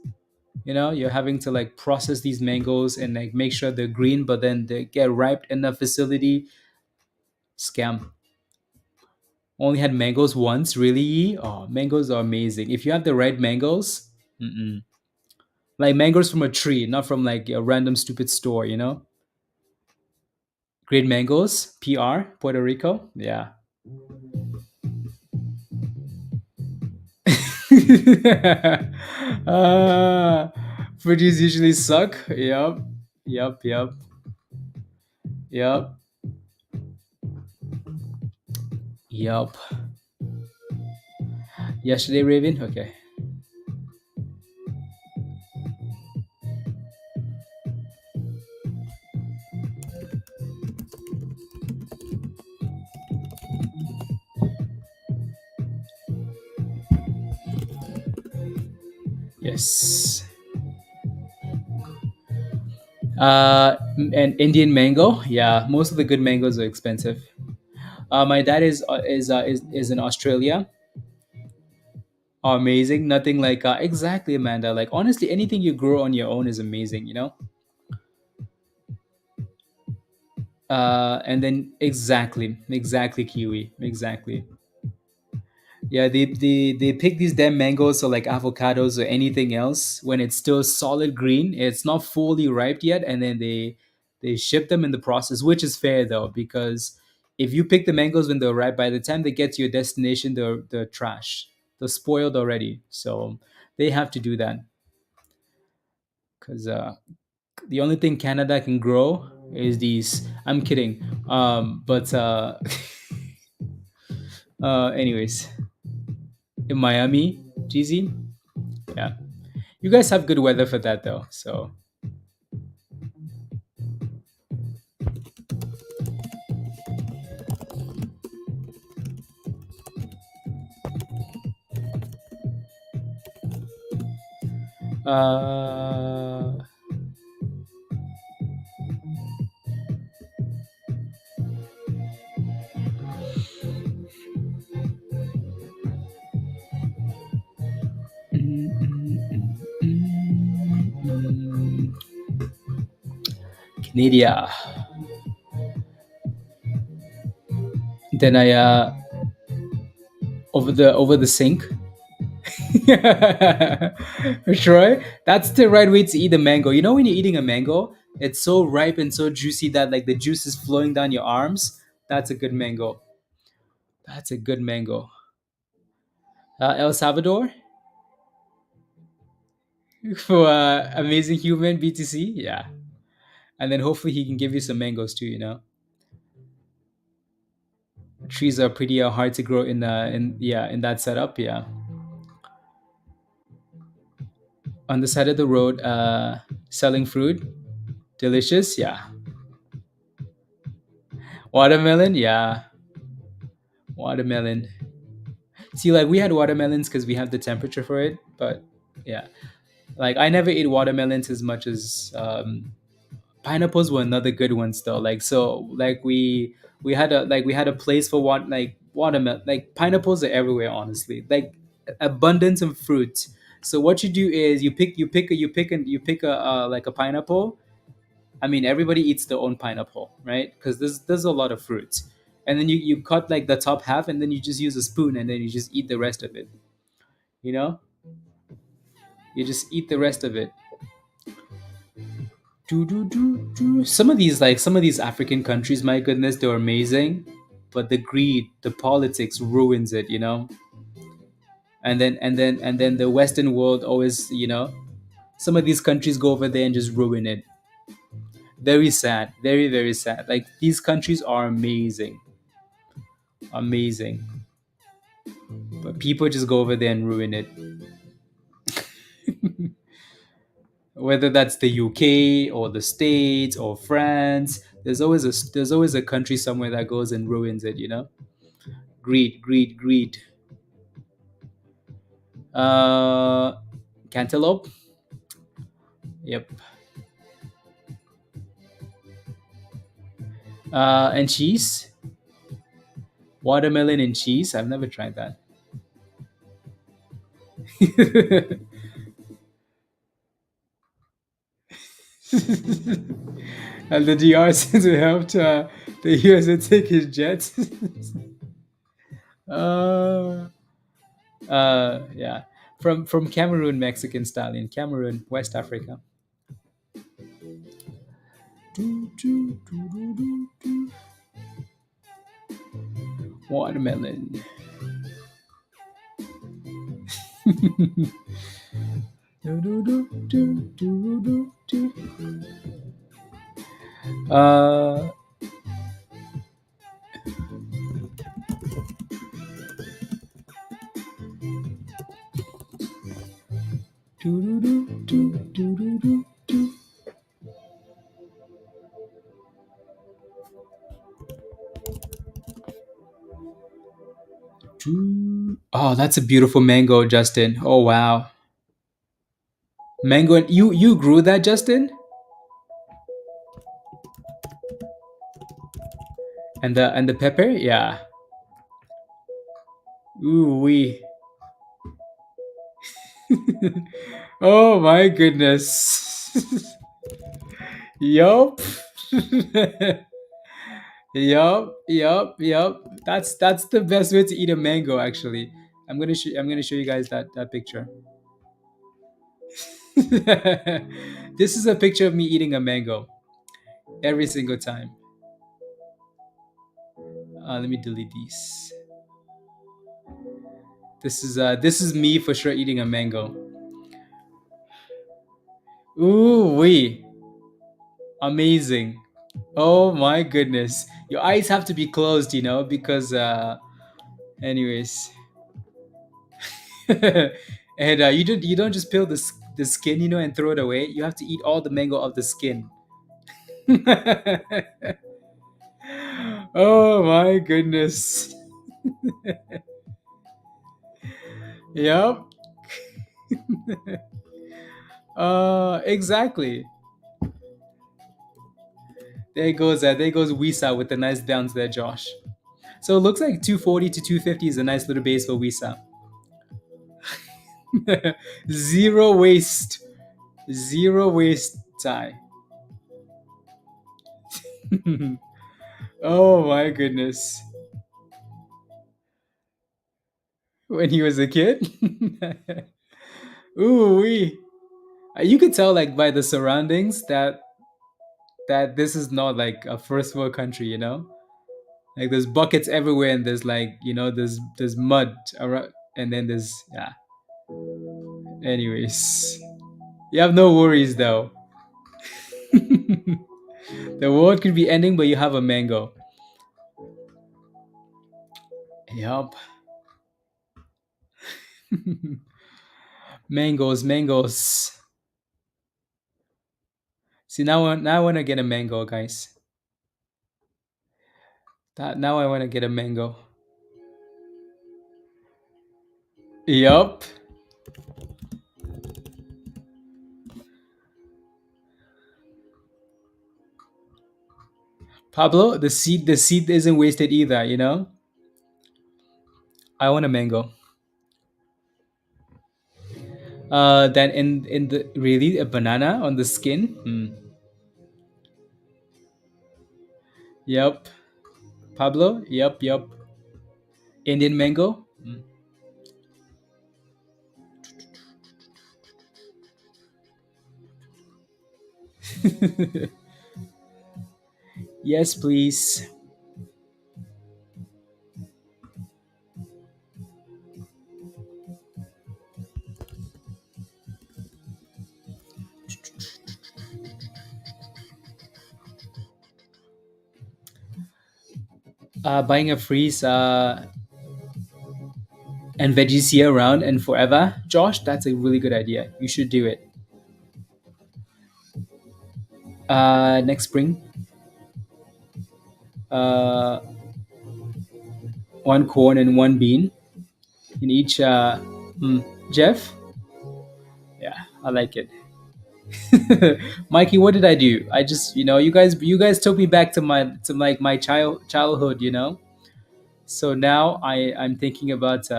You know, you're having to like process these mangoes and like make sure they're green, but then they get ripe in the facility. Scam. Only had mangoes once, really? Oh, mangoes are amazing. If you have the right mangoes, mm-mm. Like mangoes from a tree, not from like a random stupid store, you know? Great mangoes, PR, Puerto Rico. Yeah. uh, Fruities usually suck. Yep. Yep. Yep. Yep. Yep. Yesterday, Raven? Okay. Yes. And Indian mango. Yeah, most of the good mangoes are expensive. My dad is in Australia. Amazing. Nothing like exactly, Amanda. Like honestly, anything you grow on your own is amazing. You know. And then exactly kiwi, exactly. Yeah, they pick these damn mangoes or like avocados or anything else when it's still solid green. It's not fully ripe yet, and then they ship them in the process, which is fair though, because if you pick the mangoes when they're ripe, by the time they get to your destination, they're trash. They're spoiled already. So they have to do that because the only thing Canada can grow is these. I'm kidding. But anyways, in Miami, GZ, yeah. You guys have good weather for that though. So uh mm, mm, mm, Canada. Then I over the sink. Troy, that's the right way to eat a mango. You know when you're eating a mango, it's so ripe and so juicy that like the juice is flowing down your arms. That's a good mango. That's a good mango. El Salvador for amazing human BTC. Yeah, and then hopefully he can give you some mangoes too. You know, trees are pretty hard to grow in yeah in that setup. Yeah, on the side of the road, selling fruit, delicious. Yeah, watermelon. Yeah, watermelon. See, like we had watermelons because we have the temperature for it, but yeah, like I never ate watermelons as much as pineapples were another good one still. Like so, like we had a place for what like watermelon. Like pineapples are everywhere, honestly. Like abundance of fruit. So what you do is you pick a like a pineapple. I mean, everybody eats their own pineapple, right? Because there's a lot of fruit, and then you cut like the top half, and then you just use a spoon, and then you just eat the rest of it. You know, you just eat the rest of it. Some of these African countries, my goodness, they're amazing, but the greed, the politics ruins it. You know, and then the Western world always, you know, some of these countries go over there and just ruin it. Very sad, very sad. Like these countries are amazing, amazing, but people just go over there and ruin it. Whether that's the UK or the States or France, there's always a country somewhere that goes and ruins it. You know, greed. Uh, Cantaloupe. Yep. And cheese. Watermelon and cheese. I've never tried that. And the DR says it helped the USA take his jets. uh, yeah. From Cameroon, Mexican style in Cameroon, West Africa. Do, do, do, do, do, do. Watermelon. Do, do, do, do, do, do, do. Uh, do, do, do, do, do, do, do. Oh, that's a beautiful mango, Justin. Oh wow, mango. And you grew that, Justin? And the pepper, yeah. Ooh wee. Oh my goodness. Yup. Yup. That's the best way to eat a mango. Actually, I'm gonna show you guys that picture. This is a picture of me eating a mango every single time. Let me delete these. This is me for sure eating a mango. Ooh wee, amazing. Oh my goodness, your eyes have to be closed, because anyways. And you don't just peel the skin, and throw it away. You have to eat all the mango of the skin. Oh my goodness. Yep. Exactly. There goes WISA with a nice bounce there, Josh. So it looks like 240 to 250 is a nice little base for WISA. Zero waste. Zero waste tie. Oh my goodness. When he was a kid? Ooh wee. You could tell like by the surroundings that this is not like a first world country, Like there's buckets everywhere and there's like, there's mud around and then there's yeah. Anyways. You have no worries though. The world could be ending but you have a mango. Yup. Mangoes. See now I want to get a mango, guys. Now I want to get a mango. Yup. Pablo, the seed isn't wasted either, I want a mango. Then in the really a banana on the skin. Yep. Pablo. Yep. Indian mango. Yes, please. Buying a freeze and veggies year round and forever. Josh, that's a really good idea. You should do it. Next spring. Uh, one corn and one bean in each. Jeff. Yeah, I like it. Mikey, what did I do? I just, you guys took me back to my like my childhood. So now I'm thinking about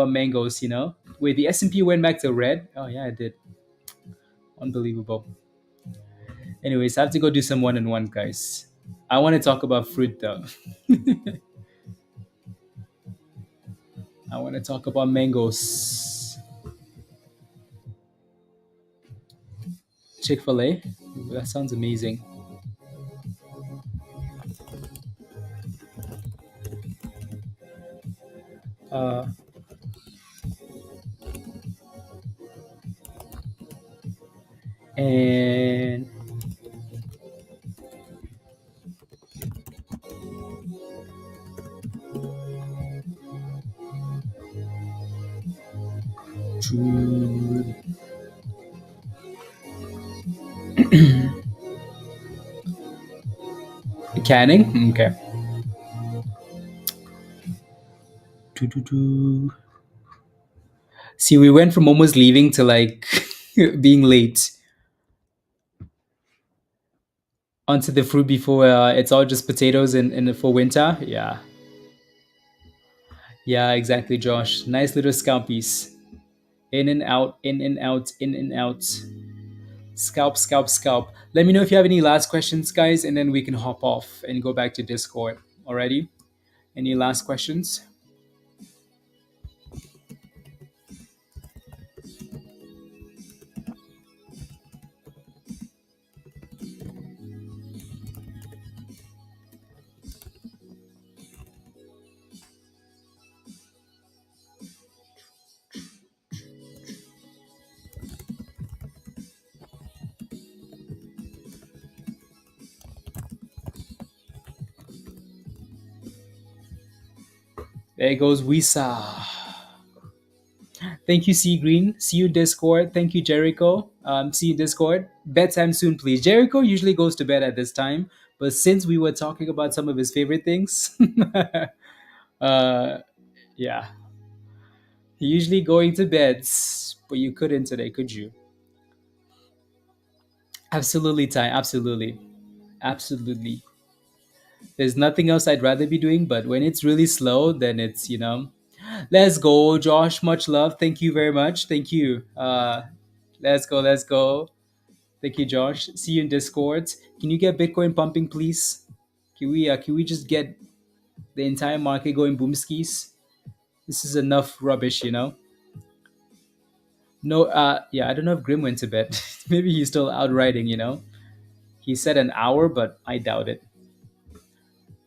mangoes. Wait, the S&P went back to red. Oh yeah, it did. Unbelievable. Anyways, I have to go do some one-on-one, guys. I want to talk about fruit though. I want to talk about mangoes. Chick-fil-A. That sounds amazing. Uh, and canning. Okay. Doo-doo-doo. See, we went from almost leaving to like being late onto the fruit before it's all just potatoes and for winter. Yeah. Yeah, exactly, Josh. Nice little scalp piece. In and out, in and out, in and out. Scalp, scalp, scalp. Let me know if you have any last questions, guys, and then we can hop off and go back to Discord. Alrighty? Any last questions? There goes WISA. Thank you, Sea Green. See you, Discord. Thank you, Jericho. See you, Discord. Bedtime soon, please. Jericho usually goes to bed at this time, but since we were talking about some of his favorite things, uh, yeah, he usually going to bed, but you couldn't today, could you? Absolutely, Ty. Absolutely, absolutely. There's nothing else I'd rather be doing, but when it's really slow, then it's. Let's go, Josh. Much love. Thank you very much. Thank you. Let's go. Let's go. Thank you, Josh. See you in Discord. Can you get Bitcoin pumping, please? Can we just get the entire market going boomskis? This is enough rubbish. No, yeah, I don't know if Grim went to bed. Maybe he's still out riding. He said an hour, but I doubt it.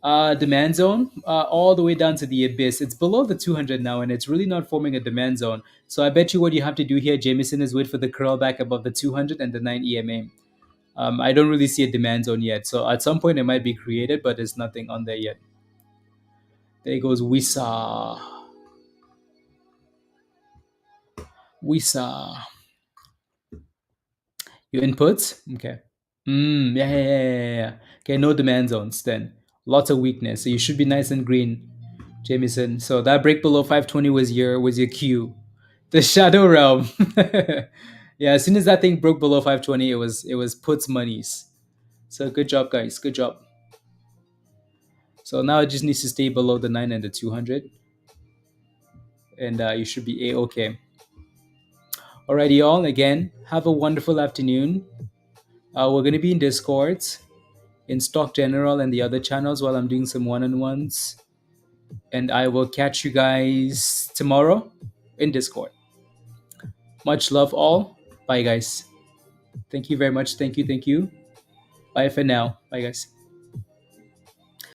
Demand zone, all the way down to the abyss. It's below the 200 now, and it's really not forming a demand zone. So I bet you what you have to do here, Jameson, is wait for the curl back above the 200 and the 9 EMA. I don't really see a demand zone yet. So at some point it might be created, but there's nothing on there yet. There goes WISA. WISA. Your inputs? Okay. Yeah, yeah, yeah, yeah, yeah. Okay, no demand zones then. Lots of weakness. So you should be nice and green, Jameson. So that break below 520 was your cue. The Shadow Realm. Yeah, as soon as that thing broke below 520, it was puts monies. So good job, guys. Good job. So now it just needs to stay below the 9 and the 200, and you should be a-okay. Alrighty, y'all. Again, have a wonderful afternoon. We're gonna be in Discord, in Stock General, and the other channels while I'm doing some one-on-ones, and I will catch you guys tomorrow in Discord. Much love, all. Bye, guys. Thank you very much. Thank you. Thank you. Bye for now. Bye, guys.